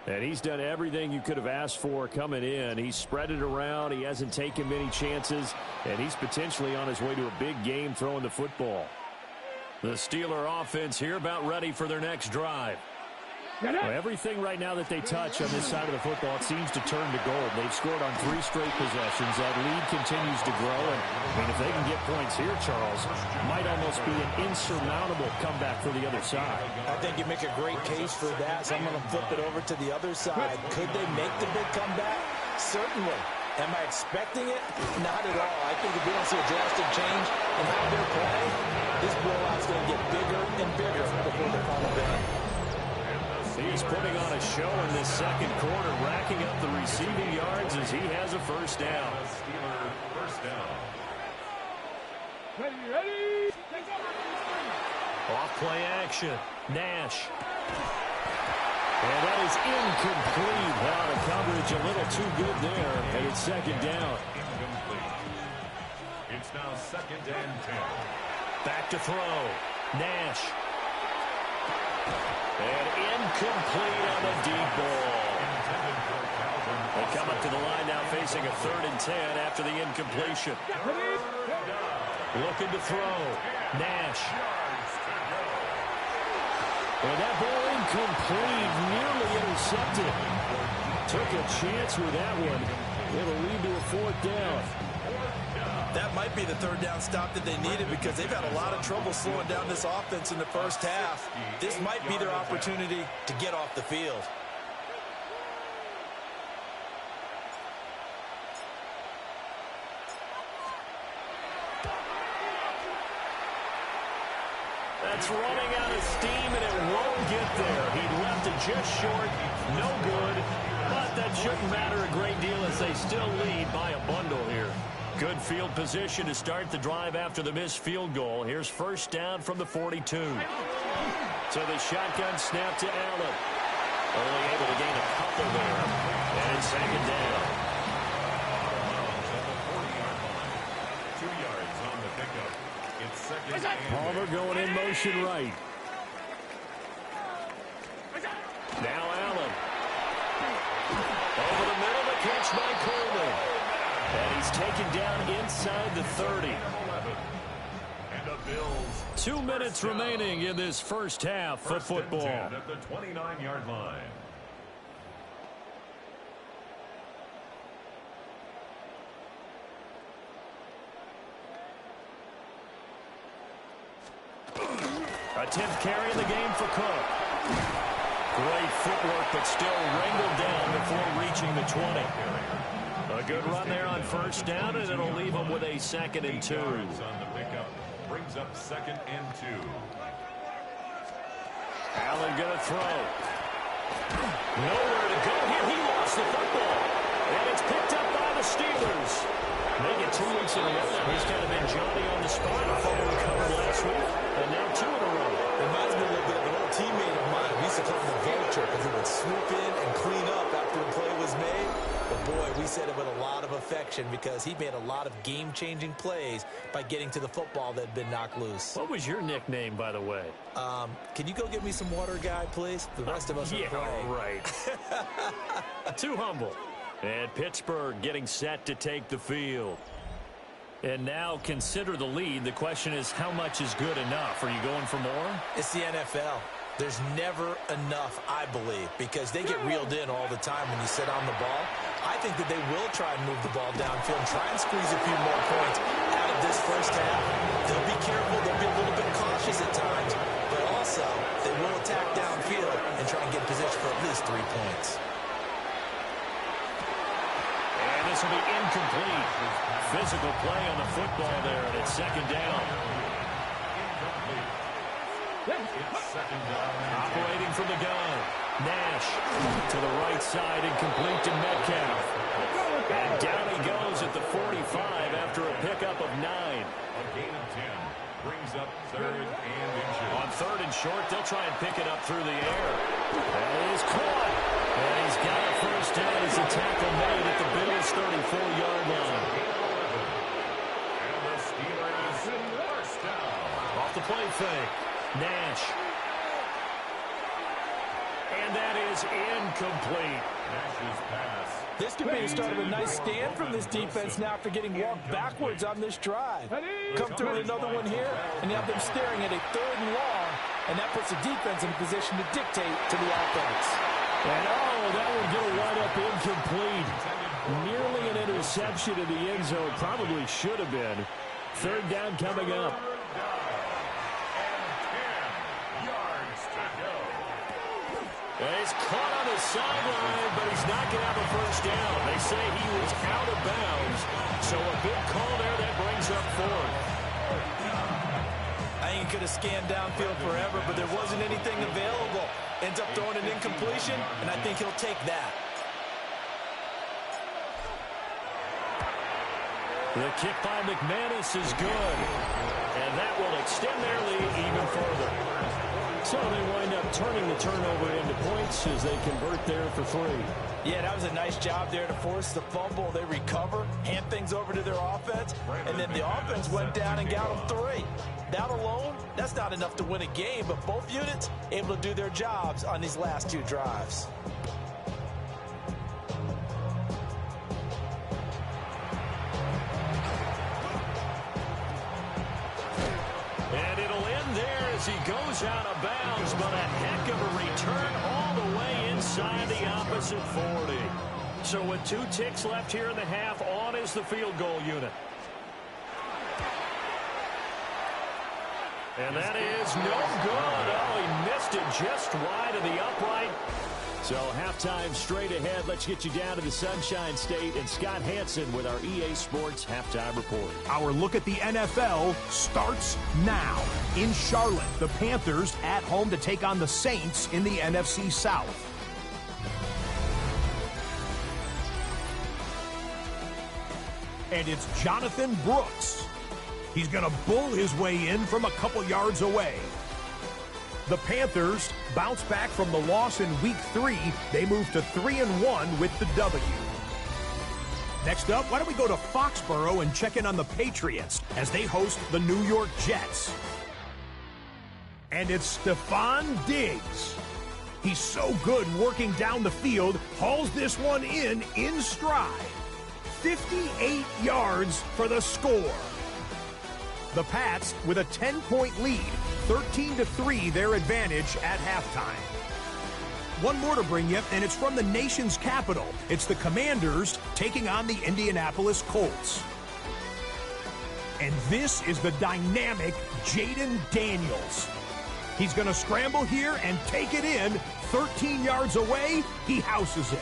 And he's done everything you could have asked for coming in. He's spread it around. He hasn't taken many chances. And he's potentially on his way to a big game throwing the football. The Steeler offense here about ready for their next drive. Well, everything right now that they touch on this side of the football, it seems to turn to gold. They've scored on 3 straight possessions. That lead continues to grow. And I mean, if they can get points here, Charles, might almost be an insurmountable comeback for the other side. I think you make a great case for that. So I'm going to flip it over to the other side. Could they make the big comeback? Certainly. Am I expecting it? Not at all. I think if we don't see a drastic change in how they're playing, this blowout's going to get bigger and bigger before the final game. He is putting on a show in this second quarter, racking up the receiving yards as he has a first down. Steeler first down. Ready. Off play action. Nash. And that is incomplete. Wow, the coverage a little too good there. And it's second down. Incomplete. It's now 2nd and 10. Back to throw. Nash. And incomplete on the deep ball. They come up to the line now facing a 3rd and 10 after the incompletion. Looking to throw. Nash. And that ball incomplete, nearly intercepted. Took a chance with that one. It'll lead to a 4th down. That might be the 3rd down stop that they needed because they've had a lot of trouble slowing down this offense in the first half. This might be their opportunity to get off the field. That's running out of steam, and it won't get there. He left it just short, no good, but that shouldn't matter a great deal as they still lead by a bundle here. Good field position to start the drive after the missed field goal. Here's first down from the 42. So the shotgun snap to Allen. Only able to gain a couple there, and it's second down. 2 yards on the pickup. It's second and Palmer going in motion right. Now Allen. Over the middle, the catch by Coleman. And he's taken down inside the 30. And the Bills. 2 minutes remaining in this first half of football. 10 at the 29-yard line. A 10th carry in the game for Cook. Great footwork, but still wrangled down before reaching the 20. A good run there on first down, and it'll leave him with a 2nd and 2. On the pickup brings up 2nd and 2. Allen gonna throw. Nowhere to go here. He lost the football. And it's picked up by the Steelers. Make it 2 weeks in a row. He's kind of been Johnny on the spot. A fumble recovered last week, and now 2 in a row. Reminds me a little bit of an old teammate of mine. We used to call him the vulture because he would swoop in and clean up after a play was made. But boy, we said it with a lot of affection because he made a lot of game-changing plays by getting to the football that had been knocked loose. What was your nickname, by the way? Can you go get me some water, guy, please? The rest of us are playing. Right. Too humble. And Pittsburgh getting set to take the field. And now consider the lead. The question is, how much is good enough? Are you going for more? It's the NFL. There's never enough, I believe, because they get reeled in all the time when you sit on the ball. I think that they will try and move the ball downfield and try and squeeze a few more points out of this first half. They'll be careful. They'll be a little bit cautious at times, but also they will attack downfield and try and get position for at least 3 points. And this will be incomplete. Physical play on the football there, and it's second down. Operating from the gun. Nash to the right side and complete to Metcalf. And down he goes at the 45 after a pickup of 9. A gain of 10 brings up 3rd and inches. On 3rd and short, they'll try and pick it up through the air. That is caught. And he's got a first down as a tackle made at the Bills' 34-yard line. And the Steelers first down. Off the play fake. Nash. And that is incomplete. Nash's pass. This could be the start of a nice stand from this defense now after getting walked backwards on this drive. Come through with another one here, and you have them staring at a 3rd and long, and that puts the defense in a position to dictate to the offense. And that will get a wide-up incomplete. Nearly an interception in the end zone. Probably should have been. 3rd down coming up. He's caught on the sideline, but he's not going to have a first down. They say he was out of bounds. So a big call there that brings up 4th. I think he could have scanned downfield forever, but there wasn't anything available. ends up throwing an incompletion, and I think he'll take that. The kick by McManus is good, and that will extend their lead even further. So they wind up turning the turnover into points as they convert there for 3. Yeah, that was a nice job there to force the fumble. They recover, hand things over to their offense, and then the offense went down and got them 3. That alone, that's not enough to win a game, but both units able to do their jobs on these last 2 drives. And it'll end there as he goes out of bounds, but a heck of a return all the way inside the opposite 40. So with 2 ticks left here in the half, on is the field goal unit. And that is no good. Oh, he missed it just wide of the upright. So halftime straight ahead. Let's get you down to the Sunshine State and Scott Hansen with our EA Sports Halftime Report. Our look at the NFL starts now. In Charlotte, the Panthers at home to take on the Saints in the NFC South. And it's Jonathan Brooks. He's going to bull his way in from a couple yards away. The Panthers bounce back from the loss in Week 3. They move to 3-1 with the W. Next up, why don't we go to Foxborough and check in on the Patriots as they host the New York Jets. And it's Stephon Diggs. He's so good working down the field, hauls this one in stride. 58 yards for the score. The Pats with a 10-point lead, 13-3 their advantage at halftime. One more to bring you, and it's from the nation's capital. It's the Commanders taking on the Indianapolis Colts. And this is the dynamic Jaden Daniels. He's going to scramble here and take it in. 13 yards away, he houses it.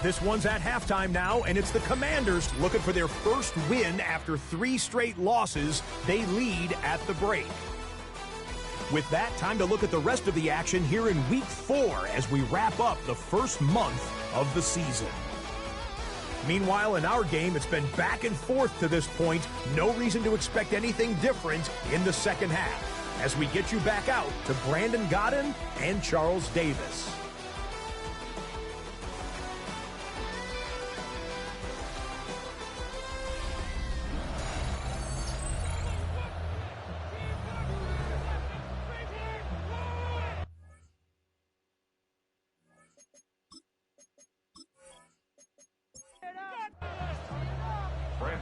This one's at halftime now, and it's the Commanders looking for their first win after 3 straight losses. They lead at the break. With that, time to look at the rest of the action here in Week 4 as we wrap up the first month of the season. Meanwhile, in our game, it's been back and forth to this point. No reason to expect anything different in the second half as we get you back out to Brandon Godden and Charles Davis.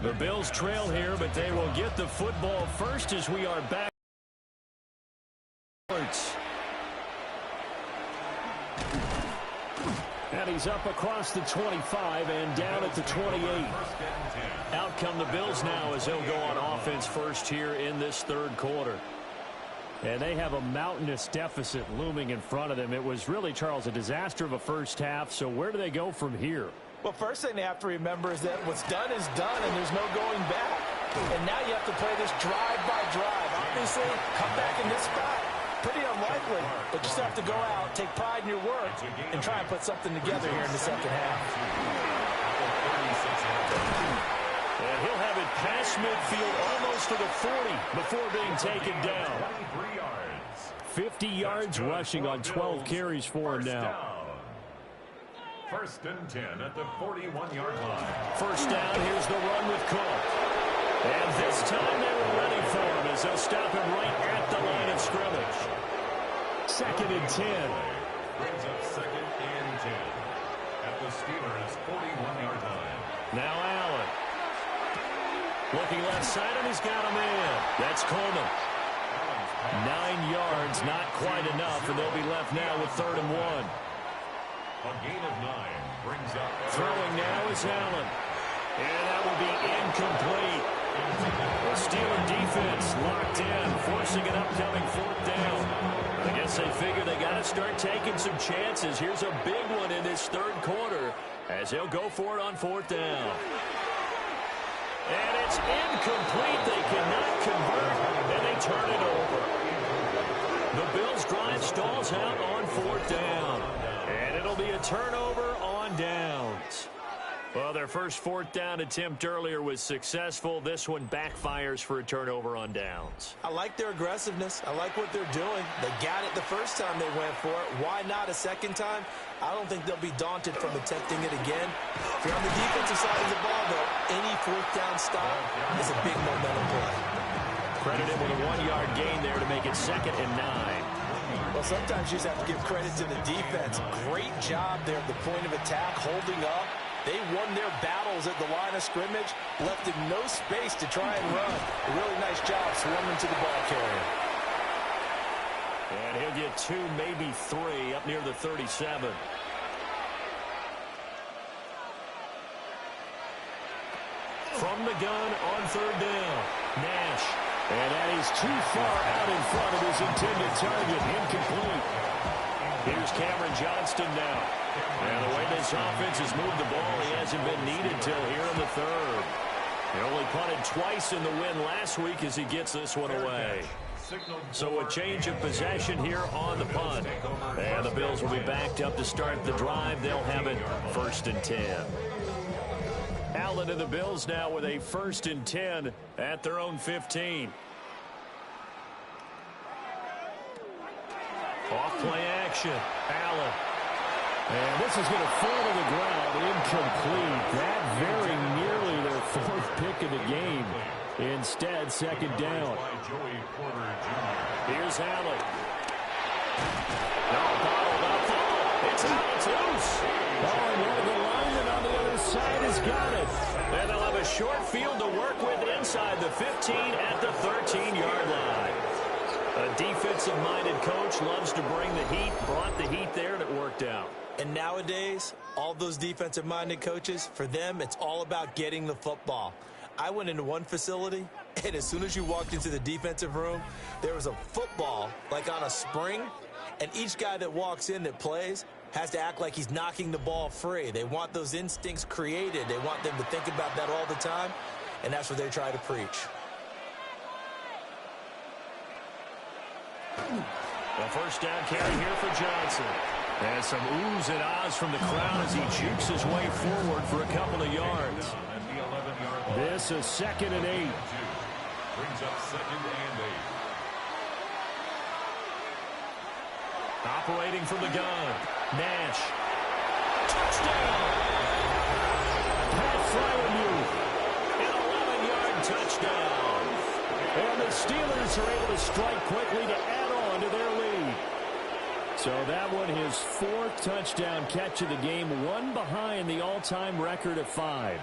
The Bills trail here, but they will get the football first as we are back. And he's up across the 25 and down at the 28. Out come the Bills now as they'll go on offense first here in this third quarter. And they have a mountainous deficit looming in front of them. It was really, Charles, a disaster of a first half. So where do they go from here? Well, first thing they have to remember is that what's done is done, and there's no going back. And now you have to play this drive by drive. Obviously, come back in this spot, pretty unlikely. But you just have to go out, take pride in your work, and try and put something together here in the second half. And he'll have it past midfield almost to the 40 before being taken down. 50 yards rushing on 12 carries for him now. First and 10 at the 41-yard line. First down, here's the run with Cook. And this time they were ready for him as they'll stop him right at the line of scrimmage. Second and 10. Brings up second and 10 at the Steelers' 41-yard line. Now Allen. Looking left side, and he's got a man. That's Coleman. 9 yards, not quite enough, and they'll be left now with 3rd and 1. A gain of 9 brings up. Throwing now is Allen. And that will be incomplete. The Steeler defense locked in, forcing an upcoming 4th down. I guess they figure they got to start taking some chances. Here's a big one in this third quarter as they'll go for it on 4th down. And it's incomplete. They cannot convert, and they turn it over. The Bills' drive stalls out on 4th down. And it'll be a turnover on downs. Well, their first 4th down attempt earlier was successful. This one backfires for a turnover on downs. I like their aggressiveness. I like what they're doing. They got it the first time they went for it. Why not a second time? I don't think they'll be daunted from attempting it again. If you're on the defensive side of the ball, though, any 4th down stop is a big momentum play. Credited with a 1-yard gain there to make it 2nd and 9. Well, sometimes you just have to give credit to the defense. Great job there at the point of attack, holding up. They won their battles at the line of scrimmage, left him no space to try and run. A really nice job swarming to the ball carrier. And he'll get 2, maybe 3 up near the 37. From the gun on 3rd down, Nash. And that is too far out in front of his intended target, incomplete. Here's Cameron Johnston now. And the way this offense has moved the ball, he hasn't been needed till here in the 3rd. He only punted twice in the win last week as he gets this one away. So a change of possession here on the punt. And the Bills will be backed up to start the drive. They'll have it 1st and 10. Allen and the Bills now with a 1st and 10 at their own 15. Off play action. Allen. And this is going to fall to the ground. Incomplete. That very nearly their 4th pick of the game. Instead, 2nd down. Here's Allen. No, bottled up. It's out. It's loose. Oh, and one of the linemen on the other side has got it. And they'll have a short field to work with inside the 15 at the 13-yard line. A defensive-minded coach loves to bring the heat, brought the heat there, and it worked out. And nowadays, all those defensive-minded coaches, for them, it's all about getting the football. I went into one facility, and as soon as you walked into the defensive room, there was a football, like on a spring, and each guy that walks in that plays has to act like he's knocking the ball free. They want those instincts created. They want them to think about that all the time, and that's what they try to preach. The 1st down carry here for Johnson. And some oohs and ahs from the crowd as he jukes his way forward for a couple of yards. This is 2nd and 8. Brings up 2nd and 8. Operating from the gun. Nash. Touchdown! Pat Fryermuth. An 11-yard touchdown. And the Steelers are able to strike quickly to add on to their lead. So that one, his 4th touchdown catch of the game, one behind the all-time record of 5.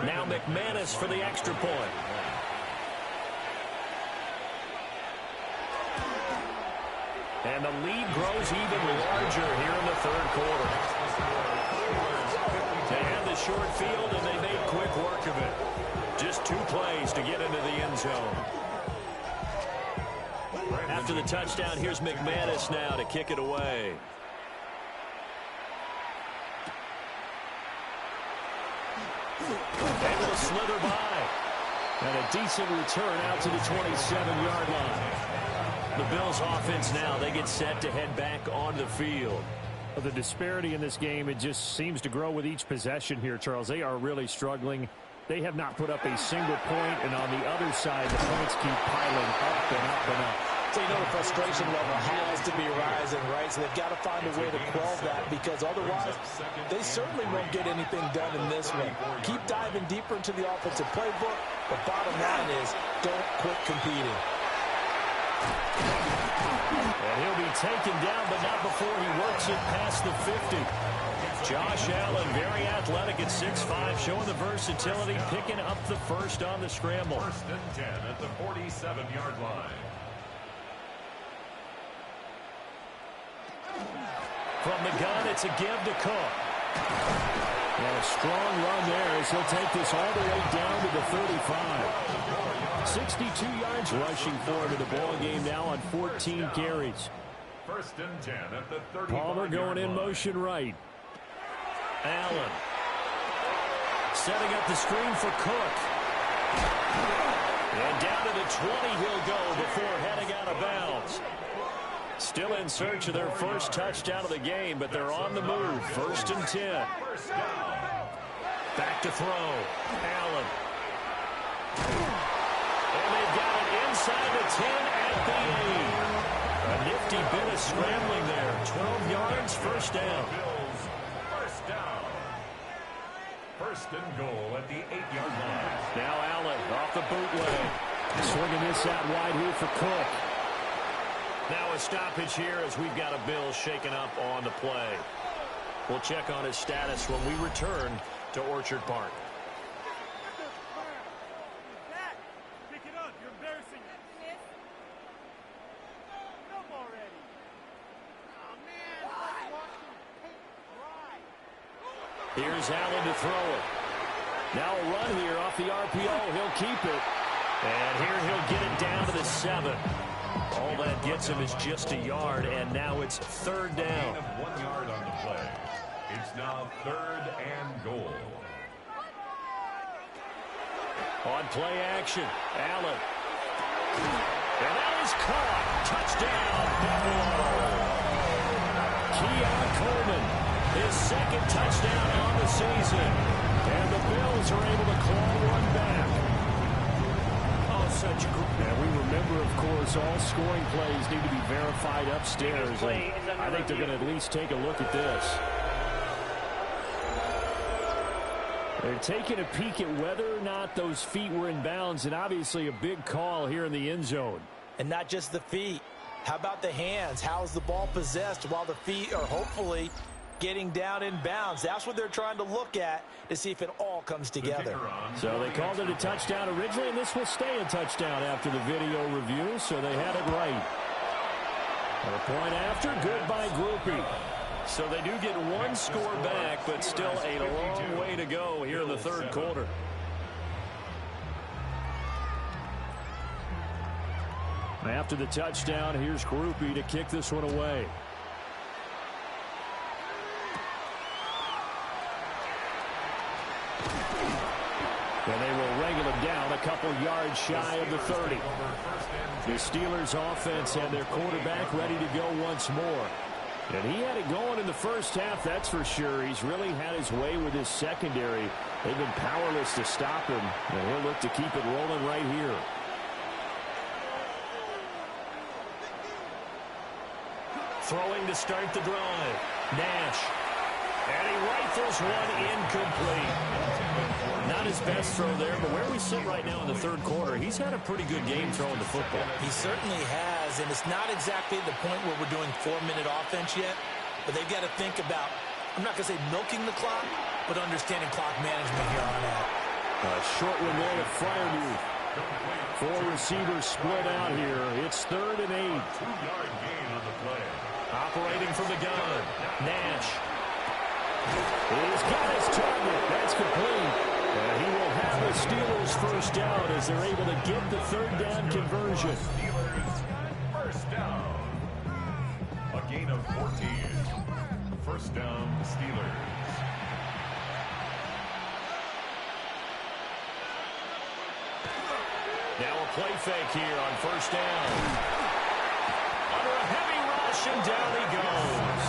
Now McManus for the extra point. And the lead grows even larger here in the 3rd quarter. They had the short field, and they made quick work of it. Just 2 plays to get into the end zone. After the touchdown, here's McManus now to kick it away. Able to slither by. And a decent return out to the 27-yard line. The Bills offense now, they get set to head back on the field. The disparity in this game, it just seems to grow with each possession here, Charles. They are really struggling. They have not put up a single point, and on the other side, the points keep piling up and up and up. So you know the frustration level has to be rising, right? So they've got to find a way to quell that, because otherwise they certainly won't get anything done in this one. Keep diving deeper into the offensive playbook, but bottom line is don't quit competing. And he'll be taken down, but not before he works it past the 50. Josh Allen, very athletic at 6'5", showing the versatility, picking up the 1st on the scramble. 1st and 10 at the 47-yard line. From the gun, it's a give to Cook. And a strong run there as he'll take this all the way down to the 35. 62 yards rushing for him in the ball game now on 14 carries. 1st and 10 at the 35-yard line. Palmer going in motion right. Allen. setting up the screen for Cook. And down to the 20 he'll go before heading out of bounds. Still in search of their first touchdown of the game, but they're on the move. 1st and 10. Back to throw. Allen. And they've got it inside the 10 at the 8. A nifty bit of scrambling there. 12 yards, 1st down. First down. 1st and goal at the 8-yard line. Now Allen off the bootleg. Swinging this out wide here for Cook. Now a stoppage here as we've got a Bill shaken up on the play. We'll check on his status when we return to Orchard Park. Pick it up. You're embarrassing. Come already. Oh, man. Here's Allen to throw it. Now a run here off the RPO. He'll keep it. And here he'll get it down to the 7. All that gets him is just a yard, and now it's 3rd down. 1 yard on the play. It's now 3rd and goal. On play action, Allen. And that is caught. Touchdown, Buffalo. Keon Coleman, his 2nd touchdown on the season. And the Bills are able to claw one back. Such a group. And we remember, of course, all scoring plays need to be verified upstairs. And I think they're going to at least take a look at this. They're taking a peek at whether or not those feet were in bounds, and obviously a big call here in the end zone. And not just the feet. How about the hands? How is the ball possessed while the feet are hopefully getting down in bounds? That's what they're trying to look at to see if it all comes together. So they called it a touchdown originally, and this will stay a touchdown after the video review, so they had it right. And a point after, good by Groupie. So they do get one score back, but still a long way to go here in the 3rd quarter. After the touchdown, here's Groupie to kick this one away. And they will wrangle him down a couple yards shy of the 30. The Steelers offense had their quarterback ready to go once more. And he had it going in the first half, that's for sure. He's really had his way with his secondary. They've been powerless to stop him. And he'll look to keep it rolling right here. Throwing to start the drive. Nash. And he rifles one incomplete. Not his best throw there, but where we sit right now in the 3rd quarter, he's had a pretty good game throwing the football. He certainly has, and it's not exactly the point where we're doing 4-minute offense yet, but they've got to think about, I'm not going to say milking the clock, but understanding clock management here on out. A short one there to Freiermuth. 4 receivers split out here. It's 3rd and 8. 2-yard gain on the play. Operating from the gun. Nash. He's got his target. That's complete. And he will have the Steelers first down as they're able to get the 3rd down conversion. Steelers first down. A gain of 14. First down, Steelers. Now a play fake here on 1st down. Under a heavy rush, and down he goes.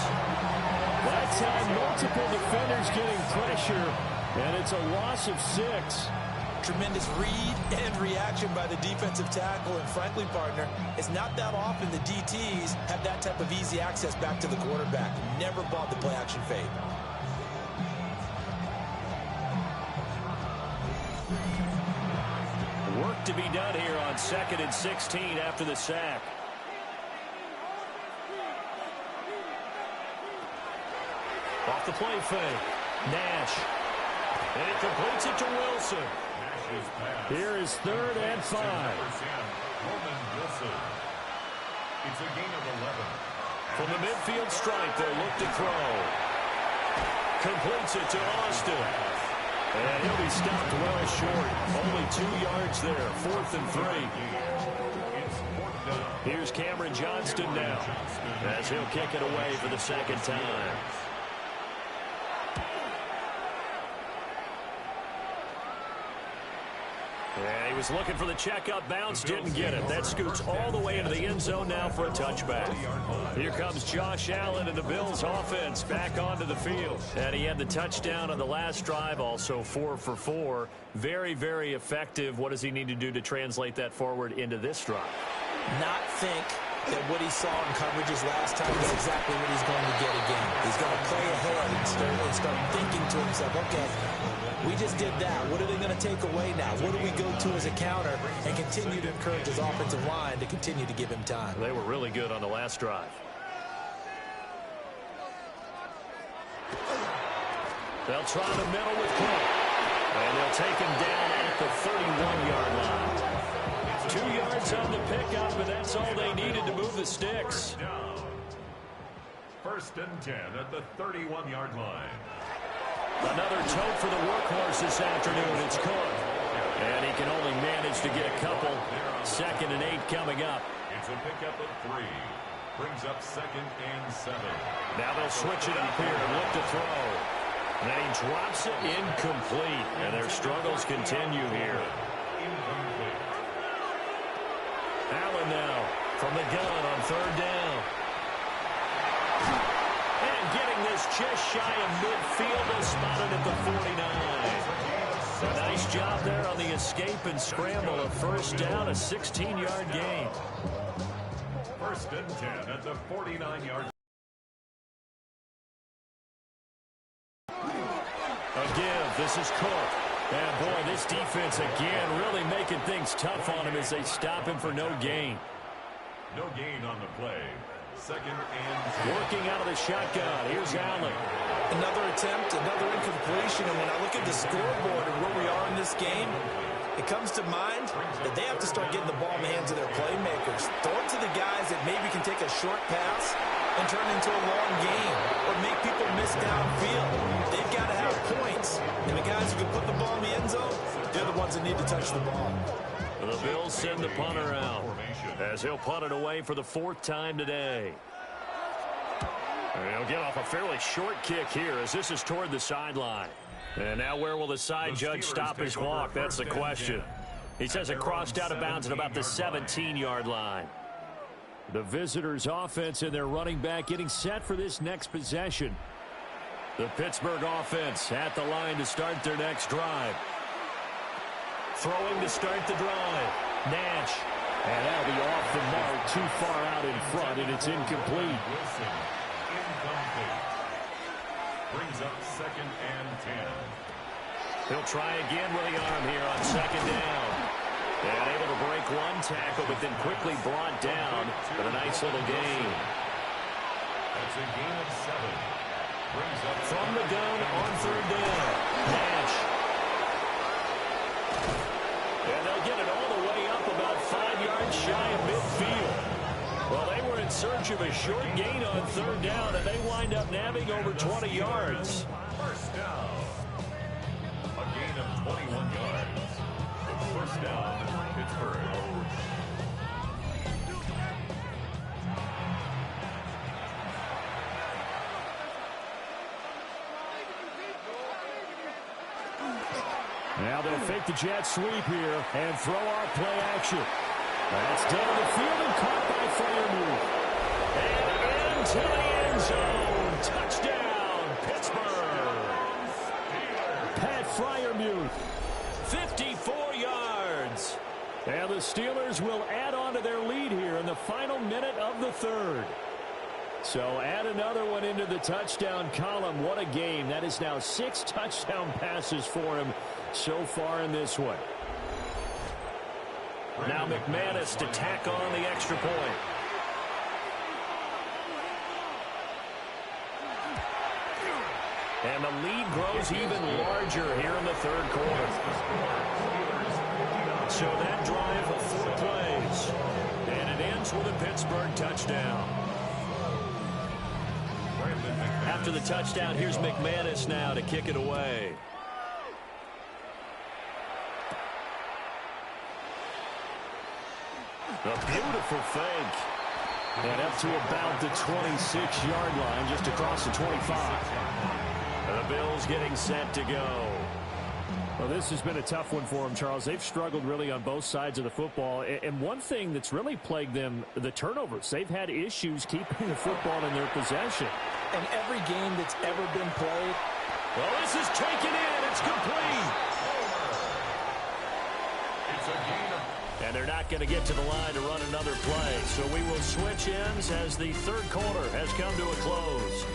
That time, multiple defenders getting pressure, and it's a loss of 6. Tremendous read and reaction by the defensive tackle, and frankly, partner, it's not that often the DTs have that type of easy access back to the quarterback. Never bought the play-action fade. Work to be done here on 2nd and 16 after the sack. Off the play fake. Nash. And he completes it to Wilson. Here is 3rd and 5. Roman Wilson. It's a gain of 11. From the midfield stripe, they'll look to throw. Completes it to Austin. And he'll be stopped well short. Only 2 yards there. 4th and 3. Here's Cameron Johnston now, as he'll kick it away for the 2nd time. Was looking for the checkup bounce, didn't get it. That scoots all the way into the end zone now for a touchback. Here comes Josh Allen and the Bills offense back onto the field. And he had the touchdown on the last drive, also 4 for 4. Very, very effective. What does he need to do to translate that forward into this drive? Not think that what he saw in coverages last time is exactly what he's going to get again. He's going to play ahead and start thinking to himself, okay, we just did that. What are they going to take away now? What do we go to as a counter? And continue to encourage his offensive line to continue to give him time. They were really good on the last drive. They'll try the middle with Cook. And they'll take him down at the 31-yard line. 2 yards on the pickup, but that's all they needed to move the sticks. First and 10 at the 31-yard line. Another tote for the workhorse this afternoon. It's Cook. And he can only manage to get a couple. 2nd and 8 coming up. It's a pickup of 3. Brings up 2nd and 7. Now they'll switch it up here and look to throw. And then he drops it incomplete. And their struggles continue here. Allen now from the gun on 3rd down. And getting this just shy of midfield is spotted at the 49. A nice job there on the escape and scramble. A first down, a 16-yard gain. First and 10 at the 49-yard. Again, this is Cook. And boy, this defense again really making things tough on him as they stop him for no gain. No gain on the play. 2nd and 10. Working out of the shotgun. Here's Allen. Another attempt, another incompletion. And when I look at the scoreboard and where we are in this game, it comes to mind that they have to start getting the ball in the hands of their playmakers. Throw it to the guys that maybe can take a short pass and turn it into a long game or make people miss downfield. They've got to have points. And the guys who can put the ball in the end zone, they're the ones that need to touch the ball. The Bills send the punter out as he'll punt it away for the 4th time today. And he'll get off a fairly short kick here as this is toward the sideline. And now where will the side judge stop his walk? That's the question. He says it crossed out of bounds at about the 17-yard line. The visitors' offense and their running back getting set for this next possession. The Pittsburgh offense at the line to start their next drive. Throwing to start the drive. Nash. And that'll be off the mark, too far out in front, and it's incomplete. Incomplete. Brings up 2nd and 10. He'll try again with the arm here on 2nd down. And able to break one tackle, but then quickly brought down with a nice little gain. That's a gain of 7. Brings up from the gun on 3rd down. Nash. And they'll get it all the way up about 5 yards shy of midfield. Well, they were in search of a short gain on 3rd down, and they wind up nabbing over 20 yards. First down. A gain of 21 yards. First down, Pittsburgh. Now they'll fake the jet sweep here and throw our play action. That's down the field and caught by Freiermuth. And into the end zone. Touchdown, Pittsburgh. Pat Freiermuth, 54 yards. And the Steelers will add on to their lead here in the final minute of the 3rd. So add another one into the touchdown column. What a game. That is now 6 touchdown passes for him so far in this one. Now McManus to tack on the extra point. And the lead grows even larger here in the 3rd quarter. So that drive of 4 plays. And it ends with a Pittsburgh touchdown. After the touchdown, here's McManus now to kick it away. A beautiful fake. And up to about the 26-yard line, just across the 25. The Bills getting set to go. Well, this has been a tough one for them, Charles. They've struggled really on both sides of the football. And one thing that's really plagued them, the turnovers. They've had issues keeping the football in their possession. And every game that's ever been played. Well, this is taken in. It's complete. It's a gain of... And they're not going to get to the line to run another play. So we will switch ends as the third quarter has come to a close.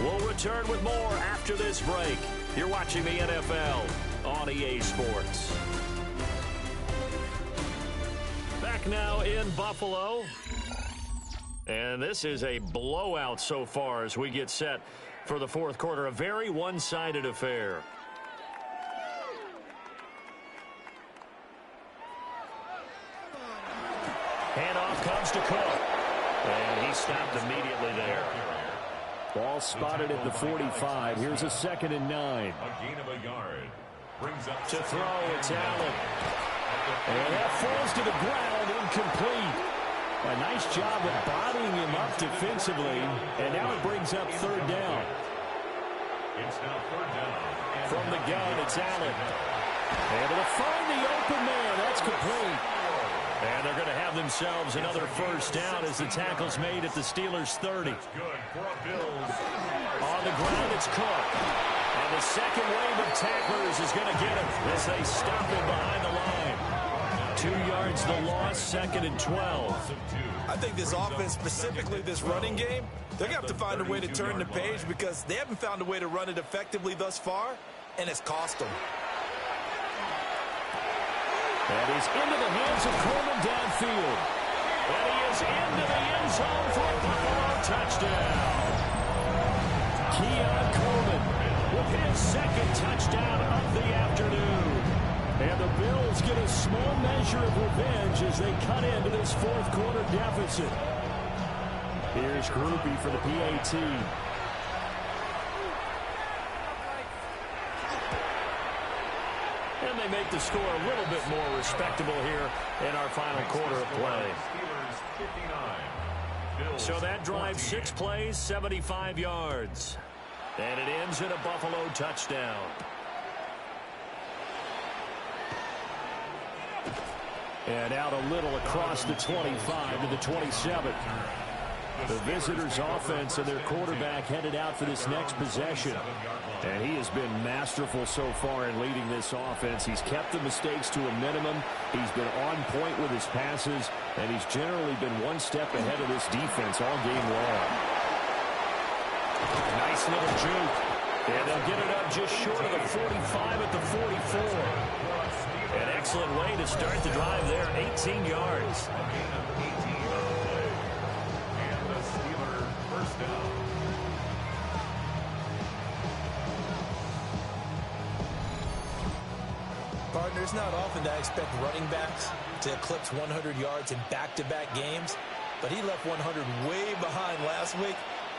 We'll return with more after this break. You're watching the NFL on EA Sports. Back now in Buffalo. And this is a blowout so far as we get set for the fourth quarter. A very one-sided affair. Handoff comes to Cook. And he stopped immediately there. Ball spotted at the 45. Here's a 2nd and 9. A gain of a yard. Brings up to throw, it's Allen. And that falls to the ground, incomplete. A nice job of bodying him up defensively. And now it brings up 3rd down. It's now 3rd down. From the gun, it's Allen. Able to find the open man. That's complete. And they're going to have themselves another 1st down as the tackle's made at the Steelers' 30. That's good for a Bills. On the ground, it's Cook. And the second wave of tacklers is going to get him as they stop him behind the line. 2 yards the loss, 2nd and 12. I think this offense, specifically this running game, they're going to have to find a way to turn the page because they haven't found a way to run it effectively thus far, and it's cost them. That is into the hands of Coleman downfield. And he is into the end zone for a Buffalo touchdown. Keon Coleman with his 2nd touchdown of the afternoon. And the Bills get a small measure of revenge as they cut into this fourth quarter deficit. Here's Groupie for the PAT. And they make the score a little bit more respectable here in our final quarter of play. So that drive, 6 plays, 75 yards. And it ends in a Buffalo touchdown. And out a little across the 25 to the 27. The visitors' offense and their quarterback headed out for this next possession. And he has been masterful so far in leading this offense. He's kept the mistakes to a minimum. He's been on point with his passes. And he's generally been one step ahead of this defense all game long. Nice little juke. And they'll get it up just short of the 45 at the 44. An excellent way to start the drive there. 18 yards. And the Steelers' 1st down. Partner, it's not often that I expect running backs to eclipse 100 yards in back-to-back games, but he left 100 way behind last week.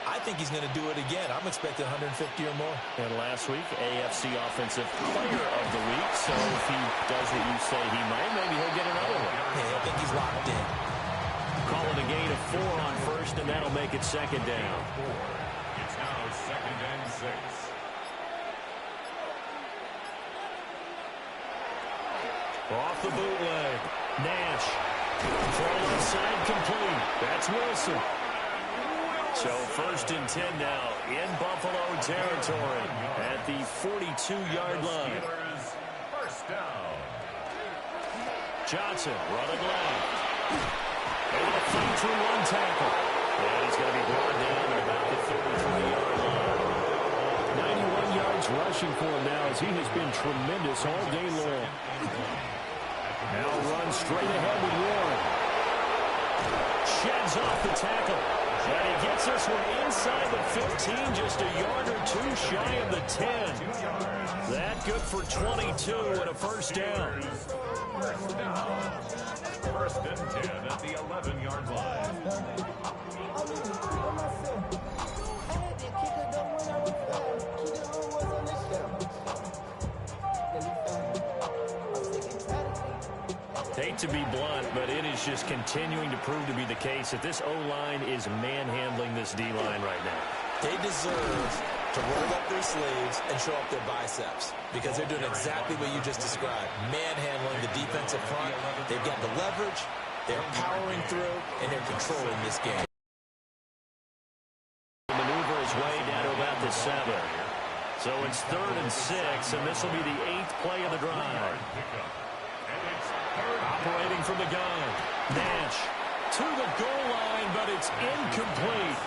I think he's going to do it again. I'm expecting 150 or more. And last week, AFC Offensive Player of the Week. So if he does what you say he might, maybe he'll get another one. Yeah, I think he's locked in. Call it a gain of 4 on 1st, and that'll make it 2nd down. It's now 2nd and 6. Off the bootleg. Nash. Throw inside complete. That's Wilson. So 1st and 10 now in Buffalo territory at the 42-yard line. 1st down. Johnson running left. Able to fight through one tackle. And he's going to be brought down at about the 33-yard line. 91 yards rushing for him now as he has been tremendous all day long. Now runs straight ahead with Warren. Sheds off the tackle. And he gets this one inside the 15, just a yard or 2 shy of the 10. That good for 22 and a 1st down. 1st and 10 at the 11-yard line. Hate to be blunt, but it is just continuing to prove to be the case that this O-line is manhandling this D-line right now. They deserve to to roll up their sleeves and show up their biceps because they're doing exactly what you just described, manhandling the defensive front. They've got the leverage, they're powering through, and they're controlling this game. Maneuver his way down to about the 7. So it's 3rd and 6, and this will be the 8th play of the drive. Operating from the gun. Nash to the goal line, but it's incomplete.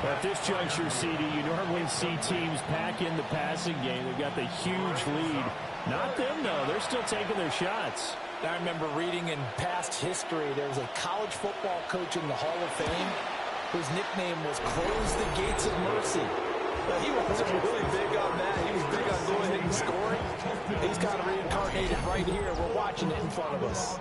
At this juncture, CD, you normally see teams pack in the passing game. They've got the huge lead. Not them, though. They're still taking their shots. I remember reading in past history, there was a college football coach in the Hall of Fame whose nickname was Close the Gates of Mercy. But he wasn't really big on that. He was big on going ahead and scoring. He's kind of reincarnated right here. We're watching it in front of us.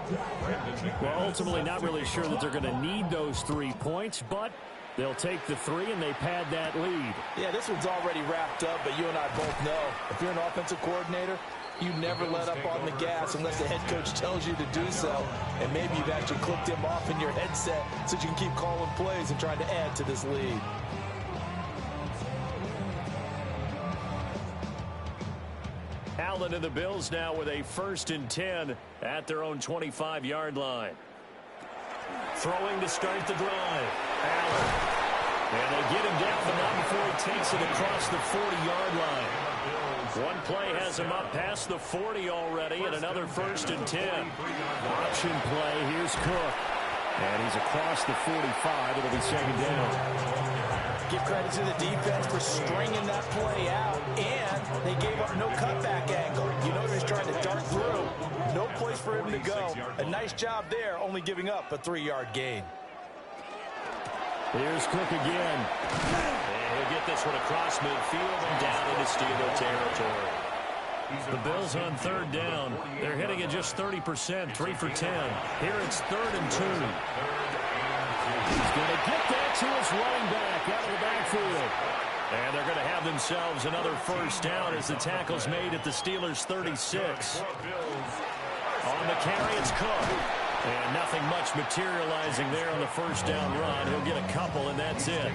Well, ultimately not really sure that they're going to need those 3 points, but they'll take the 3 and they pad that lead. Yeah, this one's already wrapped up, but you and I both know if you're an offensive coordinator, you never let up on the gas unless the head coach tells you to do so. And maybe you've actually clicked him off in your headset so you can keep calling plays and trying to add to this lead. Allen and the Bills now with a 1st and 10 at their own 25-yard line. Throwing to start the drive. Allen. And they get him down, but not before he takes it across the 40-yard line. One play has him up past the 40 already, and another 1st and 10. Option play. Here's Cook. And he's across the 45. It'll be 2nd down. Give credit to the defense for stringing that play out, and they gave up no cutback angle. You know he's trying to dart through. No place for him to go. A nice job there, only giving up a 3-yard gain. Here's Cook again. And he'll get this one across midfield and down into Steeler territory. The Bills on 3rd down. They're hitting it just 30%, 3 for 10. Here it's 3rd and 2. He's going to get that to his running back out of the backfield. And they're going to have themselves another 1st down as the tackle's made at the Steelers' 36. On the carry, it's Cook. And nothing much materializing there on the 1st down run. He'll get a couple, and that's it.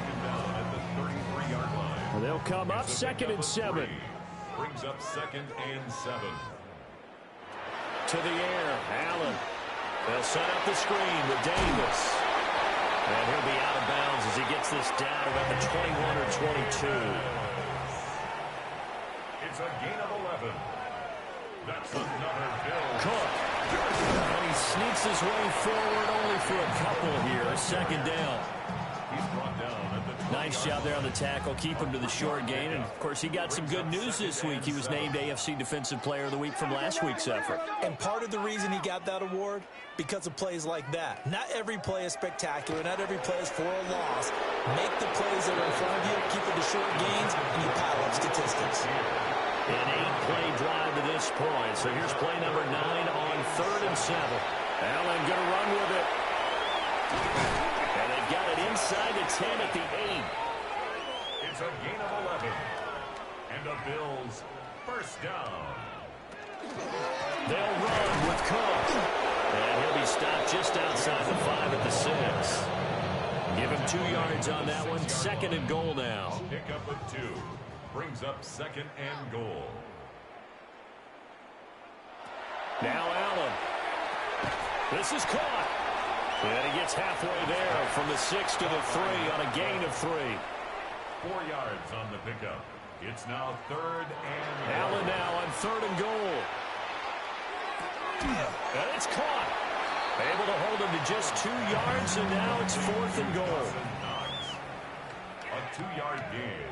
They'll come up 2nd and 7. Brings up 2nd and 7. To the air, Allen. They'll set up the screen with Davis. And he'll be out of bounds as he gets this down about the 21 or 22. It's a gain of 11. That's another Bill. Cook. And he sneaks his way forward only for a couple here. 2nd down. He's brought down at the 20. Nice job there on the tackle. Keep him to the short gain. And, of course, he got some good news this week. He was named AFC Defensive Player of the Week from last week's effort. And part of the reason he got that award, because of plays like that. Not every play is spectacular. Not every play is for a loss. Make the plays that are in front of you, keep it to short gains, and you pile up statistics. An 8-play drive to this point. So here's play number 9 on 3rd and 7. Allen going to run with it. And they've got it inside the 10 at the 8. It's a gain of 11. And the Bills 1st down. They'll run with Cook. And he'll be stopped just outside the 5 at the 6. Give him 2 yards on that one. 2nd and goal now. Pick up of 2. Brings up 2nd and goal. Now Allen. This is caught. And he gets halfway there from the 6 to the 3 on a gain of 3. 4 yards on the pickup. It's now 3rd and goal. Allen now on 3rd and goal. And it's caught. Able to hold him to just 2 yards, and now it's 4th and goal. A 2-yard gain.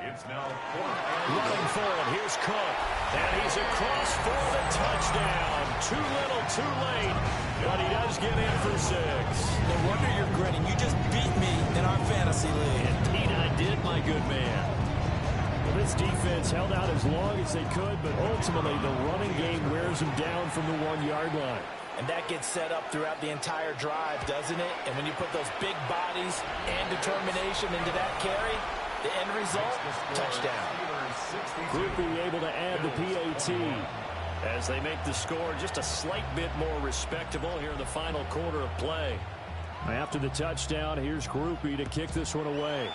It's now 4th and goal. Running for it. Here's Cook. And he's across for the touchdown. Too little, too late. But he does get in for 6. No wonder you're grinning. You just beat me in our fantasy league. Indeed I did, my good man. Well, this defense held out as long as they could, but ultimately the running game wears them down from the 1-yard line. And that gets set up throughout the entire drive, doesn't it? And when you put those big bodies and determination into that carry, the end result, touchdown. Groupie able to add the PAT as they make the score just a slight bit more respectable here in the final quarter of play. After the touchdown, here's Groupie to kick this one away.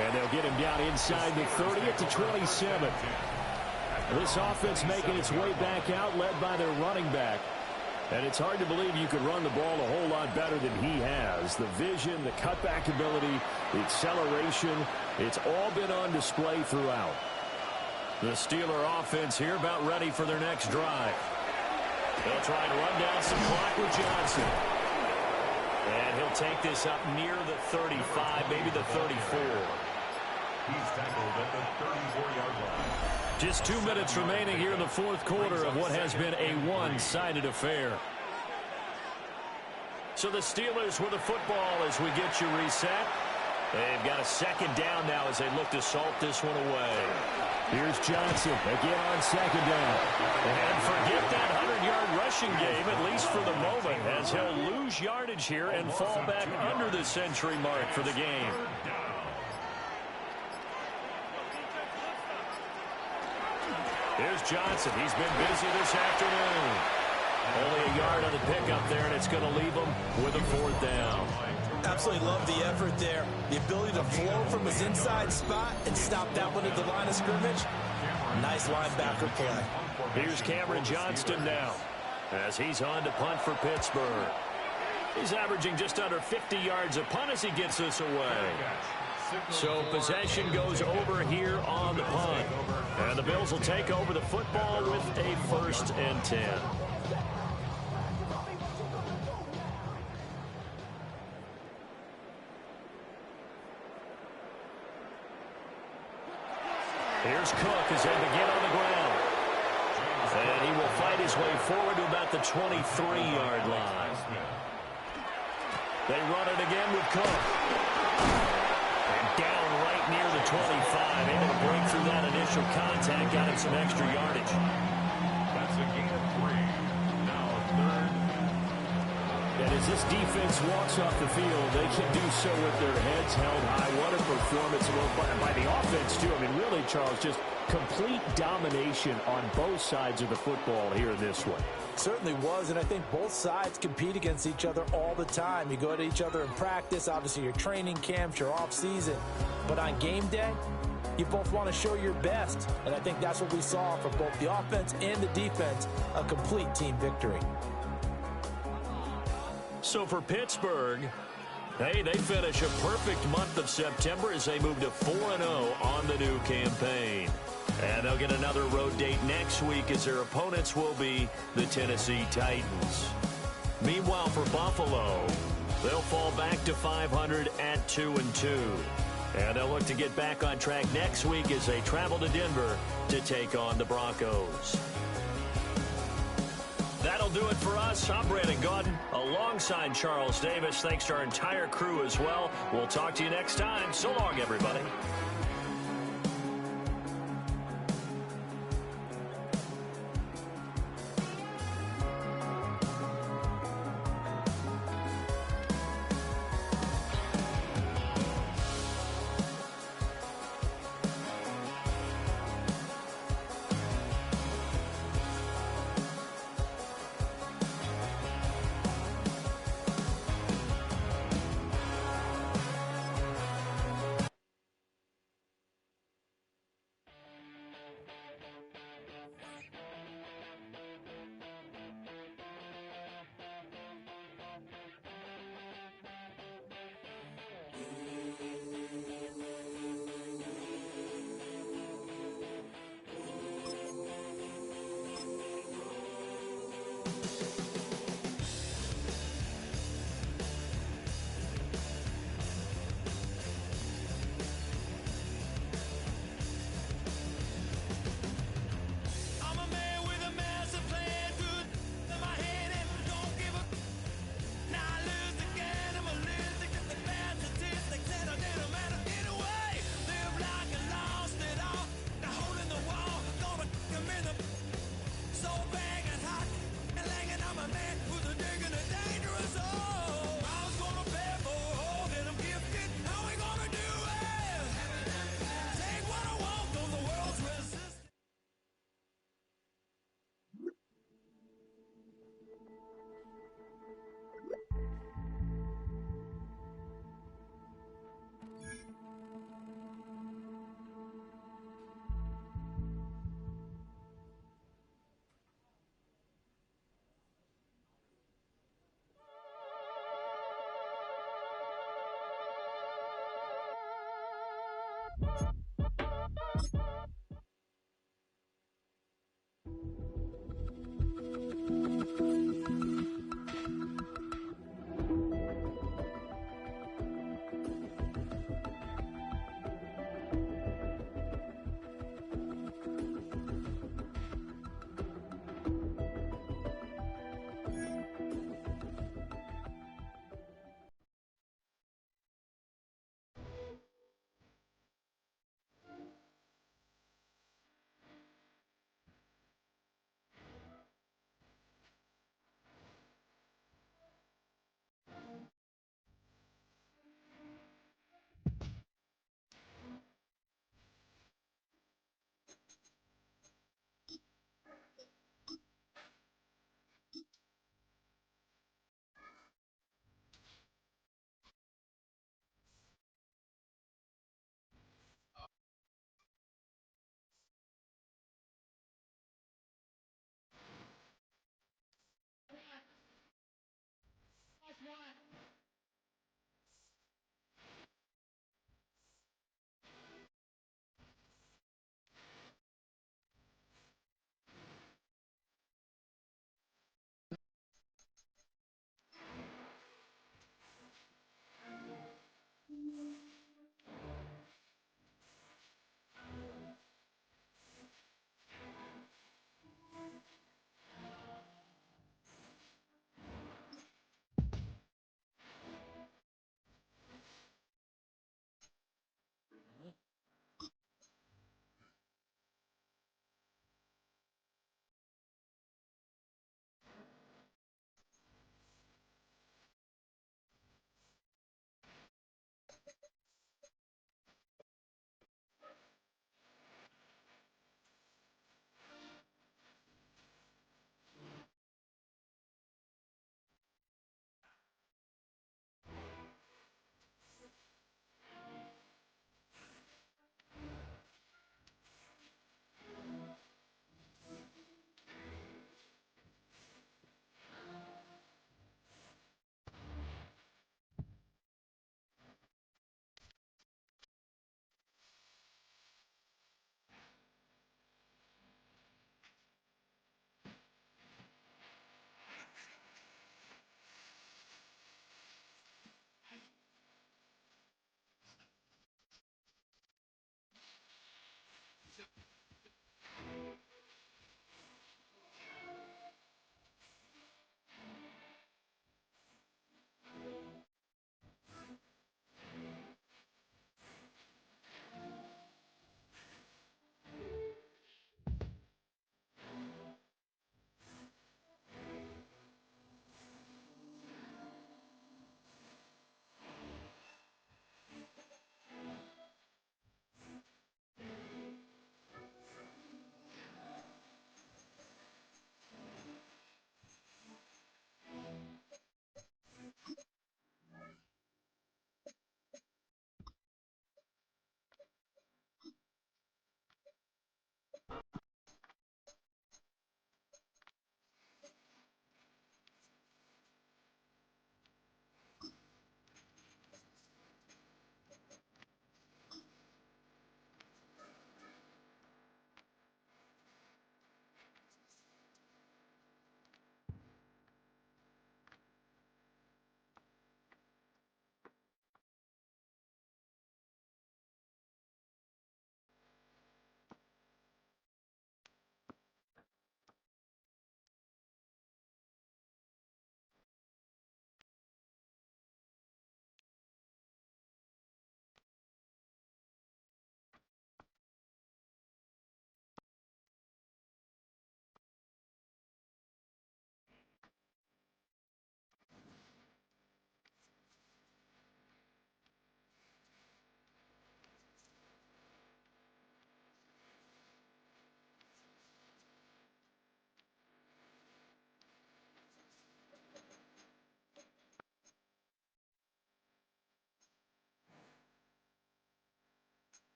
And they'll get him down inside the 30 at the 27. This offense making its way back out, led by their running back. And it's hard to believe you could run the ball a whole lot better than he has. The vision, the cutback ability, the acceleration, it's all been on display throughout. The Steeler offense here about ready for their next drive. They'll try and run down some clock with Johnson. And he'll take this up near the 35, maybe the 34. He's tackled at the 34-yard line. Just 2 minutes remaining here in the fourth quarter of what has been a one-sided affair. So the Steelers with the football as we get you reset. They've got a second down now as they look to salt this one away. Here's Johnson again on second down. And forget that 100-yard rushing game, at least for the moment, as he'll lose yardage here and fall back under the century mark for the game. Here's Johnson. He's been busy this afternoon. Only a yard on the pickup there, and it's going to leave him with a fourth down. Absolutely love the effort there. The ability to flow from his inside spot and stop that one at the line of scrimmage. Nice linebacker play. Here's Cameron Johnston now as he's on to punt for Pittsburgh. He's averaging just under 50 yards a punt as he gets this away. So possession goes over here on the punt. And the Bills will take over the football with a 1st and 10. Here's Cook as they begin on the ground. And he will fight his way forward to about the 23-yard line. They run it again with Cook. Down right near the 25. Able to break through that initial contact. Got him some extra yardage. That's a gain of 3. Now 3rd. And as this defense walks off the field, they can do so with their heads held high. What a performance by the offense, too. I mean, really, Charles, just complete domination on both sides of the football here in this one. Certainly was, and I think both sides compete against each other all the time. You go at each other in practice, obviously your training camps, your off-season. But on game day, you both want to show your best. And I think that's what we saw from both the offense and the defense, a complete team victory. So for Pittsburgh, hey, they finish a perfect month of September as they move to 4-0 on the new campaign. And they'll get another road date next week as their opponents will be the Tennessee Titans. Meanwhile, for Buffalo, they'll fall back to 500 at 2-2. And they'll look to get back on track next week as they travel to Denver to take on the Broncos. That'll do it for us. I'm Brandon Gaudin alongside Charles Davis. Thanks to our entire crew as well. We'll talk to you next time. So long, everybody.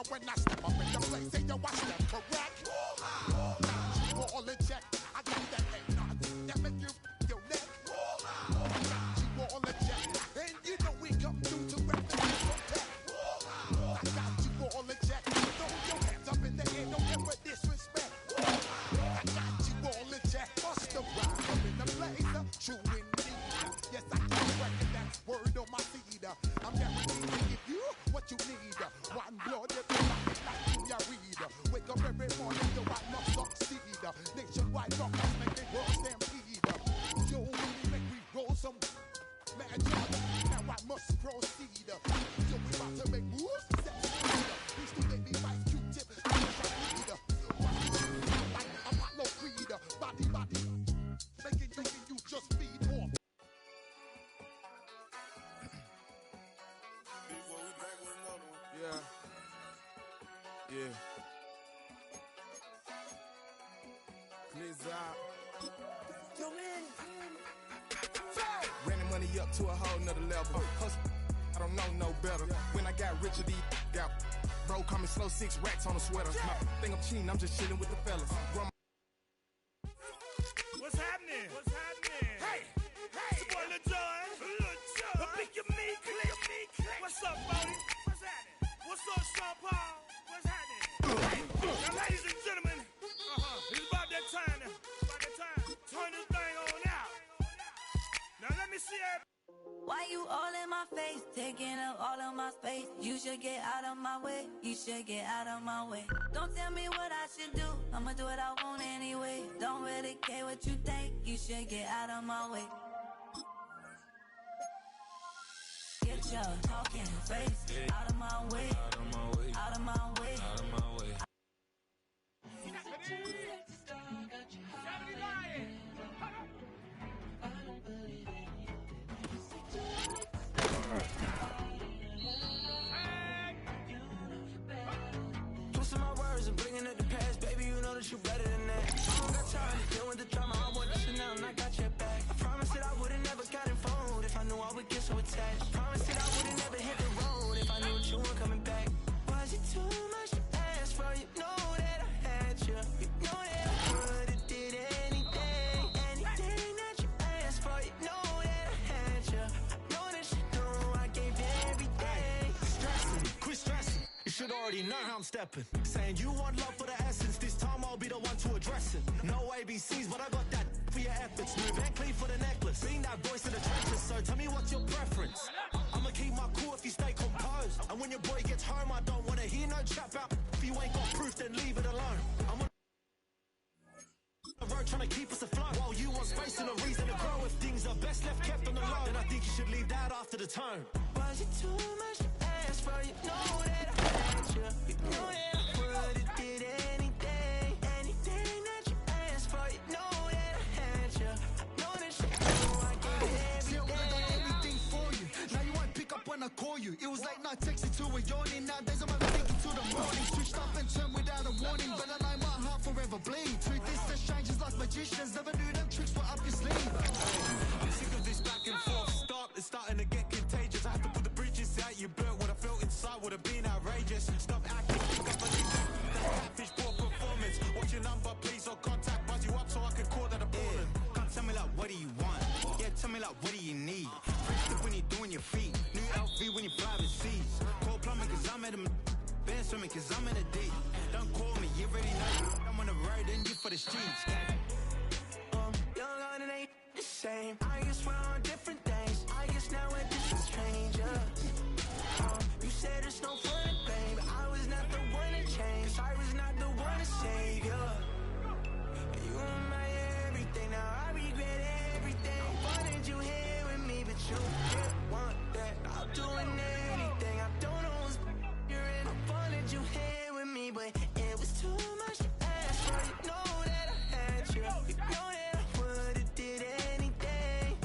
When I step up in the place, say yo, I step correct. Got you all in check. I got that ain't that make you your neck. Got you all in check, and you know we come through to represent your back. I got you all in check. Throw your hands up in the air, don't ever disrespect. I got you all in check. Bust the ride up in the blazer, true indeed. Yes, I can reckon that's word on my feed. I'm guaranteed to give you what you need. One blood, wake up every morning, yo, I must succeed. Nationwide rockers make the world stampede. Yo, really make we roll some mad job. Now I must proceed. Yo, we about to make moves. Set speed. These two baby fights, Q-tip. I wish I need. Like Apollo Creed. Body. Making you just feed off. Yeah. Clears out. Yo, man. Running money up to a whole nother level. Hustle, I don't know no better. When I got richer, these got bro, call me slow 6 racks on a sweater. My thing I'm cheating, I'm just chilling with the fellas. What's happening? Hey, it's your boy Lil Jon. A pick your meat click. What's up, Bodie? What's happening? What's up, Sean Paul? What's happening? Now, ladies and gentlemen, it's about that time. Turn this thing on out. Now, let me see it. Why you all in my face, taking up all of my space? You should get out of my way, you should get out of my way. Don't tell me what I should do, I'ma do what I want anyway. Don't really care what you think, you should get out of my way. Get your talking face out of my way, out of my way, out of my way, out of my way. Twisting my words and bringing it to pass, baby, you know that you better than that. I don't got time to deal with the drama, I want this and now, and I got your back. I promised that I would've never got involved if I knew I would get so attached. I promised that I would've never hit the road if I knew that you weren't coming back. Was it too much to ask for? You know that I had you. You know that I would've did anything that you asked for. You know that I had you. I know that you know I gave everything. Quit stressing, you should already know how I'm stepping. Saying you want love for the essence, this time I'll be the one to address it. No ABCs, but I got that for your efforts. Move and clean for the necklace. Being that voice in the trenches, so tell me what's your preference. I'ma keep my cool if you stay composed. And when your boy gets home, I don't wanna hear no chat about. If you ain't got proof, then leave it alone. I'm on the road trying to keep us afloat. While you want space and a reason to grow. If things are best left kept on the low, then I think you should leave that after the tone. Was it too much to ask for? You know that I had you. You know that I would've did anything that you asked for. You know that I had you. I know that you know I gave everything. See, I would've done everything for you. Now you won't pick up when I call you. It was late night texting to a yawning. Nowadays I'm only thinking till the morning. Switched up and turned without a warning, but I know my heart forever bleed. Truth is that strangers like magicians never knew them tricks were up your sleeve. I'm sick of this back and forth. It's starting to get contagious. I have to put the bridges out. You burnt what I felt inside would have been outrageous. Stop acting like catfish, poor performance. What's your number, please, or contact? Buzz you up so I can call that a ballin'. Can't tell me like, what do you want? Yeah, tell me like, what do you need? Fresh stuff when you're doing your feet. New LV when you're flying seas. Call plumbing cause I'm at a been swimming cause I'm in a deep. Don't call me, you already know. I'm on the road and you for the streets. Young on it ain't the same. I guess we're on different things. I guess now we're just strangers. You said there's no fun in pain, but I was not the one to change. I was not the one to save you. You were my everything. Now I regret everything. I wanted you here with me, but you didn't want that. I'm doing anything. I don't know what's you're in. I wanted you here with me, but it was too much to ask for. You know that I had you. You know that I would've did anything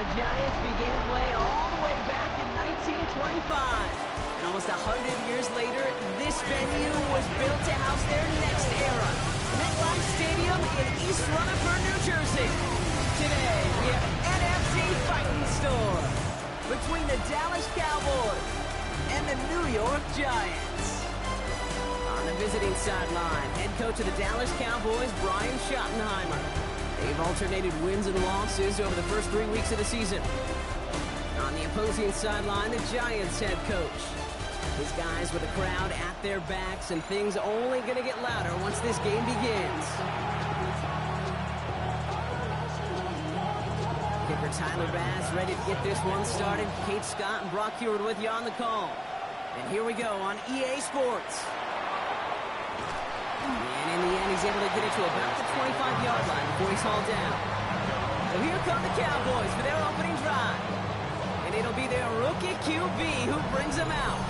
the Giants began play all the way back in 1925. And almost 100 years later, this venue was built to house their next era. MetLife Stadium in East Rutherford, New Jersey. Today, we have an NFC fighting storm between the Dallas Cowboys and the New York Giants. On the visiting sideline, head coach of the Dallas Cowboys, Brian Schottenheimer. They've alternated wins and losses over the first 3 weeks of the season. On the opposing sideline, the Giants head coach. His guys with the crowd at their backs, and things only going to get louder once this game begins. Kicker Tyler Bass ready to get this one started. Kate Scott and Brock Heward with you on the call. And here we go on EA Sports. And in the end, he's able to get it to about the 25-yard line before he's hauled down. So here come the Cowboys for their opening drive. And it'll be their rookie QB who brings them out.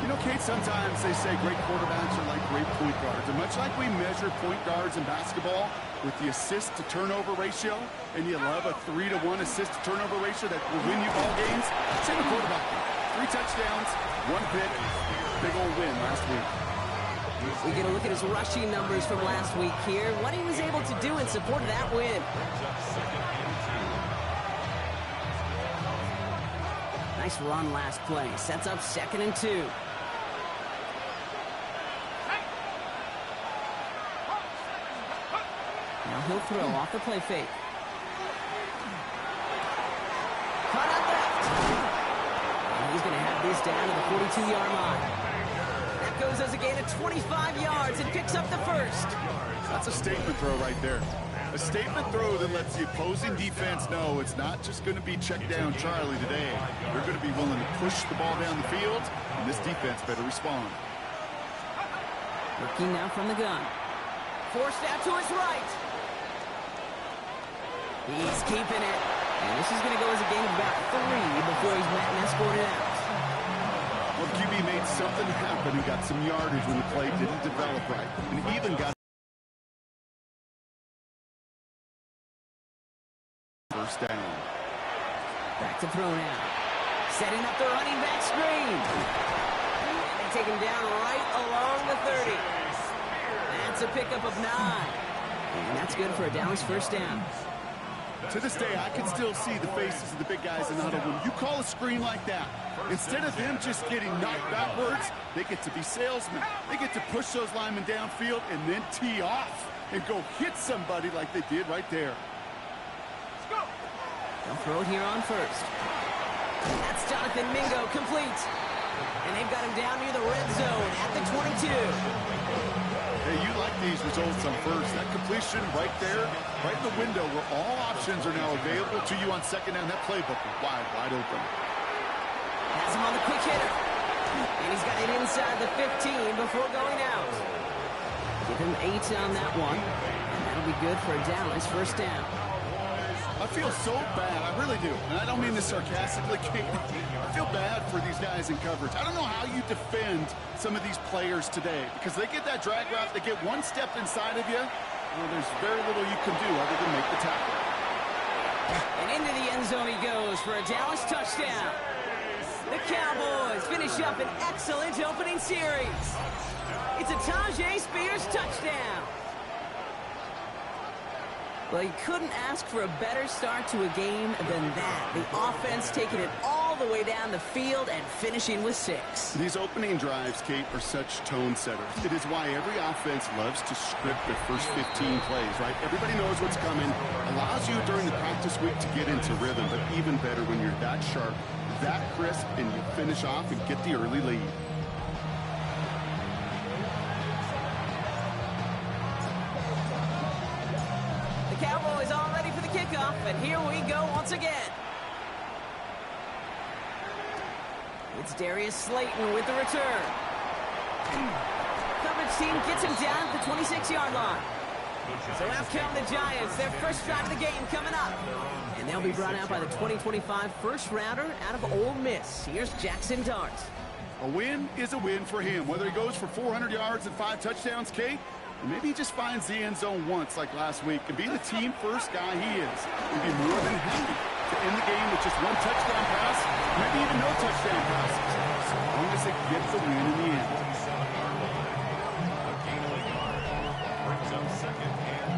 You know, Kate, sometimes they say great quarterbacks are like great point guards. And much like we measure point guards in basketball with the assist-to-turnover ratio, and you love a 3-to-1 assist-to-turnover ratio that will win you ball games, same with quarterback. 3 touchdowns, 1 pick, big old win last week. We get a look at his rushing numbers from last week here, what he was able to do in support of that win. Nice run last play. Sets up 2nd and 2. Now he'll throw off the play fake. Cut out left. And he's going to have this down to the 42-yard line. That goes as a gain of 25 yards and picks up the first. That's a statement throw right there. A statement throw that lets the opposing defense know it's not just going to be check down Charlie today. They're going to be willing to push the ball down the field, and this defense better respond. Looking now from the gun. Forced out to his right. He's keeping it. And this is going to go as a gain of about 3 before he's met and escorted out. Well, the QB made something happen. He got some yardage when the play didn't develop right. And even got first down. Back to throw now. Setting up the running back screen. And they take him down right along the 30. That's a pickup of 9. And that's good for a Dallas first down. To this day, I can still see the faces of the big guys in the huddle. When you call a screen like that, instead of them just getting knocked backwards, they get to be salesmen. They get to push those linemen downfield and then tee off and go hit somebody like they did right there. They'll throw it here on first. That's Jonathan Mingo, complete. And they've got him down near the red zone at the 22. Hey, you like these results on first. That completion right there, right in the window where all options are now available to you on second down. That playbook is wide open. Has him on the quick hitter. And he's got it inside the 15 before going out. Give him 8 on that one. And that'll be good for a Dallas first down. I feel so bad. I really do. And I don't mean this sarcastically, Kate. I feel bad for these guys in coverage. I don't know how you defend some of these players today because they get that drag route, they get one step inside of you. Well, there's very little you can do other than make the tackle. And into the end zone he goes for a Dallas touchdown. The Cowboys finish up an excellent opening series. It's a Tajay Spears touchdown. Well, you couldn't ask for a better start to a game than that. The offense taking it all the way down the field and finishing with 6. These opening drives, Kate, are such tone setters. It is why every offense loves to script their first 15 plays, right? Everybody knows what's coming. Allows you during the practice week to get into rhythm, but even better when you're that sharp, that crisp, and you finish off and get the early lead. Cowboys all ready for the kickoff, and here we go once again. It's Darius Slayton with the return. Coverage team gets him down at the 26-yard line. So out come the Giants, their first drive of the game coming up. And they'll be brought out by the 2025 first-rounder out of Ole Miss. Here's Jackson Dart. A win is a win for him. Whether he goes for 400 yards and 5 touchdowns, Kate, And maybe he just finds the end zone once like last week. And being the team first guy he is, he'd be more than happy to end the game with just one touchdown pass, maybe even no touchdown passes, as long as they get the win in the end.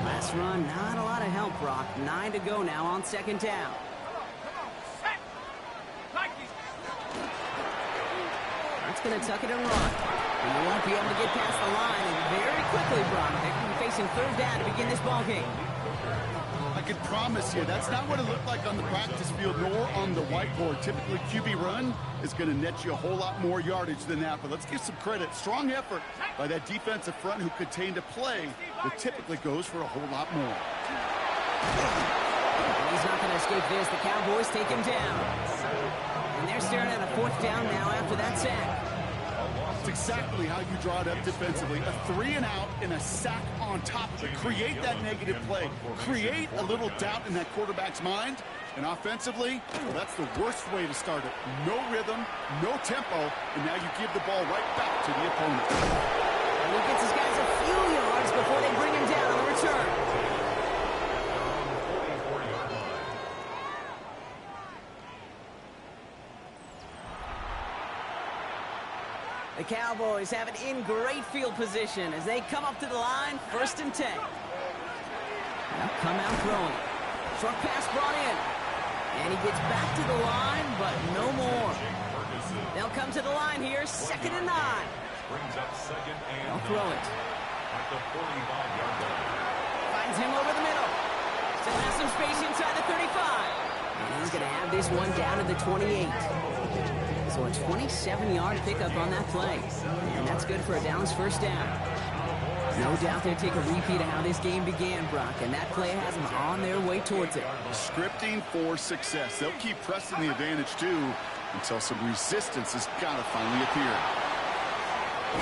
Last run, not a lot of help, Brock. 9 to go now on second down. That's going to tuck it and run. And they won't be able to get past the line. And very quickly, Brock, they're going to be facing third down to begin this ballgame. I can promise you, that's not what it looked like on the practice field nor on the whiteboard. Typically, QB run is going to net you a whole lot more yardage than that. But let's give some credit. Strong effort by that defensive front who contained a play that typically goes for a whole lot more. And he's not going to escape this. The Cowboys take him down. And they're staring at a fourth down now after that sack. That's exactly how you draw it up defensively. A 3-and-out and a sack on top of it. Create that negative play. Create a little doubt in that quarterback's mind. And offensively, well, that's the worst way to start it. No rhythm, no tempo, and now you give the ball right back to the opponent. And he gets his guys a few yards before they bring him down on the return. The Cowboys have it in great field position as they come up to the line, 1st and 10. Now come out throwing. Short pass brought in. And he gets back to the line, but no more. They'll come to the line here, 2nd and 9. Brings up 2nd and They'll throw it. At the 45-yard line. Finds him over the middle. Still has some space inside the 35. And he's going to have this one down to the 28. So a 27-yard pickup on that play. And that's good for a Dallas first down. No doubt they'll take a repeat of how this game began, Brock, and that play has them on their way towards it. Scripting for success. They'll keep pressing the advantage, too, until some resistance has got to finally appear.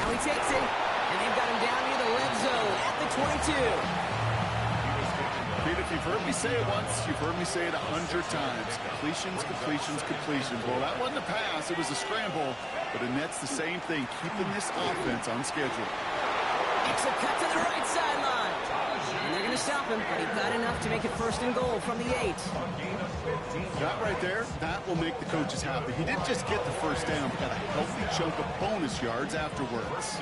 Now he takes it, and they've got him down near the red zone at the 22. Pete, if you've heard me say it once, you've heard me say it 100 times. Completions, completions, completions. Well, that wasn't a pass. It was a scramble, but it nets the same thing, keeping this offense on schedule. Makes a cut to the right sideline. And they're going to stop him, but he got enough to make it 1st and goal from the 8. That right there, that will make the coaches happy. He didn't just get the first down, but got a healthy chunk of bonus yards afterwards.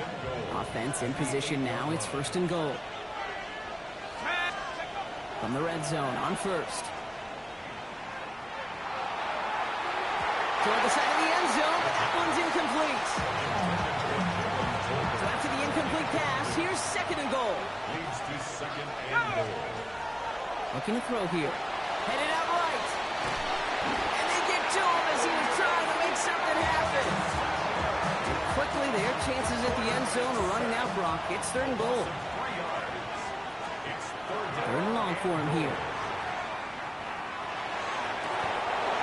Offense in position now. It's 1st and goal. From the red zone on 1st. Toward the side of the end zone, but that one's incomplete. So after the incomplete pass, here's 2nd and goal. Leads to 2nd and goal. Looking to throw here. Headed out right. And they get to him as he was trying to make something happen. And quickly, their chances at the end zone are running out, Brock. It's 3rd and goal. 3rd and long for him here.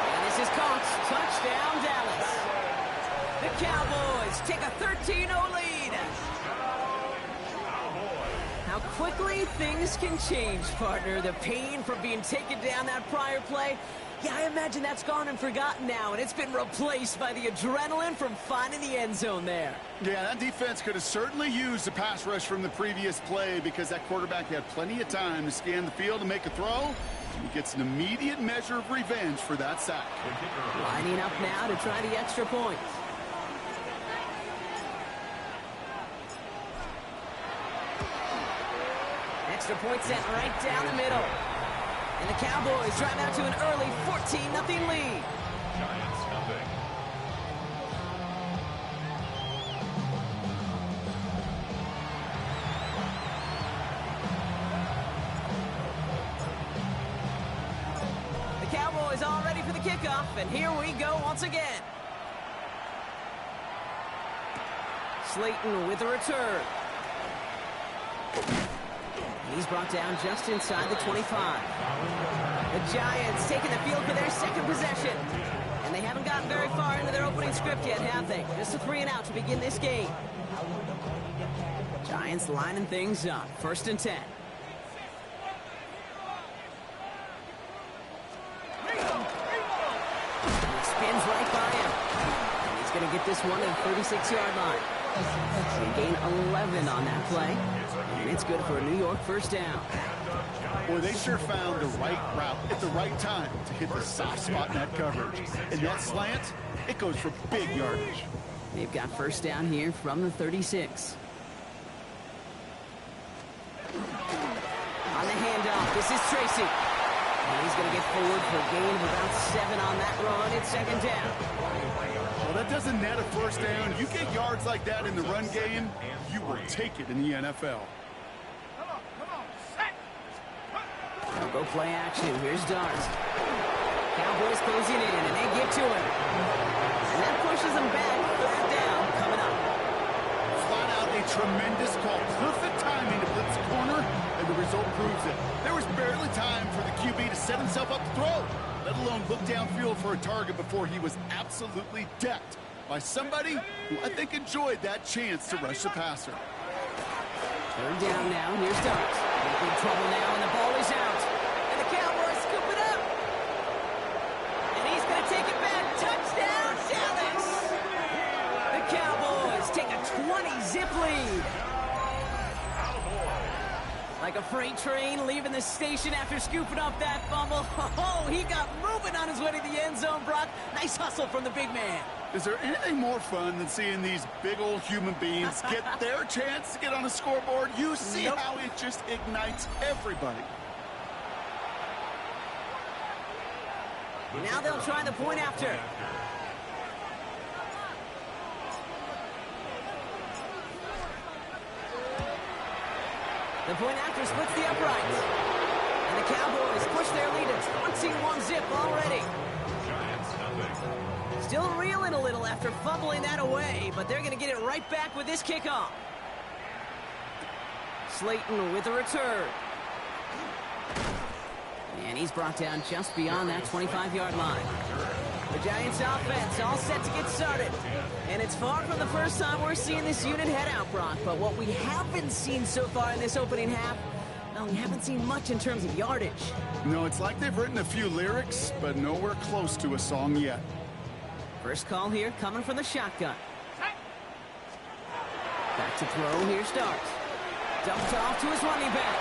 And this is caught. Touchdown, Dallas. The Cowboys take a 13-0 lead. How quickly things can change, partner. The pain from being taken down that prior play, yeah, I imagine that's gone and forgotten now, and it's been replaced by the adrenaline from finding the end zone there. Yeah, that defense could have certainly used the pass rush from the previous play because that quarterback had plenty of time to scan the field and make a throw. He gets an immediate measure of revenge for that sack. Lining up now to try the extra point. Extra point set right down the middle. And the Cowboys drive out to an early 14-0 lead. Giants nothing. The Cowboys all ready for the kickoff, and here we go once again. Slayton with a return. He's brought down just inside the 25. The Giants taking the field for their 2nd possession. And they haven't gotten very far into their opening script yet, have they? Just a 3-and-out to begin this game. Giants lining things up. 1st and 10. He spins right by him. And he's going to get this one at the 36-yard line. They gain 11 on that play. And it's good for a New York first down. Boy, they sure found the right route at the right time to hit the soft spot in that coverage. And that slant, it goes for big yardage. They've got first down here from the 36. On the handoff, this is Tracy. And he's going to get forward for a gain of about 7 on that run. It's second down. Well, that doesn't net a first down. You get yards like that in the run game, you will take it in the NFL. They'll go play action. Here's Dart. Cowboys closing in, and they get to him. And that pushes them back. Third down coming up. Flat out a tremendous call. Perfect timing to blitz the corner, and the result proves it. There was barely time for the QB to set himself up to throw, let alone look downfield for a target before he was absolutely decked by somebody who I think enjoyed that chance to rush the passer. Third down now. Here's Dart. In trouble now, and the ball is out. And the Cowboys scoop it up. And he's going to take it back. Touchdown, Dallas! The Cowboys take a 20-zip lead. Like a freight train leaving the station after scooping up that fumble. Oh, he got moving on his way to the end zone, Brock. Nice hustle from the big man. Is there anything more fun than seeing these big old human beings get their chance to get on a scoreboard? You see how it just ignites everybody. Now they'll try the point after. The point after splits the uprights. And the Cowboys push their lead to 21-zip already. Still reeling a little after fumbling that away, but they're going to get it right back with this kickoff. Slayton with a return. And he's brought down just beyond that 25-yard line. The Giants offense all set to get started. And it's far from the first time we're seeing this unit head out, Brock. But what we haven't seen so far in this opening half, well, we haven't seen much in terms of yardage. No, it's like they've written a few lyrics, but nowhere close to a song yet. First call here coming from the shotgun. Back to throw. Here's Dart. Dumped off to his running back.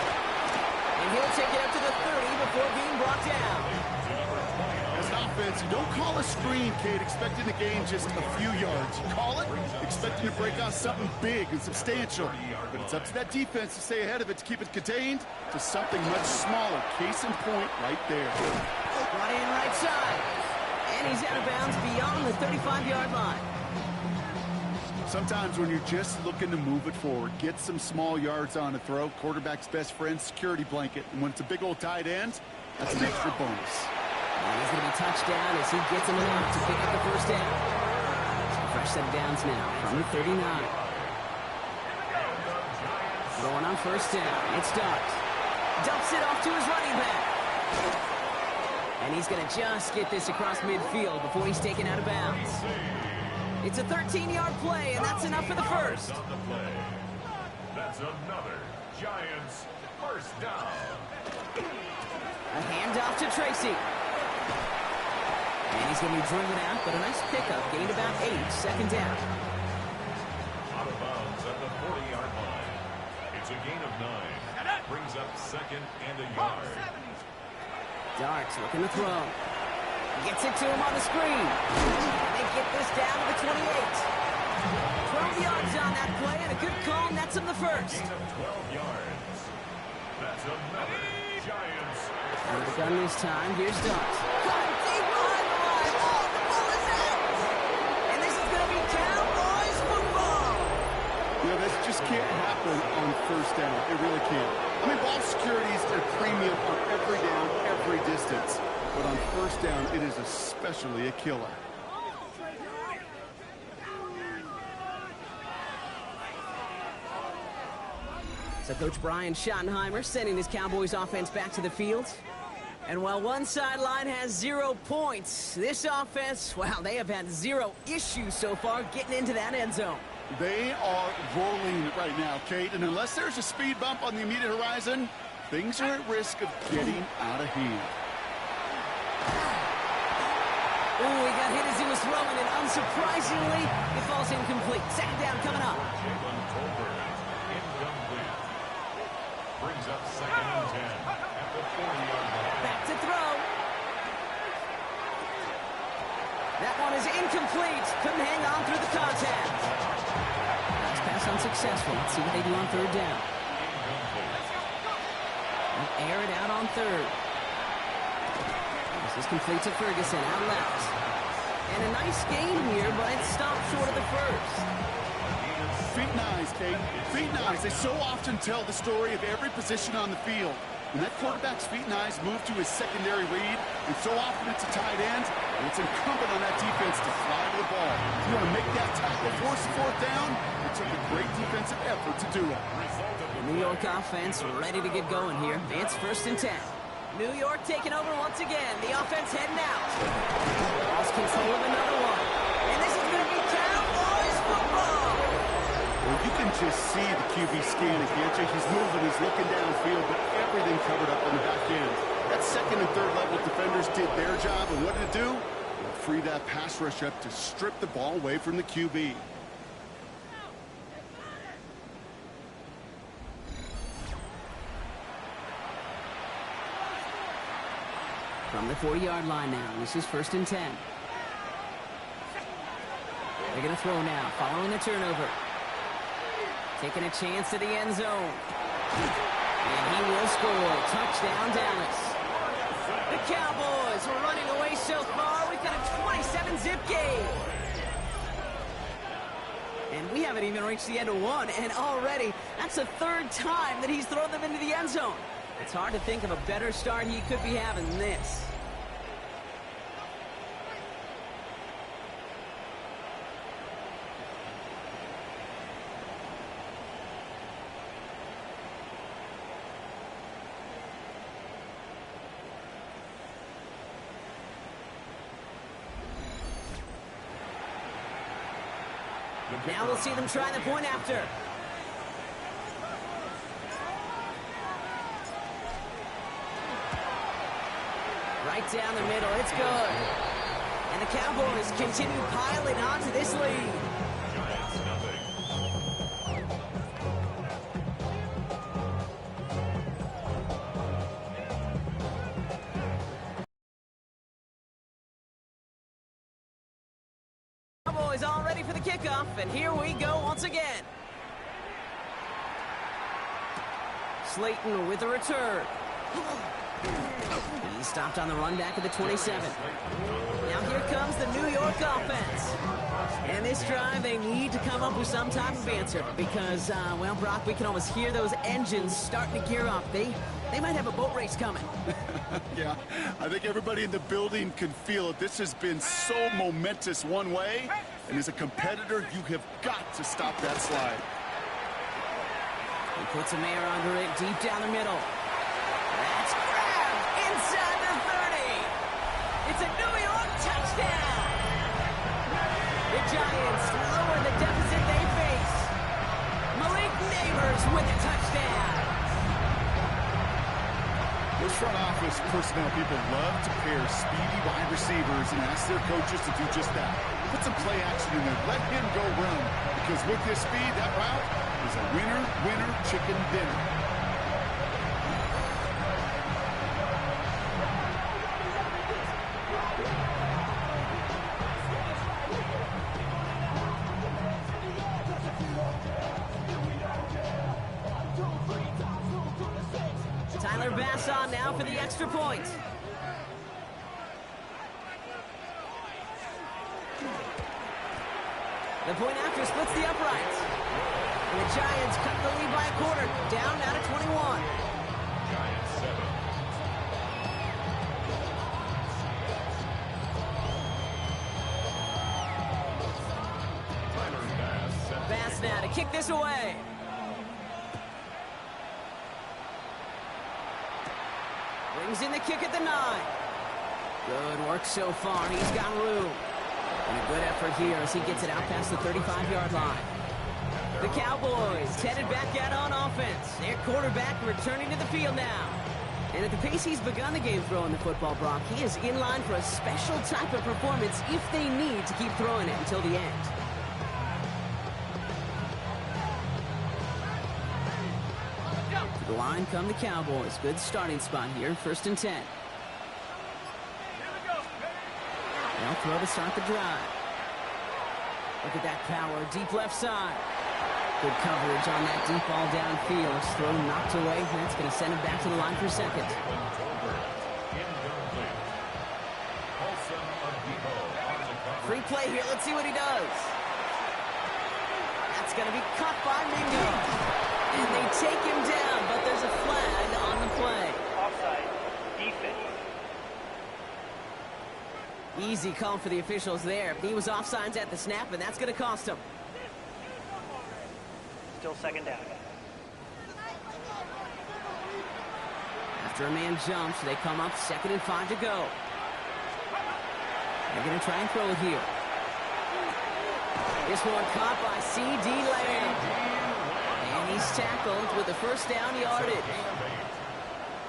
And he'll take it up to the 30 before being brought down. As an offense, you don't call a screen, Kate, expecting to gain just a few yards. You call it expecting to break out something big and substantial. But it's up to that defense to stay ahead of it, to keep it contained to something much smaller. Case in point right there. Brought in right side. And he's out of bounds beyond the 35-yard line. Sometimes when you're just looking to move it forward, get some small yards on a throw, quarterback's best friend, security blanket. And when it's a big old tight end, that's an extra bonus. And he's going to be touchdown as he gets him enough to pick up the first down. So fresh set of downs now from the 39. Going on first down. It's Dart. Dumps it off to his running back. And he's going to just get this across midfield before he's taken out of bounds. It's a 13-yard play, and that's enough for the first. That's another Giants first down. A handoff to Tracy. And he's going to be driven out, but a nice pickup. Gained about 8, second down. Out of bounds at the 40-yard line. It's a gain of 9. Brings up second and a yard. Dart looking to throw. Gets it to him on the screen. And they get this down to the 28. 12 yards on that play, and a good call nets him the first. Gain of 12 yards. That's another Giants. Out of the gun this time, here's Dart. Caught deep behind the line. Oh, the ball is out. And this is going to be Cowboys football. You know, this just can't happen on first down. It really can't. I mean, ball security is a premium on every down, every distance. But on first down, it is especially a killer. So Coach Brian Schottenheimer sending his Cowboys offense back to the field. And while one sideline has 0 points, this offense, well, they have had 0 issues so far getting into that end zone. They are rolling right now, Kate, and unless there's a speed bump on the immediate horizon, things are at risk of getting out of hand. Ooh, he got hit as he was throwing, and unsurprisingly, it falls incomplete. Second down coming up. Jalen Tolbert, incomplete. Brings up 2nd and 10 at the 40-yard line. Back to throw. That one is incomplete. Couldn't hang on through the contact. That's pass unsuccessful. Let's see what they do on third down. And air it out on third. This is complete to Ferguson, out left. And a nice gain here, but it stopped short of the first. Feet and eyes, Kate. Feet and eyes. They so often tell the story of every position on the field. When that quarterback's feet and eyes move to his secondary read, and so often it's a tight end, and it's incumbent on that defense to fly to the ball. If you want to make that tackle, force the fourth down, it took a great defensive effort to do it. The New York offense ready to get going here. It's 1st and 10. New York taking over once again. The offense heading out. Lost control of another one. And this is going to be Cowboys football. Well, you can just see the QB scanning, can't you? He's moving, he's looking downfield, but everything covered up on the back end. That 2nd and 3rd level defenders did their job, and what did it do? It freed that pass rush up to strip the ball away from the QB. From the 40-yard line now. This is 1st and 10. They're going to throw now, following the turnover. Taking a chance to the end zone. And he will score. Touchdown, Dallas. The Cowboys were running away so far. We've got a 27-zip game. And we haven't even reached the end of one. And already, that's the 3rd time that he's thrown them into the end zone. It's hard to think of a better start he could be having than this. Now we'll see them try the point after. Right down the middle, it's good. And the Cowboys continue piling onto this lead. Giants nothing. Cowboys all ready for the kickoff, and here we go once again. Slayton with a return. He stopped on the run back at the 27. Now here comes the New York offense. And this drive, they need to come up with some type of answer because, well, Brock, we can almost hear those engines starting to gear up. They might have a boat race coming. Yeah, I think everybody in the building can feel it. This has been so momentous one way, and as a competitor, you have got to stop that slide. He puts some air under it deep down the middle. That's grabbed inside the 30. It's a New York touchdown. The Giants lower the deficit they face. Malik Neighbors with a touchdown. Those front office personnel people love to pair speedy wide receivers and ask their coaches to do just that. Put some play action in there. Let him go run. Because with his speed, that route is a winner, chicken dinner. Tyler Bass on now for the extra point. The point after splits the uprights. And the Giants cut the lead by a quarter. Down now to 21. Giants 7. Tyler Bass set. Bass now to kick this away. Brings in the kick at the 9. Good work so far. He's got room. And a good effort here as he gets it out past the 35-yard line. The Cowboys headed back out on offense. Their quarterback returning to the field now. And at the pace he's begun the game throwing the football, Brock, he is in line for a special type of performance if they need to keep throwing it until the end. To the line come the Cowboys. Good starting spot here, 1st and 10. They'll throw to start the drive. Look at that power, deep left side. Good coverage on that deep ball downfield. Throw knocked away. That's going to send him back to the line for second. Free play here. Let's see what he does. That's going to be caught by Mingo. And they take him down, but there's a flag on the play. Offside. Defense. Easy call for the officials there. He was offsides at the snap, and that's going to cost him. Still 2nd down. After a man jumps, they come up 2nd and 5 to go. They're going to try and throw it here. This one caught by C.D. Lamb. And he's tackled with the 1st down yardage.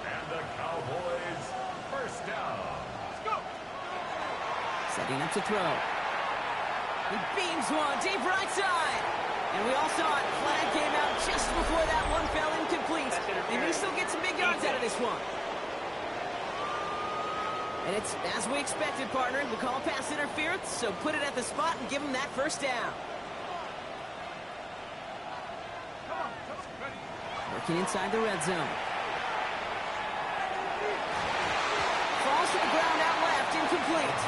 And the Cowboys, 1st down. Let's go. Setting up to throw. He beams one deep right side. And we all saw it. Flag came out just before that one fell incomplete. They may still get some big yards out of this one. And it's as we expected, partner. We call pass interference, so put it at the spot and give them that 1st down. Working inside the red zone. Falls to the ground out left, incomplete.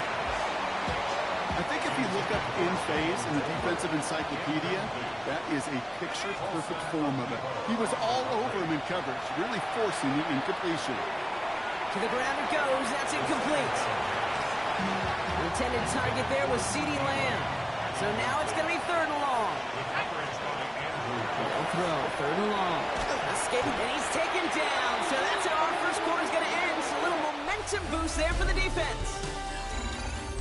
I think if you look up in phase in the defensive encyclopedia, that is a picture-perfect form of it. He was all over him in coverage, really forcing the incompletion. To the ground it goes. That's incomplete. The intended target there was C.D. Lamb. So now it's going to be 3rd and long. No throw, 3rd and long. Escaping, and he's taken down. So that's how our 1st quarter is going to end. So a little momentum boost there for the defense.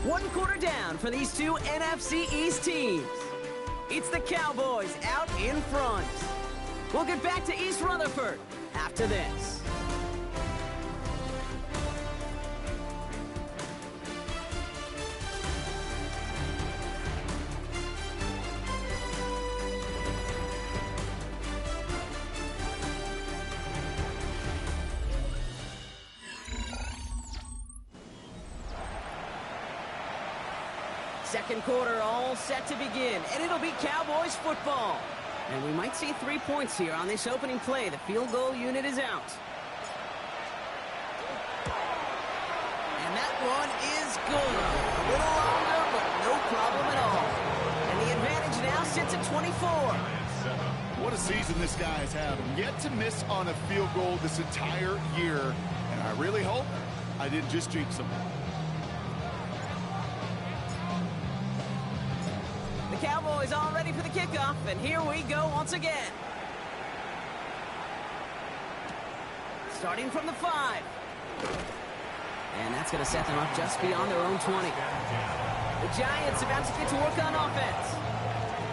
1 quarter down for these two NFC East teams. It's the Cowboys out in front. We'll get back to East Rutherford after this. Second quarter all set to begin, and it'll be Cowboys football. And we might see 3 points here on this opening play. The field goal unit is out. And that one is good. A little longer, but no problem at all. And the advantage now sits at 24. What a season this guy has had. Yet to miss on a field goal this entire year. And I really hope I didn't just jinx him. Cowboys all ready for the kickoff, and here we go once again. Starting from the 5. And that's going to set them up just beyond their own 20. The Giants about to get to work on offense.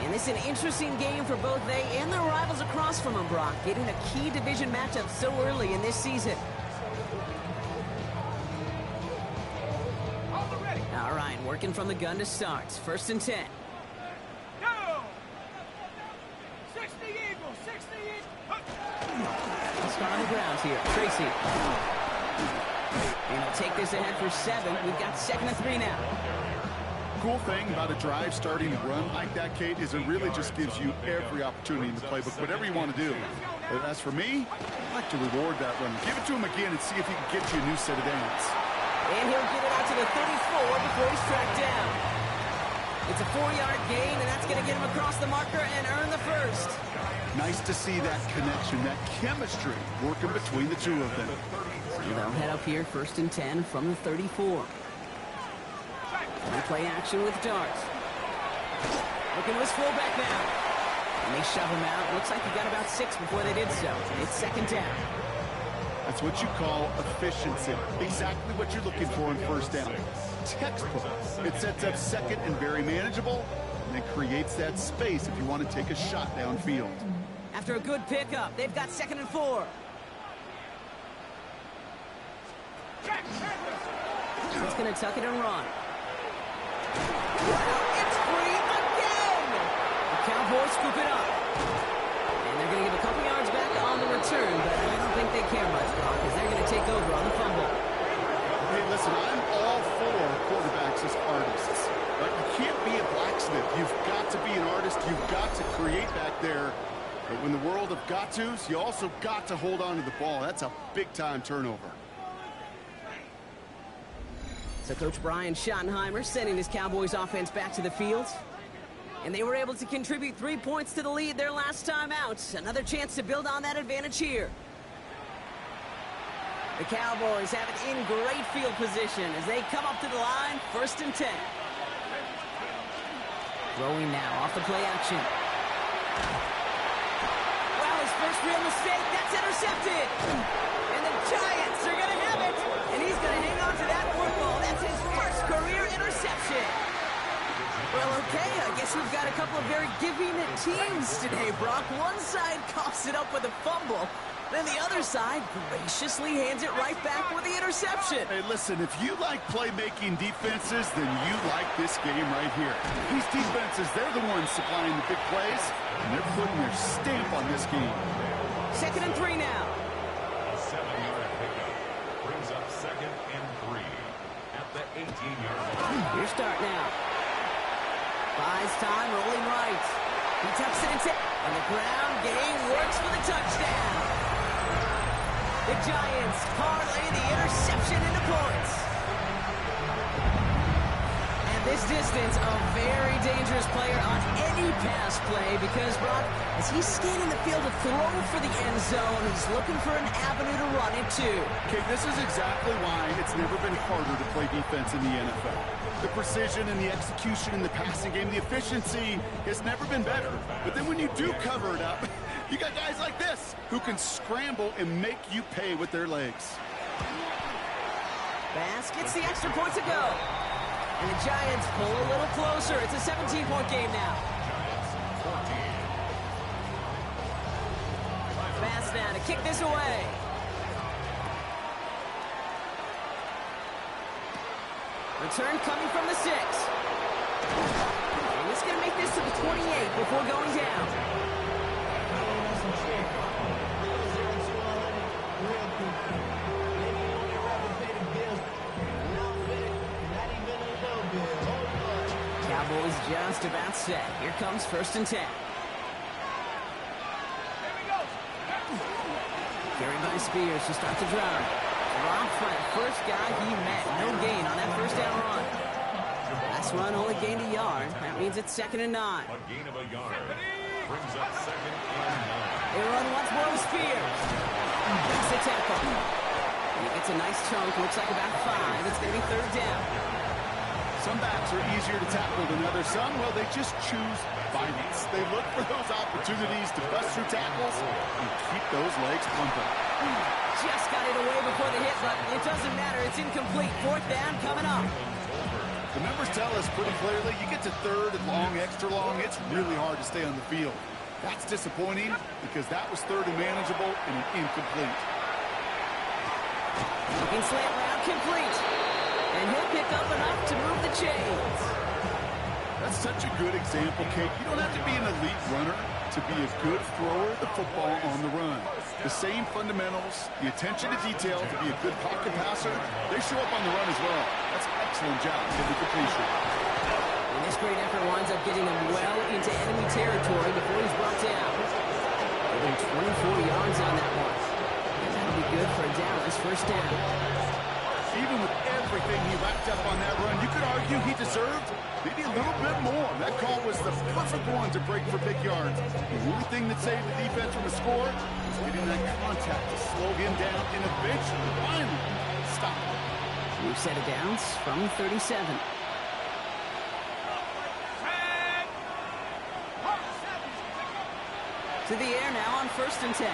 And this is an interesting game for both they and their rivals across from them, Brock, getting a key division matchup so early in this season. All right, working from the gun to start. 1st and 10. Start on the ground here. Tracy. And he'll take this ahead for 7. We've got 2nd and 3 now. Cool thing about a drive starting to run like that, Kate, is it really just gives you every opportunity in the playbook, whatever you want to do. But as for me, I like to reward that run. Give it to him again and see if he can get you a new set of downs. And he'll get it out to the 34 before he's tracked down. It's a 4-yard gain, and that's going to get him across the marker and earn the 1st. Nice to see that connection, that chemistry working between the two of them. They'll head up here, 1st and 10 from the 34. They play action with darts. Looking to his fullback now. And they shove him out. Looks like he got about 6 before they did so. It's 2nd down. That's what you call efficiency. Exactly what you're looking for in 1st down. Textbook. It sets up 2nd and very manageable, and it creates that space if you want to take a shot downfield. After a good pickup, they've got 2nd and 4. He's going to tuck it and run. It's free again! The Cowboys scoop it up. And they're going to give a couple yards back on the return, but I don't think they care much, Brock, because they're going to take over on the fumble. Hey, listen, I'm all for quarterbacks as artists. Right? You can't be a blacksmith. You've got to be an artist. You've got to create back there. But when the world of got-tos, you also got to hold on to the ball. That's a big-time turnover. So Coach Brian Schottenheimer sending his Cowboys offense back to the field. And they were able to contribute 3 points to the lead their last time out. Another chance to build on that advantage here. The Cowboys have it in great field position as they come up to the line, 1st and 10. Throwing now off the play action. Well, his first real mistake, that's intercepted. And the Giants are going to have it. And he's going to hang on to that football. That's his first career interception. Well, okay, I guess we've got a couple of very giving teams today, Brock. One side coughs it up with a fumble, then the other side graciously hands it right back with the interception. Hey, listen, if you like playmaking defenses, then you like this game right here. These defenses, they're the ones supplying the big plays, and they're putting their stamp on this game. 2nd and 3 now. A 7-yard pickup brings up 2nd and 3 at the 18-yard line. Your start now. Buys time, rolling right. He tucks it into on the ground. Game works for the touchdown. The Giants parlay the interception into points. And this distance, a very dangerous player on any pass play because, Brock, as he's scanning the field to throw for the end zone, he's looking for an avenue to run it to. Okay, this is exactly why it's never been harder to play defense in the NFL. The precision and the execution in the passing game, the efficiency has never been better. But then when you do cover it up, you got guys like this who can scramble and make you pay with their legs. Bass gets the extra point to go. And the Giants pull a little closer. It's a 17-point game now. Bass now to kick this away. Return coming from the 6. And it's going to make this to the 28 before going down. Cowboys just about set. Here comes 1st and 10. Carried by Spears to start the drive. Rob Fred, first guy he met. No gain on that first down run. Last run only gained a yard. That means it's 2nd and 9. A gain of a yard brings up 2nd and 9. They run once more with Spears. That's the tackle. He gets a nice chunk. Looks like about 5. It's going to be 3rd down. Some backs are easier to tackle than others. Some, well, they just choose violence. They look for those opportunities to bust through tackles and keep those legs pumping. Just got it away before the hit, but it doesn't matter. It's incomplete. 4th down coming up. The numbers tell us pretty clearly, you get to 3rd and long, extra long, it's really hard to stay on the field. That's disappointing because that was 3rd and manageable and an incomplete. Looking slant route complete. And he'll pick up enough to move the chains. That's such a good example, Kate. You don't have to be an elite runner to be a good thrower of the football on the run. The same fundamentals, the attention to detail to be a good pocket passer, they show up on the run as well. That's an excellent job in the completion. And this great effort winds up getting him well into enemy territory before he's brought down. Getting 24 yards on that one. And that'll be good for a Dallas 1st down. Even with everything he racked up on that run, you could argue he deserved maybe a little bit more. That call was the perfect one to break for big yards. The only thing that saved the defense from a score was getting that contact to slow him down and eventually, finally, stop him. New set of downs from 37. To the air now on 1st and 10.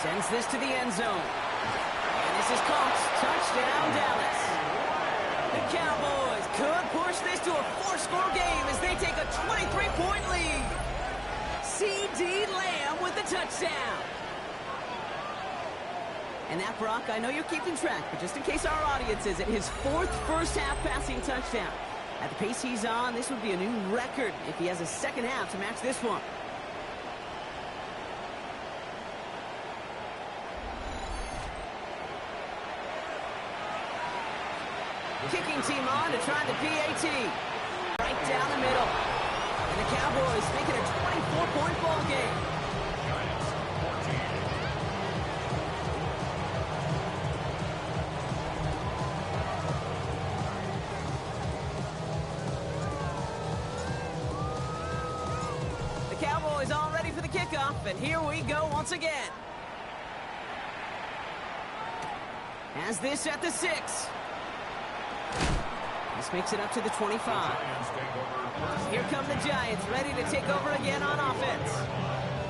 Sends this to the end zone. And this is caught. Touchdown, Dallas. The Cowboys could push this to a 4-score game as they take a 23-point lead. C.D. Lamb with the touchdown. And that, Brock, I know you're keeping track, but just in case our audience isn't, his 4th first-half passing touchdown. At the pace he's on, this would be a new record if he has a second half to match this one. Kicking team on to try the PAT. Right down the middle. And the Cowboys make it a 24-point ball game. The Cowboys all ready for the kickoff, and here we go once again. Has this at the 6. This makes it up to the 25. Here come the Giants, ready to take over again on offense.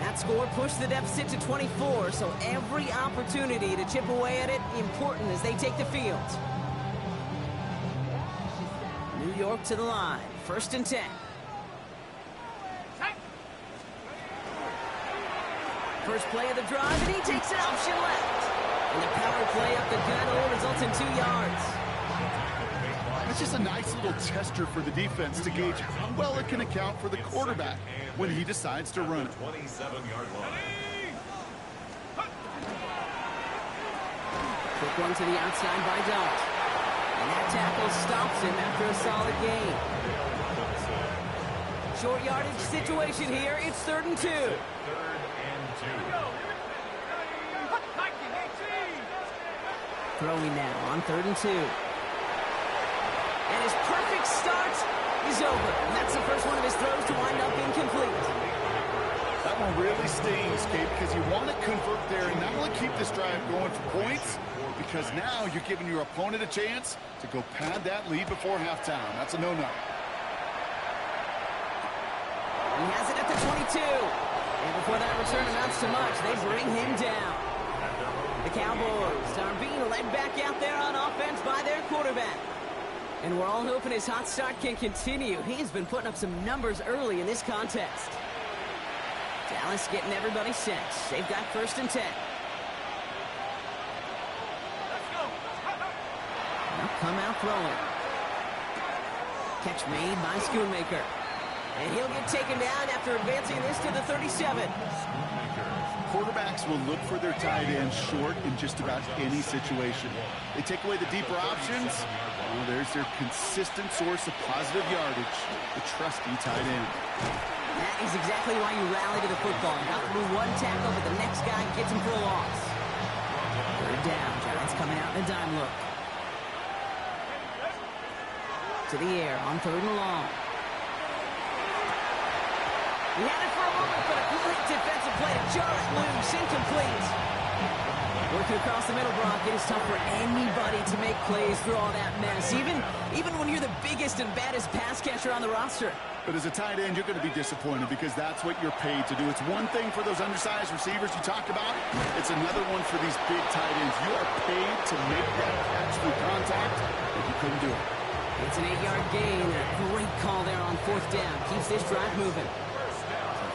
That score pushed the deficit to 24, so every opportunity to chip away at it important as they take the field. New York to the line, 1st and 10. First play of the drive, and he takes an option left. And the power play up the gut results in 2 yards. It's just a nice little tester for the defense to gauge how well it can account for the quarterback when he decides to run it. 27-yard line. Quick one to the outside by Dalt. And that tackle stops him after a solid gain. Short yardage situation here. It's 3rd and 2. Throwing now on 3rd and 2. And his perfect start is over. And that's the first one of his throws to wind up incomplete. That one really stings, Kate, because you want to convert there and not only keep this drive going for points, because now you're giving your opponent a chance to go pad that lead before halftime. That's a no-no. He has it at the 22. And before that return amounts to much, they bring him down. The Cowboys are being led back out there on offense by their quarterback. And we're all hoping his hot start can continue. He's been putting up some numbers early in this contest. Dallas getting everybody set. They've got 1st and 10. Now come out throwing. Catch made by Schoonmaker. And he'll get taken down after advancing this to the 37. Quarterbacks will look for their tight end short in just about any situation. They take away the deeper options. Well, there's their consistent source of positive yardage, the trusty tight end. That is exactly why you rally to the football. Not through one tackle, but the next guy gets him for a loss. 3rd down. Giants coming out in a dime look. To the air on 3rd and long. He had it for a moment, but a great defensive play to jar it loose, incomplete. Working across the middle, Brock, it is tough for anybody to make plays through all that mess, even when you're the biggest and baddest pass catcher on the roster. But as a tight end, you're going to be disappointed because that's what you're paid to do. It's one thing for those undersized receivers you talked about. It's another one for these big tight ends. You are paid to make that catch through contact, but you couldn't do it. It's an 8-yard gain. A great call there on 4th down. Keeps this drive moving.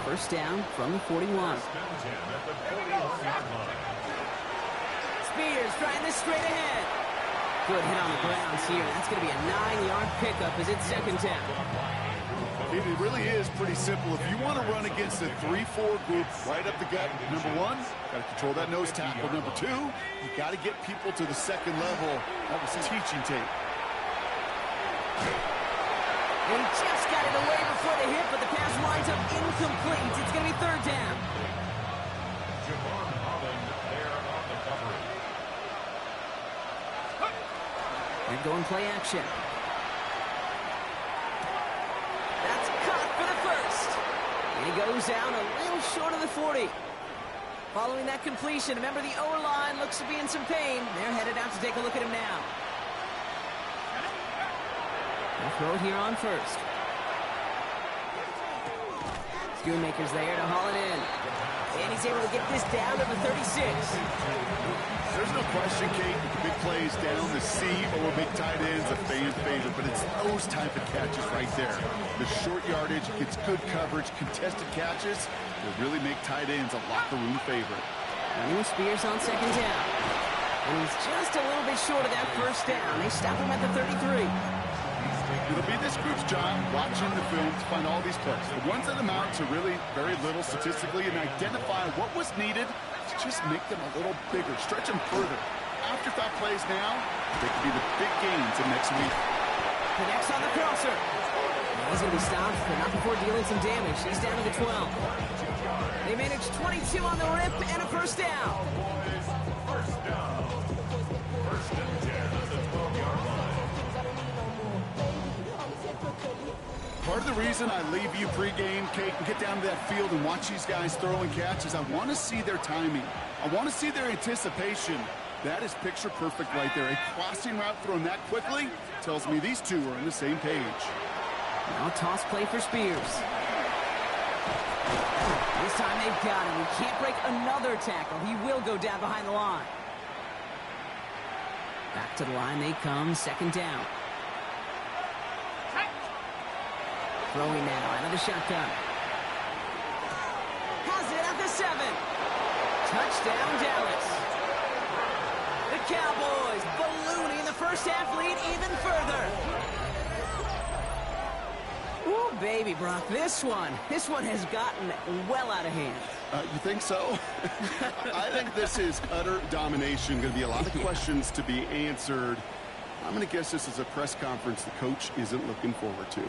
First down from the 41. Spears trying this straight ahead. Good hit on the grounds here. That's going to be a 9-yard pickup as it's 2nd down. It really is pretty simple. If you want to run against a 3-4 group right up the gut, number 1, got to control that nose tackle. Number 2, you got to get people to the 2nd level. That was teaching tape. He just got it away before the hit, but the pass winds up incomplete. It's going to be 3rd down. Javon Holland there on the coverage. And going play action. That's caught for the first. And he goes down a little short of the 40. Following that completion, remember the O-line looks to be in some pain. They're headed out to take a look at him now. They'll throw it here on 1st. Schoonmaker's there to haul it in. And he's able to get this down to the 36. There's no question, Kate, big plays down the seam or big tight ends, a fan favorite, but it's those type of catches right there. The short yardage, gets good coverage, contested catches will really make tight ends a locker room favorite. Running with Spears on 2nd down. And he's just a little bit short of that first down. They stop him at the 33. It'll be this group's job watching the film to find all these plays. The ones that amount to really very little statistically and identify what was needed to just make them a little bigger, stretch them further. After-thought plays now, they could be the big gains of next week. Connects on the crosser. He's going to be stopped, but not before dealing some damage. He's down to the 12. They managed 22 on the rip and a first down. First down. First and 10 at the 12-yard line. Part of the reason I leave you pregame, Kate, and get down to that field and watch these guys throw and catch is I want to see their timing. I want to see their anticipation. That is picture perfect right there. A crossing route thrown that quickly tells me these two are on the same page. Now toss play for Spears. This time they've got him. He can't break another tackle. He will go down behind the line. Back to the line they come, second down. Throwing now out of the shotgun. Has it at the 7. Touchdown, Dallas. The Cowboys ballooning the first half lead even further. Ooh, baby, Brock, this one has gotten well out of hand. You think so? I think this is utter domination. Going to be a lot of questions to be answered. I'm going to guess this is a press conference the coach isn't looking forward to.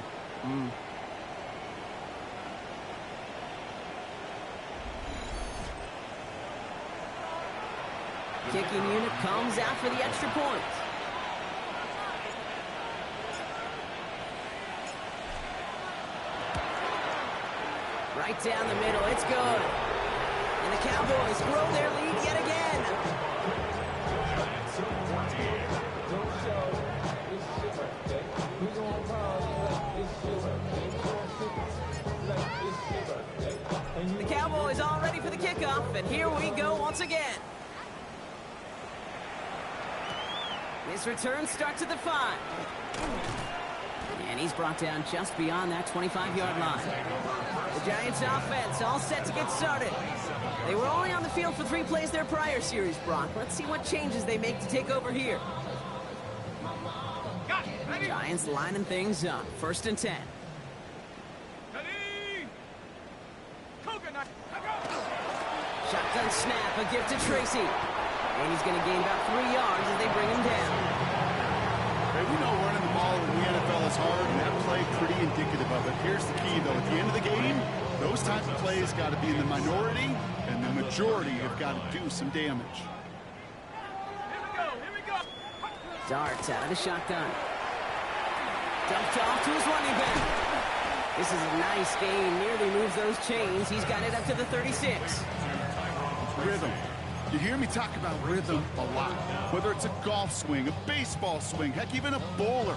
Kicking unit comes out for the extra point. Right down the middle, it's good. And the Cowboys grow their lead yet again. The Cowboys all ready for the kickoff, and here we go once again. His return starts at the 5. And he's brought down just beyond that 25-yard line. The Giants offense all set to get started. They were only on the field for 3 plays their prior series, Brock. Let's see what changes they make to take over here. Giants lining things up. First and 10. Shotgun snap, a gift to Tracy. And he's going to gain about 3 yards as they bring him down. Hey, we know running the ball in the NFL is hard, and that play pretty indicative of it. Here's the key, though. At the end of the game, those types of plays got to be in the minority, and the majority have got to do some damage. Darts out of the shotgun. Dumped off to his running back. This is a nice gain. Nearly moves those chains. He's got it up to the 36. Rhythm. You hear me talk about rhythm a lot. Whether it's a golf swing, a baseball swing, heck, even a bowler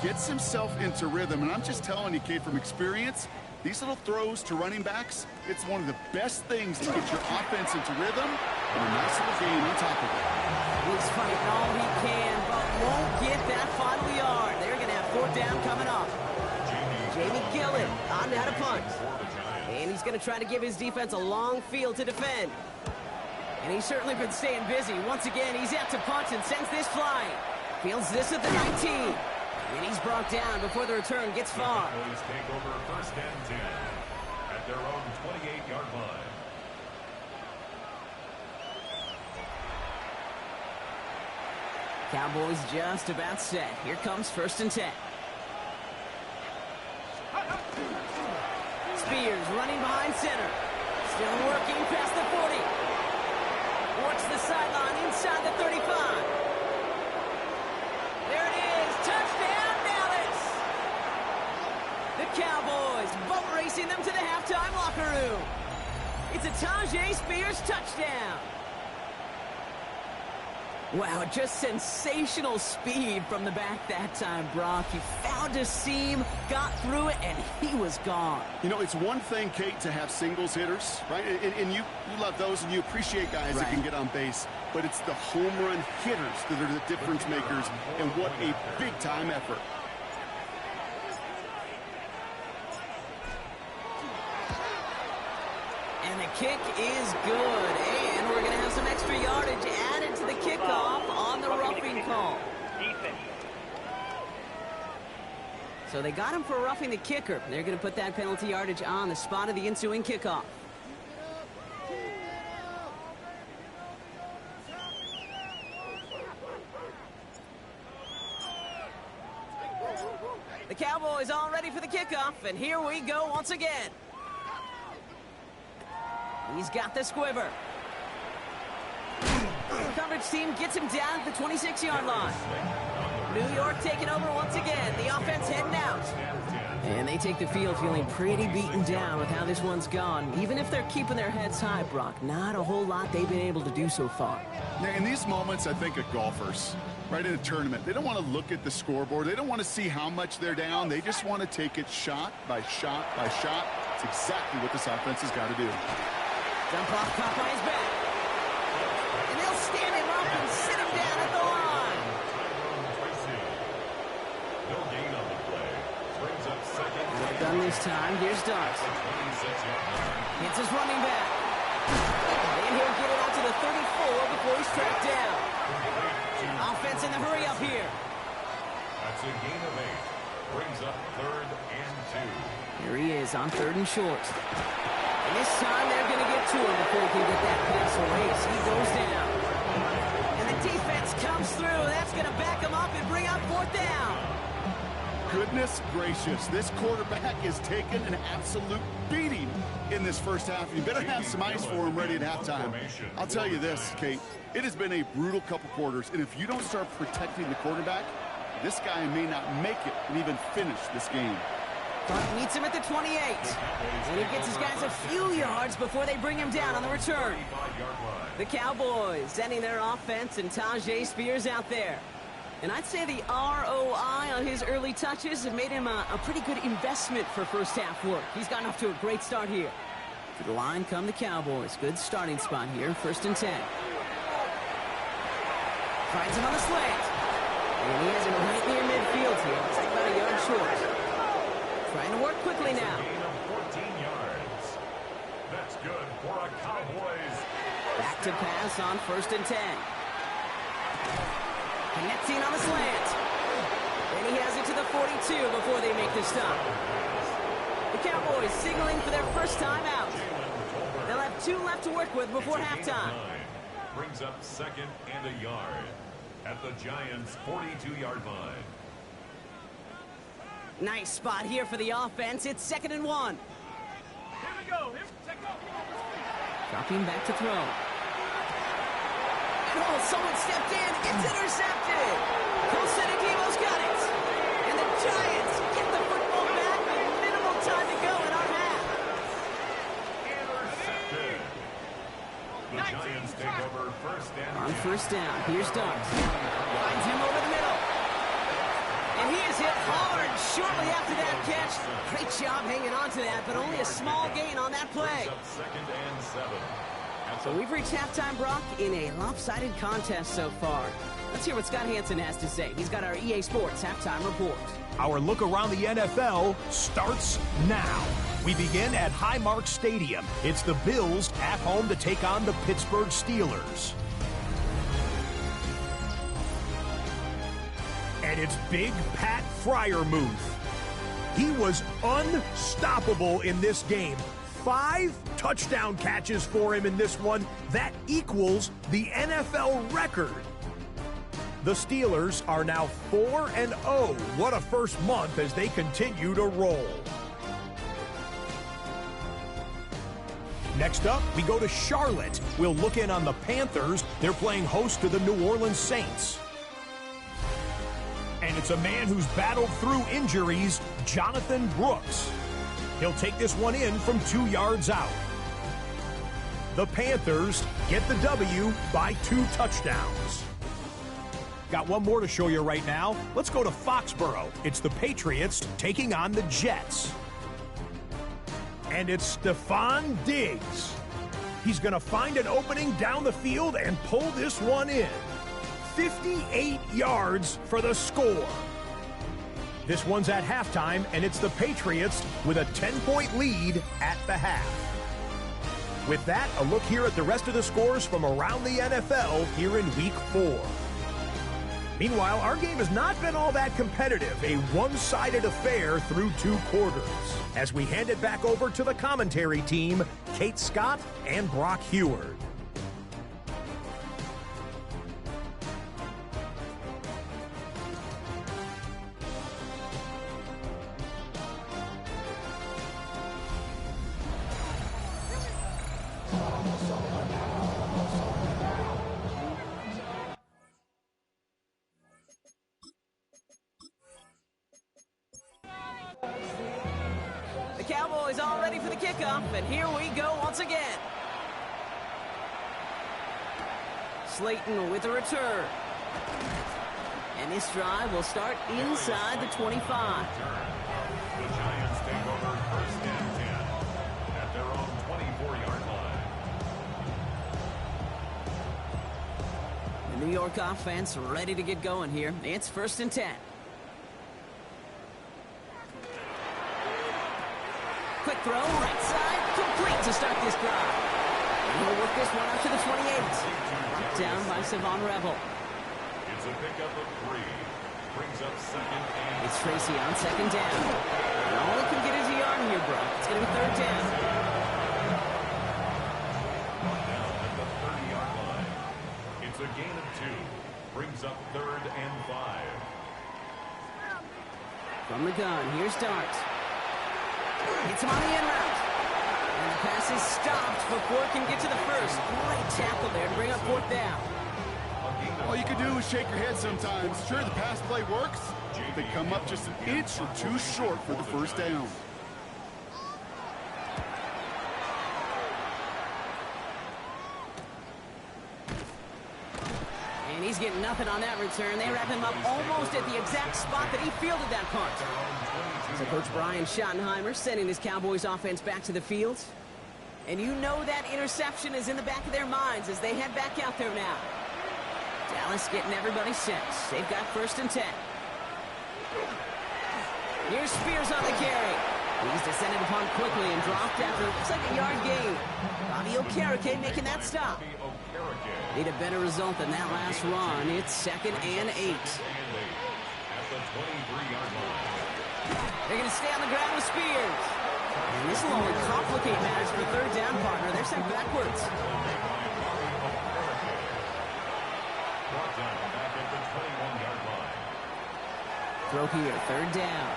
gets himself into rhythm. And I'm just telling you, Kate, from experience, these little throws to running backs, it's one of the best things to get your offense into rhythm and a nice little gain on top of it. He's fighting all he can, but won't get that final yard. They're going to have 4th down coming up. Jamie Gillen on how to punt. And he's going to try to give his defense a long field to defend. And he's certainly been staying busy. Once again, he's out to punt and sends this flying. Fields this at the 19. And he's brought down before the return gets far. Cowboys take over first and 10 at their own 28-yard line. Cowboys just about set. Here comes first and 10. Spears running behind center. Still working past the 40. Works the sideline inside the 35. There it is. Touchdown, Dallas. The Cowboys boat racing them to the halftime locker room. It's a Tajay Spears touchdown. Wow, just sensational speed from the back that time, Brock. He found a seam, got through it, and he was gone. You know, it's one thing, Kate, to have singles hitters, right? And you love those, and you appreciate guys that can get on base. But it's the home run hitters that are the difference makers, and what a big-time effort. And the kick is good, and we're going to have some extra yardage added to the kickoff on the roughing call. Defense. So they got him for roughing the kicker. They're going to put that penalty yardage on the spot of the ensuing kickoff. The Cowboys all ready for the kickoff, and here we go once again. He's got the squiver. The coverage team gets him down at the 26-yard line. New York taking over once again. The offense heading out. And they take the field feeling pretty beaten down with how this one's gone. Even if they're keeping their heads high, Brock, not a whole lot they've been able to do so far. In these moments, I think of golfers, right, in a tournament. They don't want to look at the scoreboard. They don't want to see how much they're down. They just want to take it shot by shot by shot. It's exactly what this offense has got to do. Dump off caught by his back. And they'll stand him up and sit him down at the line. No gain on the play. Brings up second. Well done this time. Here's Dart. Hits his running back. And he'll get it out to the 34 before he's tracked down. Offense in the hurry up here. That's a gain of 8. Brings up 3rd and 2. Here he is on 3rd and short. And this time they're going to get to him before he can get that pass away as he goes down. And the defense comes through. That's going to back him up and bring up 4th down. Goodness gracious, this quarterback is taking an absolute beating in this first half. You better have some ice for him ready at halftime. I'll tell you this, Kate, it has been a brutal couple quarters, and if you don't start protecting the quarterback, this guy may not make it and even finish this game. Clark meets him at the 28. And he gets his guys a few yards before they bring him down on the return. The Cowboys sending their offense and Tajay Spears out there. And I'd say the ROI on his early touches have made him a pretty good investment for first half work. He's gotten off to a great start here. To the line come the Cowboys. Good starting spot here, 1st and 10. Finds him on the slant. And he has him right near midfield here. Looks like about a yard short. Trying to work quickly now. Gain of 14 yards. That's good for a Cowboys. Back to pass on 1st and 10. Connecting on the slant. And he has it to the 42 before they make the stop. The Cowboys signaling for their first time out. They'll have 2 left to work with before halftime. Brings up 2nd and a yard at the Giants' 42-yard line. Nice spot here for the offense. It's 2nd and 1. Here we go. Dropping back to throw. And someone stepped in. It's intercepted. Close to Devo's got it. And the Giants get the football back with minimal time to go in our half. Intercepted. The Giants take over 1st and 10. On 1st down, here's Dart. Finds him over the middle. And he is hit hard shortly after that catch. Great job hanging on to that, but only a small gain on that play. 2nd and 7. So we've reached halftime, Brock, in a lopsided contest so far. Let's hear what Scott Hansen has to say. He's got our EA Sports halftime report. Our look around the NFL starts now. We begin at Highmark Stadium. It's the Bills at home to take on the Pittsburgh Steelers. And it's Big Pat Freiermuth. He was unstoppable in this game. 5 touchdown catches for him in this one. That equals the NFL record. The Steelers are now 4-0. What a first month as they continue to roll. Next up, we go to Charlotte. We'll look in on the Panthers. They're playing host to the New Orleans Saints. And it's a man who's battled through injuries, Jonathan Brooks. He'll take this one in from 2 yards out. The Panthers get the W by 2 touchdowns. Got one more to show you right now. Let's go to Foxborough. It's the Patriots taking on the Jets. And it's Stephon Diggs. He's going to find an opening down the field and pull this one in. 58 yards for the score. This one's at halftime, and it's the Patriots with a 10-point lead at the half. With that, a look here at the rest of the scores from around the NFL here in Week 4. Meanwhile, our game has not been all that competitive, a one-sided affair through 2 quarters. As we hand it back over to the commentary team, Kate Scott and Brock Heward. The Cowboys all ready for the kickoff, and here we go once again. Slayton with a return. And this drive will start inside the 25. The Giants take over 1st and 10 at their own 24-yard line. The New York offense ready to get going here. It's 1st and 10. Quick throw, right side, complete to start this drive. And he'll work this one up to the 28. Knocked down by Savon Rebel. It's a pickup of 3. Brings up 2nd and... It's Tracy on 2nd down. And all he can get is a yard here, bro. It's going to be 3rd down. Down at the 30-yard line. It's a gain of 2. Brings up 3rd and 5. From the gun, here's Dart. Gets him on the in route. And the pass is stopped before it can get to the first. Great tackle there to bring up 4th down. All you can do is shake your head sometimes. Sure, the pass play works. They come up just an inch or 2 short for the 1st down. And he's getting nothing on that return. They wrap him up almost at the exact spot that he fielded that punt. So Coach Brian Schottenheimer sending his Cowboys offense back to the field. And you know that interception is in the back of their minds as they head back out there now. Dallas getting everybody set. They've got 1st and 10. Here's Spears on the carry. He's descended upon quickly and dropped after looks like a yard gain. Bobby Okereke making that stop. Need a better result than that last run. It's 2nd and 8. At the 23-yard line. They're going to stay on the ground with Spears. And this will only complicate matters for 3rd down, partner. They're sent backwards. Brought down back at the 21-yard line. Throw here, 3rd down.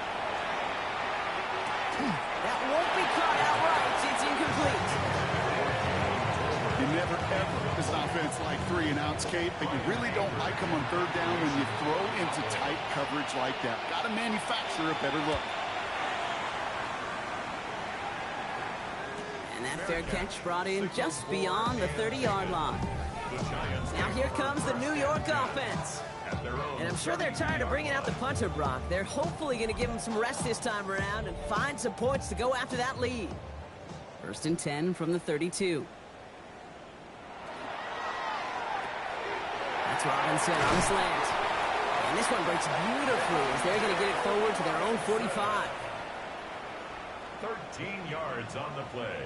That won't be caught outright. It's incomplete. You never, ever, as an offense, like 3 and outs, Kate, but you really don't like them on 3rd down when you throw into tight coverage like that. Got to manufacture a better look. And that fair catch brought in just beyond the 30-yard line. Now here comes the New York offense. And I'm sure they're tired of bringing out the punter, Brock. They're hopefully going to give him some rest this time around and find some points to go after that lead. 1st and 10 from the 32. That's Robinson on the slant. And this one breaks beautifully as they're going to get it forward to their own 45. 13 yards on the play.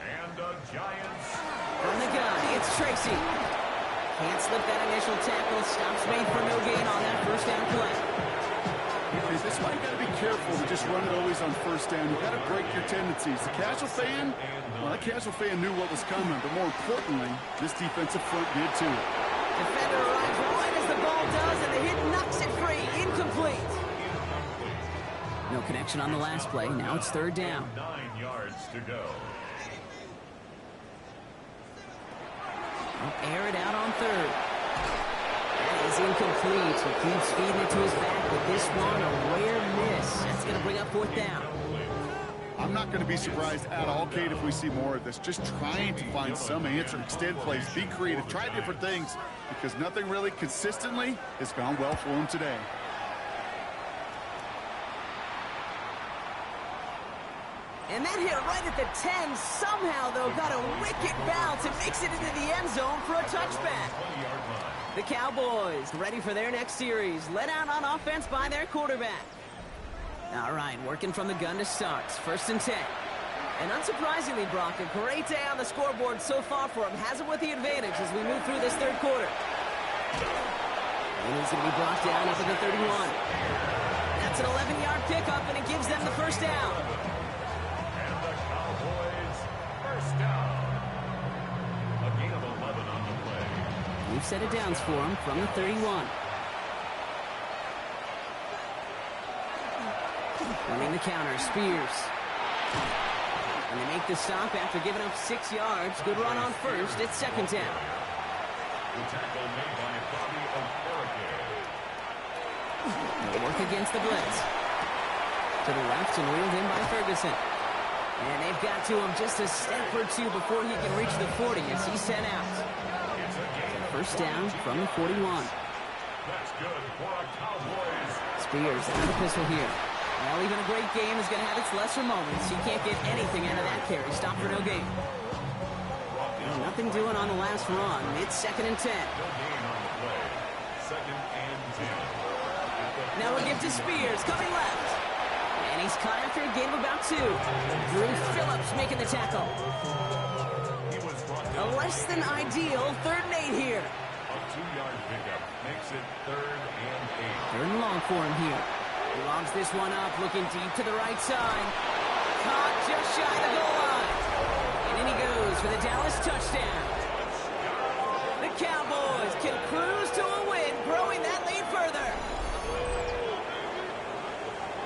And the Giants... From the gun, it's Tracy. Can't slip that initial tackle. Stops made for no gain on that 1st down play. This is why you got to be careful to just run it always on 1st down. You got to break your tendencies. The casual fan, well, that casual fan knew what was coming, but more importantly, this defensive front did too. Defender arrives right as the ball does, and the hit knocks it free. Incomplete. No connection on the last play. Now it's 3rd down. 9 yards to go. Air it out on 3rd. That is incomplete. He keeps feeding it to his back, but this one, a rare miss. That's going to bring up 4th down. I'm not going to be surprised at all, Kate, if we see more of this. Just trying to find some answer, extend plays, be creative, try different things, because nothing really consistently has gone well for him today. And that hit right at the 10 somehow, though, got a wicked bounce and makes it into the end zone for a touchback. The Cowboys ready for their next series, led out on offense by their quarterback. All right, working from the gun to start. 1st and 10. And unsurprisingly, Brock, a great day on the scoreboard so far for him. Has it with the advantage as we move through this third quarter. And he's going to be brought down up at the 31. That's an 11-yard pickup, and it gives them the first down. And the Cowboys first down. A gain of 11 on the play. We've set it downs for him from the 31. Running the counter, Spears. And they make the stop after giving up 6 yards. Good run on first. It's second down. The tackle made by Bobby Okereke. They'll work against the blitz. To the left and wheeled in by Ferguson. And they've got to him just a step or two before he can reach the 40 as he's sent out. First down from the 41. That's good for a Cowboys. Spears out of the pistol here. Well, even a great game is going to have its lesser moments. He can't get anything out of that carry. Stop for no gain. And nothing doing on the last run. It's second and 10. No gain on the play. Second and 10. Now we'll give to Spears, coming left. And he's caught after a gain of about 2. Drew Phillips making the tackle. A less than ideal 3rd and 8 here. A 2-yard pickup makes it 3rd and 8. Third and long for him here. He lobs this one up, looking deep to the right side. Caught just shy of the goal line. And in he goes for the Dallas touchdown. The Cowboys can cruise to a win, growing that lead further.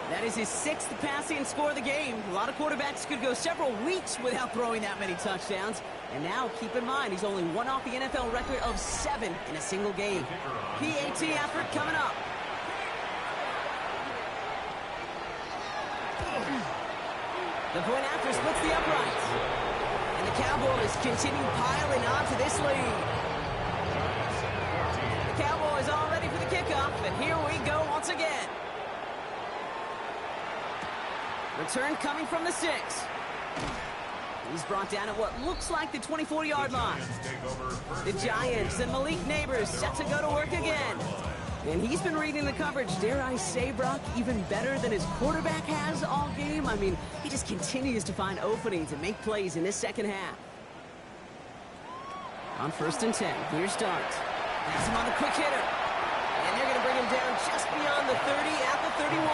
That is his 6th passing score of the game. A lot of quarterbacks could go several weeks without throwing that many touchdowns. And now, keep in mind, he's only one off the NFL record of 7 in a single game. PAT effort coming up. The point after splits the uprights. And the Cowboys continue piling on to this lead. The Cowboys all ready for the kickoff, and here we go once again. Return coming from the 6. He's brought down at what looks like the 24-yard line. The Giants and Malik Neighbors set to go to work again. And he's been reading the coverage, dare I say, Brock, even better than his quarterback has all game. I mean, he just continues to find openings and make plays in this second half. On 1st and 10, here's Start. Pass him on the quick hitter. And they're going to bring him down just beyond the 30 at the 31.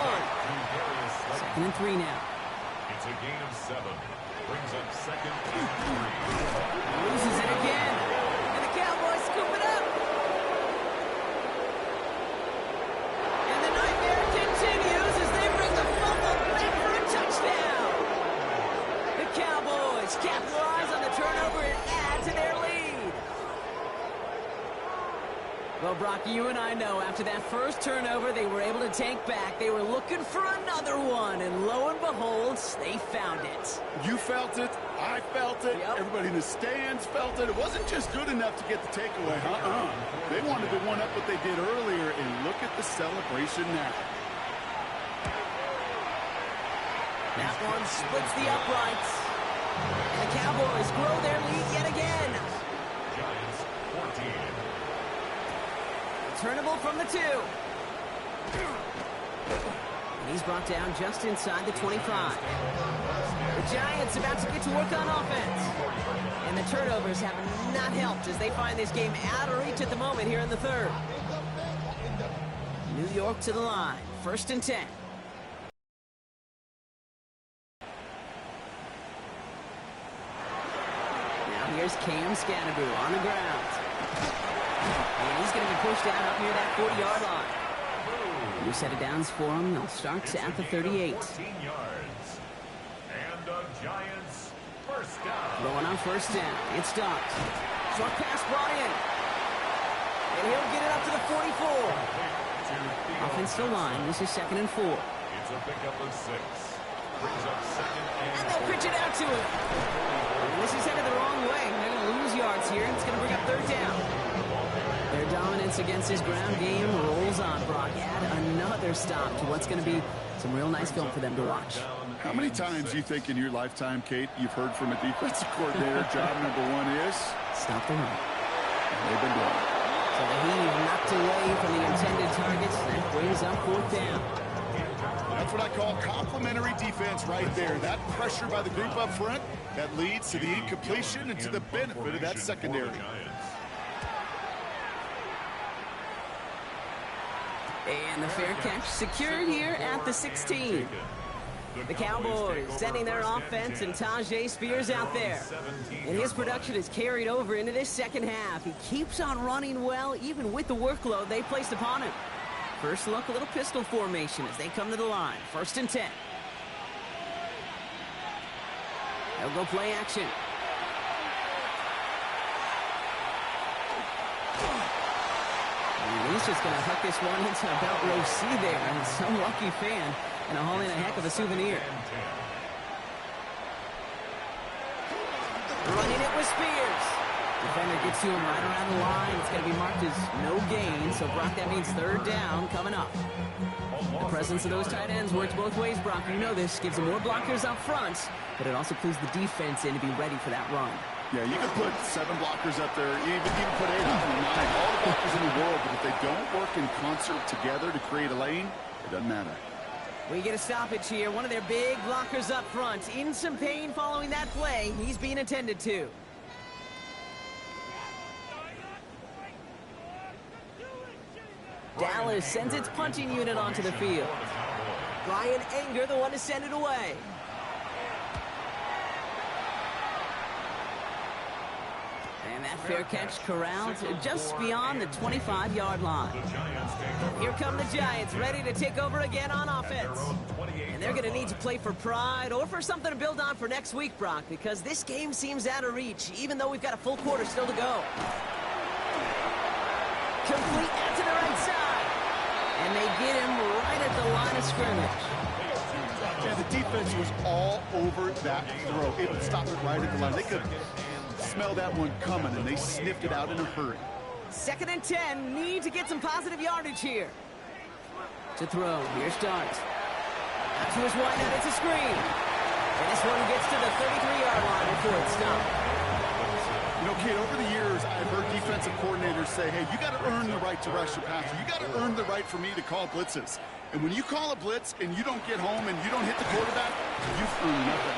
2nd and 3 now. It's a gain of 7. Brings up 2nd and 3. Loses it again. And the Cowboys scoop it up. Continues as they bring the fumble back for a touchdown. The Cowboys capitalize on the turnover and add to their lead. Well, Brock, you and I know after that first turnover they were able to take back. They were looking for another one, and lo and behold, they found it. You felt it. I felt it. Yep. Everybody in the stands felt it. It wasn't just good enough to get the takeaway. They wanted to one-up what they did earlier, and look at the celebration now. That one splits the uprights. And the Cowboys grow their lead yet again. Giants 14. Returnable from the 2. And he's brought down just inside the 25. The Giants about to get to work on offense. And the turnovers have not helped as they find this game out of reach at the moment here in the 3rd. New York to the line. 1st and 10. Here's Cam Scannaboo on the ground. And he's going to be pushed down up near that 40-yard line. New set of downs for him. They'll start at the 38. 14 yards. And the Giants first down. Going on 1st down. It stops. Short pass brought in. And he'll get it up to the 44. Offensive line. This is 2nd and 4. It's a pickup of 6. Brings up 2nd and 4. And they'll pitch it out to him. This is headed the wrong way. They're going to lose yards here. It's going to bring up 3rd down. Their dominance against his ground game rolls on, Brock. Add another stop to what's going to be some real nice film for them to watch. How many times do you think in your lifetime, Kate, you've heard from a defensive coordinator, job number 1 is? Stop the run. They've been doing it. So the heave knocked away from the intended targets. That brings up 4th down. That's what what I call complimentary defense right there. That pressure by the group up front, that leads to the incompletion and to the benefit of that secondary. And the fair catch secured here at the 16. The Cowboys sending their offense and Tajay Spears out there. And his production is carried over into this second half. He keeps on running well, even with the workload they placed upon him. First look, a little pistol formation as they come to the line. 1st and 10. They'll go play action. And he's just going to hook this one into about row C there. And some lucky fan. And a haul in a heck of a souvenir. Running it with Spears. Defender gets to him right around the line. It's going to be marked as no gain. So, Brock, that means 3rd down coming up. The presence of those tight ends works both ways, Brock. You know this. Gives them more blockers up front. But it also clues the defense in to be ready for that run. Yeah, you can put 7 blockers up there, even put 8 up there, 9. All the blockers in the world. But if they don't work in concert together to create a lane, it doesn't matter. We get a stoppage here. One of their big blockers up front. In some pain following that play. He's being attended to. Dallas sends its punching unit onto the field. Brian Anger, the one to send it away. And that fair catch corralled just beyond the 25-yard line. Here come the Giants, ready to take over again on offense. And they're going to need to play for pride or for something to build on for next week, Brock, because this game seems out of reach, even though we've got a full quarter still to go. Complete out to the right side. And they get him right at the line of scrimmage. Yeah, the defense was all over that throw. It would stop it right at the line. They could smell that one coming, and they sniffed it out in a hurry. 2nd and 10. Need to get some positive yardage here. To throw. Here's Dart. Out to his wide out. It's a screen. And this one gets to the 33-yard line before it's stopped. You know, Kate, over the years, I've heard defensive coordinators say, hey, you got to earn the right to rush your passer. You got to earn the right for me to call blitzes. And when you call a blitz and you don't get home and you don't hit the quarterback, you've earned nothing.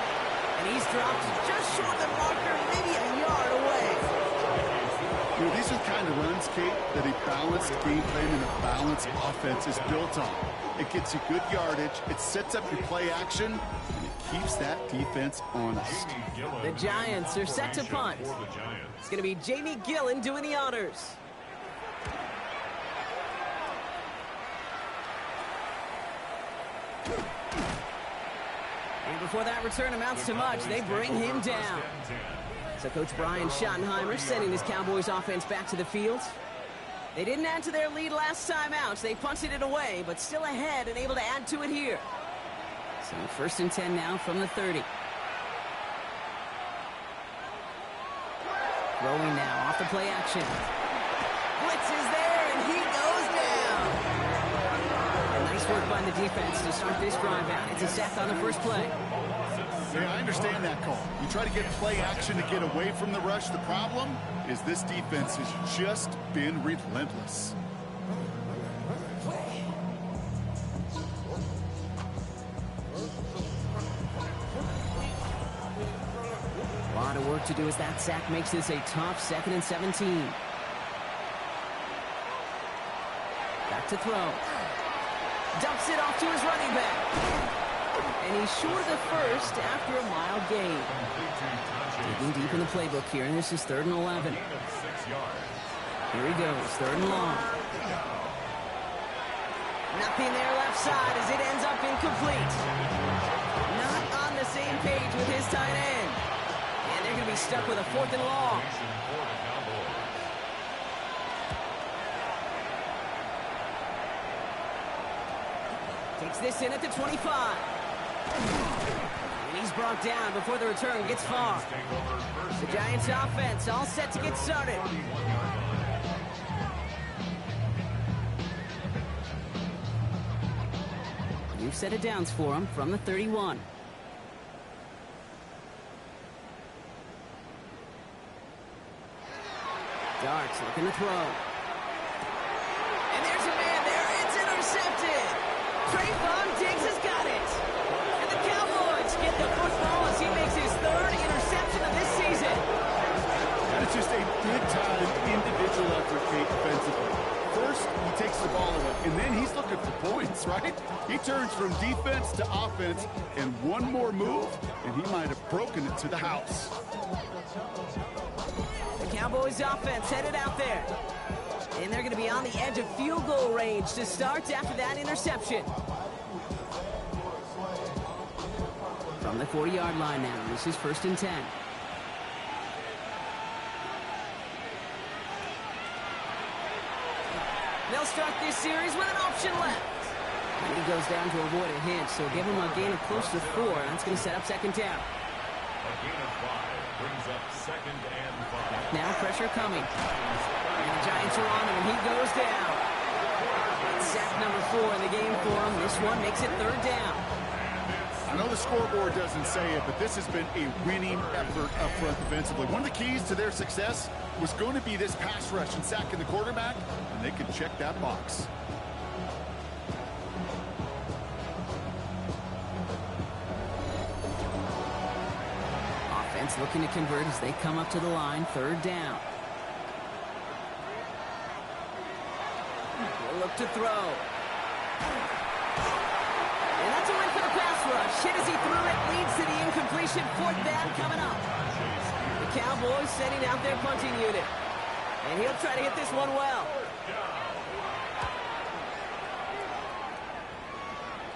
And he's dropped just short of the marker, maybe a yard away. You know, these are the kind of runs, Kate, that a balanced game plan and a balanced offense is built on. It gets you good yardage, it sets up your play action, and it keeps that defense honest. The Giants are set to punt. It's going to be Jamie Gillen doing the honors. And before that return amounts to much, they bring him down. So Coach Brian Schottenheimer sending his Cowboys offense back to the field. They didn't add to their lead last time out. They punted it away, but still ahead and able to add to it here. So 1st and 10 now from the 30. Throwing now off the play action. Blitz is there, and he goes down. And nice work by the defense to start this drive out. It's a sack on the first play. Yeah, I understand that call. You try to get play action to get away from the rush. The problem is this defense has just been relentless. A lot of work to do as that sack makes this a tough 2nd and 17. Back to throw. Dumps it off to his running back. And he's short of the first after a mild gain. Digging deep in the playbook here, and this is 3rd and 11. Here he goes, 3rd and long. Nothing there left side as it ends up incomplete. Not on the same page with his tight end. And they're going to be stuck with a 4th and long. Takes this in at the 25. And he's brought down before the return gets far. The Giants offense all set to get started. New set of downs for him from the 31. Darts looking to throw. And there's a man there. It's intercepted. Trayvon Diggs has got it. pass, right? He turns from defense to offense, and one more move, and he might have broken it to the house. The Cowboys offense headed out there. And they're going to be on the edge of field goal range to start after that interception. From the 40-yard line now, this is 1st and 10. They'll start this series with an option left. And he goes down to avoid a hit, so give him a gain of close to 4. That's going to set up 2nd down. A gain of 5 brings up 2nd and 5. Now pressure coming. And the Giants are on him, and he goes down. That's sack number 4 in the game for him. This one makes it 3rd down. I know the scoreboard doesn't say it, but this has been a winning effort up front defensively. One of the keys to their success was going to be this pass rush and sacking the quarterback, and they can check that box. Offense looking to convert as they come up to the line, 3rd down. We'll look to throw. And that's a win for the pass rush. Hit as he threw it, leads to the incompletion. 4th down coming up. The Cowboys setting out their punting unit. And he'll try to hit this one well.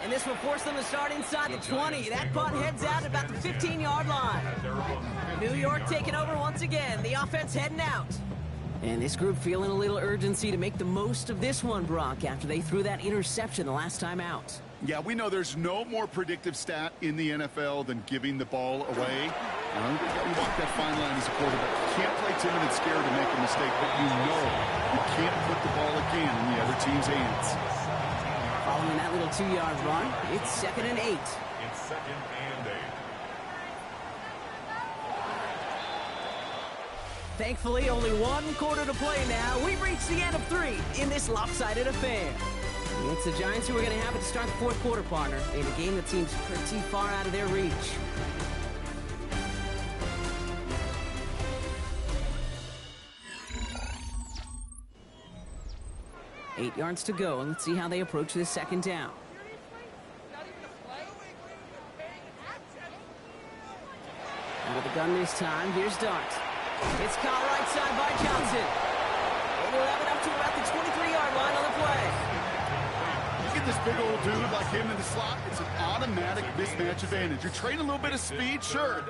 And this will force them to start inside the 20. That punt heads out at about the 15-yard line. New York taking over once again. The offense heading out. And this group feeling a little urgency to make the most of this one, Brock, after they threw that interception the last time out. Yeah, we know there's no more predictive stat in the NFL than giving the ball away. You walk that fine line as a quarterback. You can't play timid and scared to make a mistake, but you know you can't put the ball again in the other team's hands. Following that little 2-yard run, it's 2nd and 8. It's 2nd and 8. Thankfully, only 1 quarter to play now. We've reached the end of 3 in this lopsided affair. It's the Giants who are going to have it to start the 4th quarter, partner, in a game that seems pretty far out of their reach. Eight yards to go, and let's see how they approach this 2nd down. Out of the gun this time, here's Dart. It's caught right side by Johnson. And he'll have it up to about the 23-yard line on the play. You get this big old dude like him in the slot, it's an automatic mismatch advantage. You're trading a little bit of speed, sure.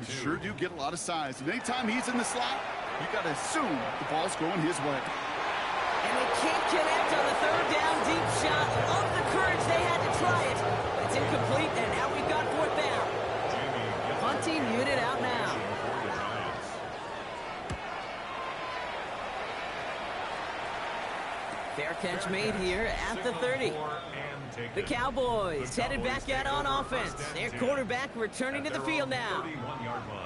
You sure do get a lot of size. And anytime he's in the slot, you got to assume the ball's going his way. And they can't connect on the 3rd down deep shot. Love the courage they had to try it. But it's incomplete, and now we've got 4th down. Punting unit out now. Fair catch made here at the 30. The Cowboys headed back out on offense. Their quarterback returning to the field now.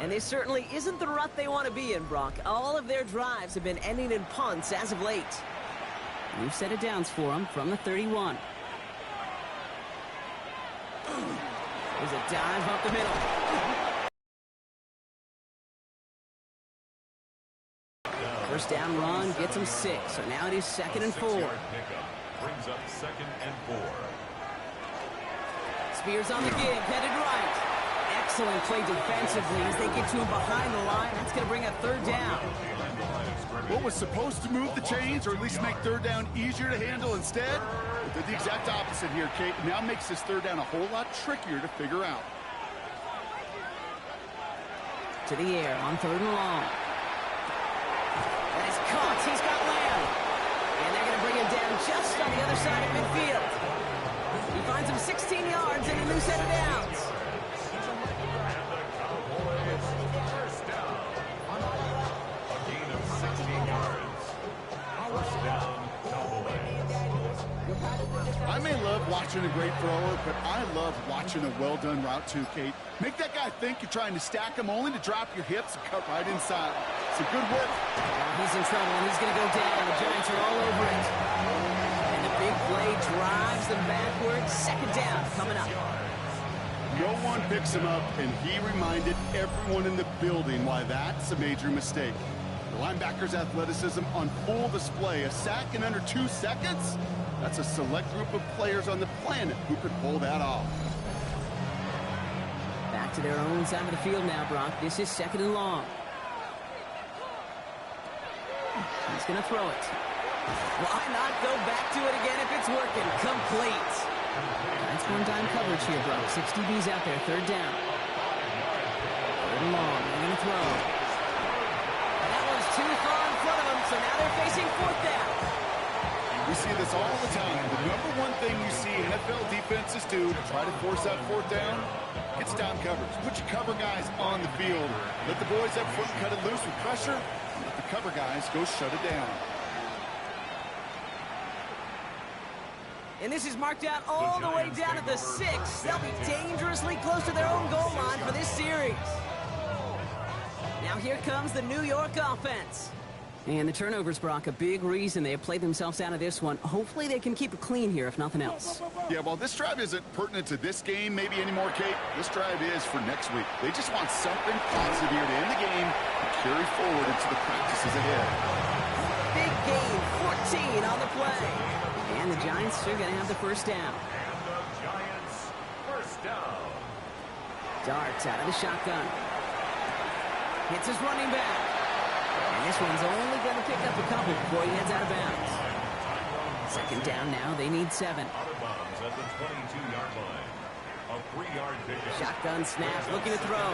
And this certainly isn't the rut they want to be in, Brock. All of their drives have been ending in punts as of late. New set of downs for them from the 31. There's a dive up the middle. First down run gets them 6. So now it is 2nd and 4. Brings up 2nd and 4. Spears on the gig, headed right. Excellent play defensively as they get to him behind the line. That's going to bring a 3rd down. What was supposed to move the chains or at least make 3rd down easier to handle instead? Did the exact opposite here, Kate. Now makes this 3rd down a whole lot trickier to figure out. To the air on 3rd and long. That is caught. He's got Lamb. And they're going to bring him down just on the other side of midfield. He finds him 16 yards and a new set of downs. I may love watching a great thrower, but I love watching a well-done route too, Kate. Make that guy think you're trying to stack him only to drop your hips and cut right inside. It's a good work. He's in trouble, and he's going to go down. The Giants are all over it. And the big play drives them backwards. 2nd down coming up. No one picks him up, and he reminded everyone in the building why that's a major mistake. The linebacker's athleticism on full display. A sack in under 2 seconds? That's a select group of players on the planet who could pull that off. Back to their own side of the field now, Brock. This is 2nd and long. He's going to throw it. Why not go back to it again if it's working? Complete. That's one-time coverage here, Brock. 6 DBs out there, 3rd down. 3rd and long. They're going to throw. That one's too far in front of them, so now they're facing 4th down. We see this all the time. The number one thing you see NFL defenses do to try to force out 4th down, it's down coverage. Put your cover guys on the field. Let the boys up front cut it loose with pressure. Let the cover guys go shut it down. And this is marked out all the way down at the 6. They'll be dangerously close to their own goal line for this series. Now here comes the New York offense. And the turnovers, Brock, a big reason they have played themselves out of this one. Hopefully they can keep it clean here, if nothing else. Yeah, well, this drive isn't pertinent to this game maybe anymore, Kate. This drive is for next week. They just want something positive here to end the game and carry forward into the practices ahead. Big gain, 14 on the play. And the Giants are going to have the 1st down. And the Giants, 1st down. Darts out of the shotgun. Hits his running back. And this one's only going to pick up a couple before he heads out of bounds. 2nd down now. They need 7. Out of bounds at the 22-yard line. A 3-yard pickup. Shotgun snap, looking to throw.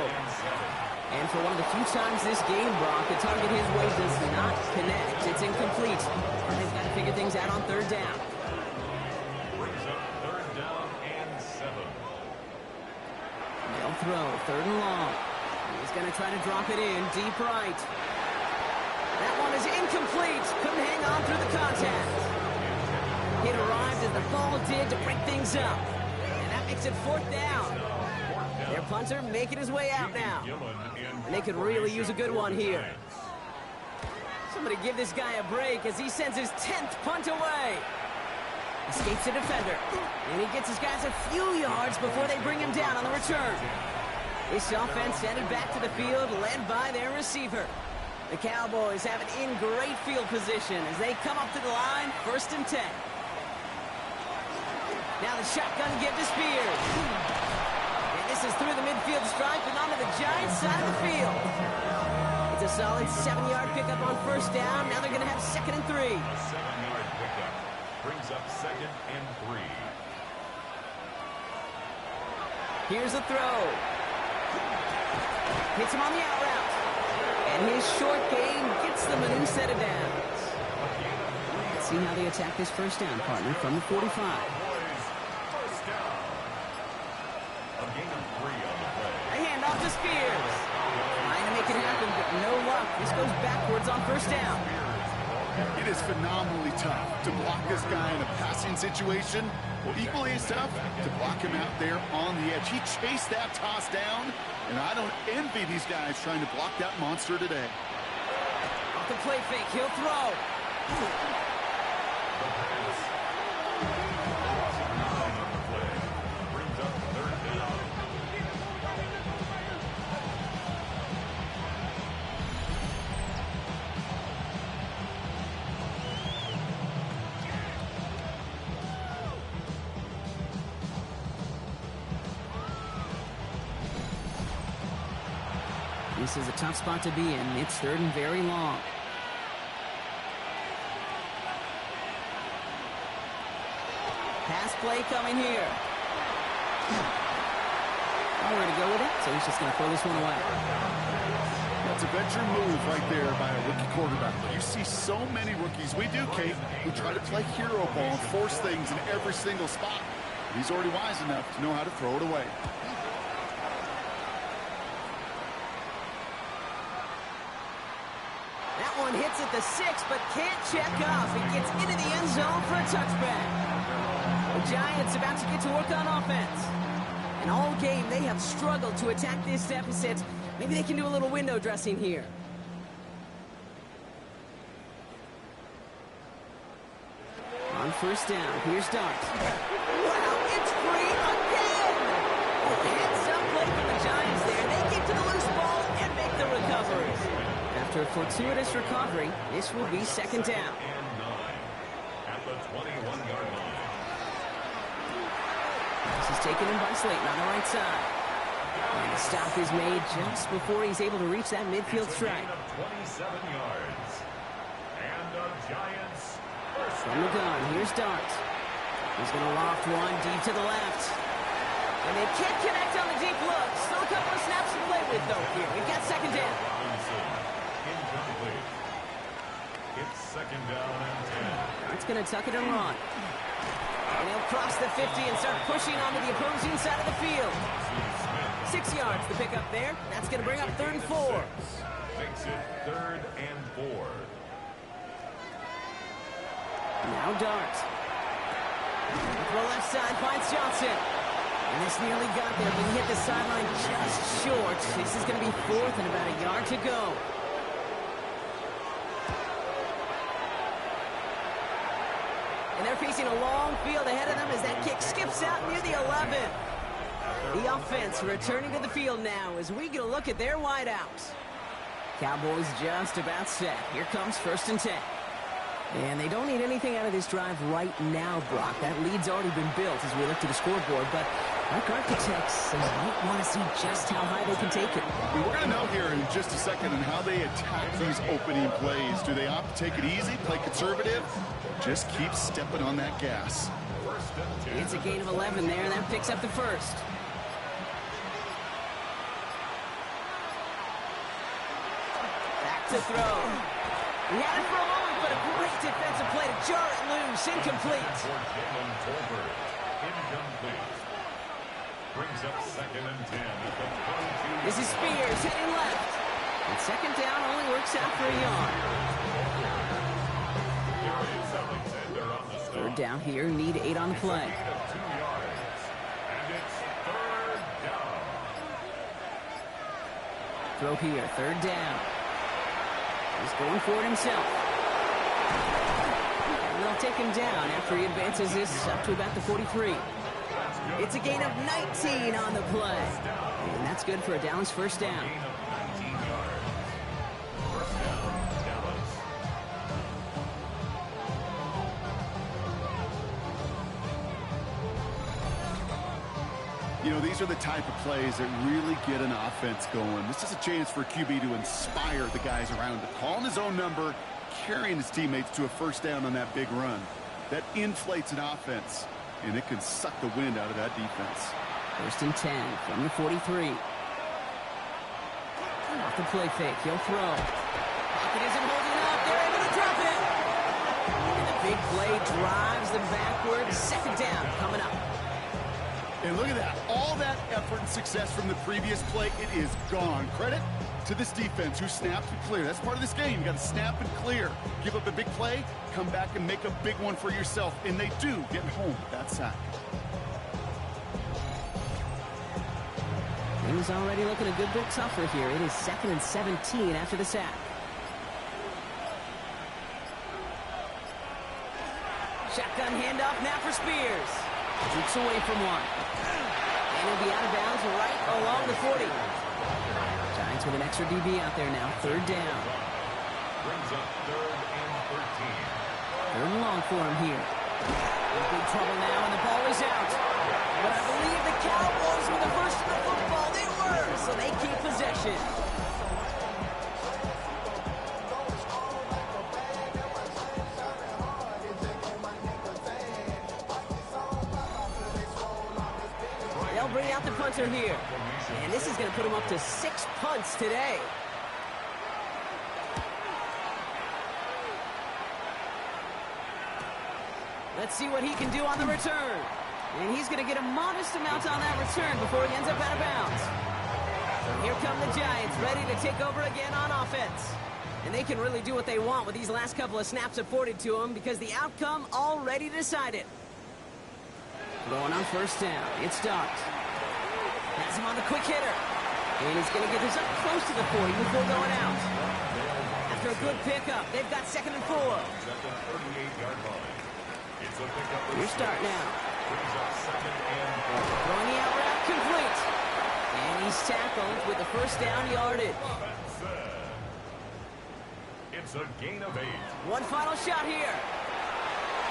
And for one of the few times this game, Brock, the target his way does not connect. It's incomplete. And they've got to figure things out on 3rd down. Brings up 3rd down and 7. They'll throw, 3rd and long. He's going to try to drop it in, deep right. That one is incomplete. Couldn't hang on through the contact. It arrived as the ball did to break things up. And that makes it 4th down. Their punter making his way out now. And they could really use a good one here. Somebody give this guy a break as he sends his 10th punt away. Escapes the defender. And he gets his guys a few yards before they bring him down on the return. This offense headed back to the field, led by their receiver. The Cowboys have it in great field position as they come up to the line, 1st and 10. Now the shotgun give to Spears. And this is through the midfield stripe and onto the Giants side of the field. It's a solid 7-yard pickup on 1st down. Now they're going to have 2nd and 3. 7-yard pickup brings up 2nd and 3. Here's the throw. Hits him on the out route. And his short gain gets them a new set of downs. Let's see how they attack this 1st down, partner, from the 45. 1st down. A gain of 3 on the play. A handoff to Spears. Trying to make it happen, but no luck. This goes backwards on 1st down. It is phenomenally tough to block this guy in a passing situation. Well, equally as tough to block him out there on the edge. He chased that toss down, and I don't envy these guys trying to block that monster today. Off the play fake, he'll throw. Brings up 3rd down. This is a tough spot to be in. It's 3rd and very long. Pass play coming here. Nowhere to go with it, so he's just going to throw this one away. That's a venture move right there by a rookie quarterback. You see so many rookies, we do, Kate, who try to play hero ball and force things in every single spot. He's already wise enough to know how to throw it away. That one hits at the 6, but can't check off. It gets into the end zone for a touchback. The Giants about to get to work on offense. And all game, they have struggled to attack this deficit. Maybe they can do a little window dressing here. On 1st down, here's Dart. Wow, it's free again! Heads-up play for the Giants there. They get to the loose ball and make the recovery. After a fortuitous recovery, this will be 2nd down. And 9 at the 21-yard line. taken in by Slayton on the right side. And the stop is made just before he's able to reach that midfield strike. 27 yards. And the Giants first. From the gun, here's Dart. He's going to loft one deep to the left. And they can't connect on the deep look. Still a couple of snaps to play with, though, here. We've got second down. Incomplete. It's second down and 10. It's going to tuck it and run. And he'll cross the 50 and start pushing onto the opposing side of the field. 6 yards to pick up there. That's going to bring up 3rd and 4. Makes it 3rd and 4. Now Dart. To the left side finds Johnson. And this nearly got there, but he hit the sideline just short. This is going to be 4th and about a yard to go. And they're facing a long field ahead of them as that kick skips out near the 11. The offense returning to the field now as we get a look at their wideouts. Cowboys just about set. Here comes 1st and 10. And they don't need anything out of this drive right now, Brock. That lead's already been built as we look to the scoreboard, but like architects, might want to see just how high they can take it. We're going to know here in just a second on how they attack these opening plays. Do they opt to take it easy, play conservative, or just keep stepping on that gas? It's a gain of 11 there, and that picks up the 1st. Back to throw. He had it for a moment, but a great defensive play to jar it loose. Incomplete. Brings up 2nd and 10 at the 22. This is Spears heading left. And 2nd down only works out for a yard. 3rd down here, need 8 on the play. It's a gain of 2 yards. And it's 3rd down. Throw here, 3rd down. He's going for it himself. And they'll take him down after he advances this up to about the 43. It's a gain of 19 on the play. And that's good for a Dallas 1st down. You know, these are the type of plays that really get an offense going. This is a chance for QB to inspire the guys around him. Calling his own number, carrying his teammates to a 1st down on that big run. That inflates an offense, and it can suck the wind out of that defense. 1st and 10 from the 43. Off the play fake, he'll throw. Pocket isn't holding up, they're able to drop it. And the big play drives them backwards. 2nd down coming up. And look at that. All that effort and success from the previous play, it is gone. Credit to this defense who snapped and cleared. That's part of this game. You got to snap and clear. Give up a big play, come back and make a big one for yourself. And they do get home with that sack. Things already looking a good bit tougher here. It is 2nd and 17 after the sack. Shotgun handoff now for Spears. Jukes away from one. And he'll be out of bounds right along the 40. Giants with an extra DB out there now. 3rd down. Brings up 3rd and 13. 3rd and long for him here. In big trouble now, and the ball is out. But I believe the Cowboys were the first to the football. They were, so they keep possession. They'll bring out the punter here. And this is going to put him up to 6 punts today. Let's see what he can do on the return. And he's going to get a modest amount on that return before he ends up out of bounds. So here come the Giants, ready to take over again on offense. And they can really do what they want with these last couple of snaps afforded to them because the outcome already decided. Going on 1st down, it's Dart. Has him on the quick hitter. And he's going to get this up close to the 40 before going out. After a good pickup, they've got 2nd and 4. Your start now. Throwing the out route complete. And he's tackled with the 1st down yardage. It's a gain of 8. One final shot here.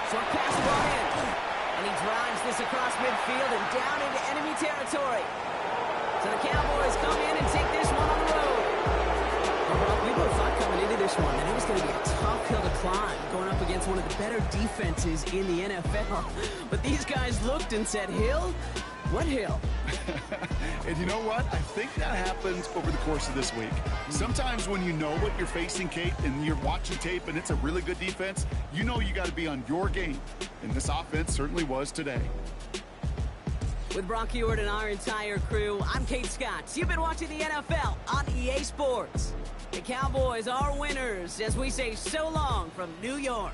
Short pass brought in. And he drives this across midfield and down into enemy territory. So the Cowboys come in and take this one on the road. Well, we both thought coming into this one that it was going to be a tough hill to climb, going up against one of the better defenses in the NFL. But these guys looked and said, Hill? What hill? And you know what? I think that happens over the course of this week. Sometimes when you know what you're facing, Kate, and you're watching tape and it's a really good defense, you know you got to be on your game. And this offense certainly was today. With Brock Ewart and our entire crew, I'm Kate Scott. You've been watching the NFL on EA Sports. The Cowboys are winners as we say so long from New York.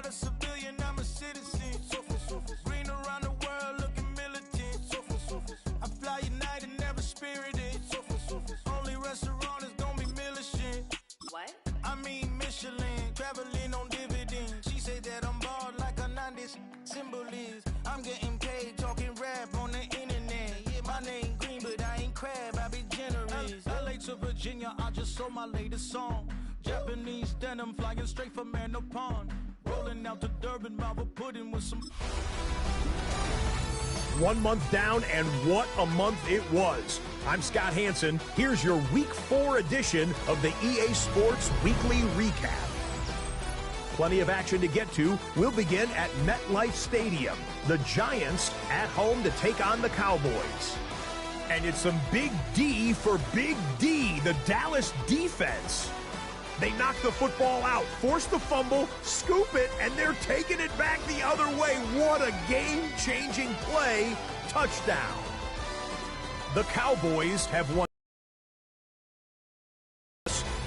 a civilian, I'm a citizen. Green around the world, looking militant. I fly United, never spirited. Only restaurant is gonna be Michelin. What? I mean Michelin, traveling on dividends. She said that I'm bald like a 90s symbol is. I'm getting paid, talking rap on the internet. Yeah, my name Green, but I ain't crab, I be generous. LA to Virginia, I just sold my latest song. Japanese denim, flying straight from Manapon. Rolling out to Durban, mouth of pudding with some... 1 month down, and what a month it was. I'm Scott Hansen. Here's your Week 4 edition of the EA Sports Weekly Recap. Plenty of action to get to. We'll begin at MetLife Stadium. The Giants at home to take on the Cowboys. And it's some big D for Big D, the Dallas defense. They knock the football out, force the fumble, scoop it, and they're taking it back the other way. What a game-changing play. Touchdown. The Cowboys have won.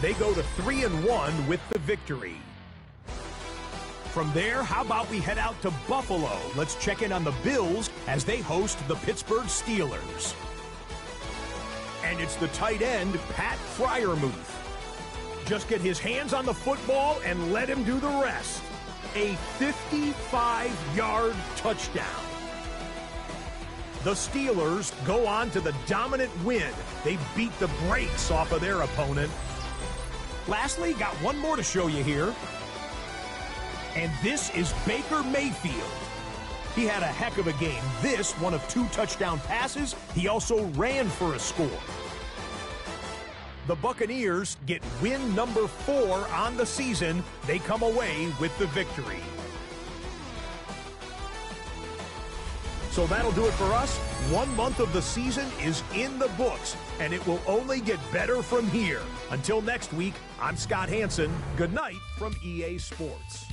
They go to 3-1 with the victory. From there, how about we head out to Buffalo? Let's check in on the Bills as they host the Pittsburgh Steelers. And it's the tight end, Pat Freiermuth. Just get his hands on the football and let him do the rest. A 55-yard touchdown. The Steelers go on to the dominant win. They beat the brakes off of their opponent. Lastly, got one more to show you here. And this is Baker Mayfield. He had a heck of a game. This, one of 2 touchdown passes. He also ran for a score. The Buccaneers get win number 4 on the season. They come away with the victory. So that'll do it for us. 1 month of the season is in the books, and it will only get better from here. Until next week, I'm Scott Hansen. Good night from EA Sports.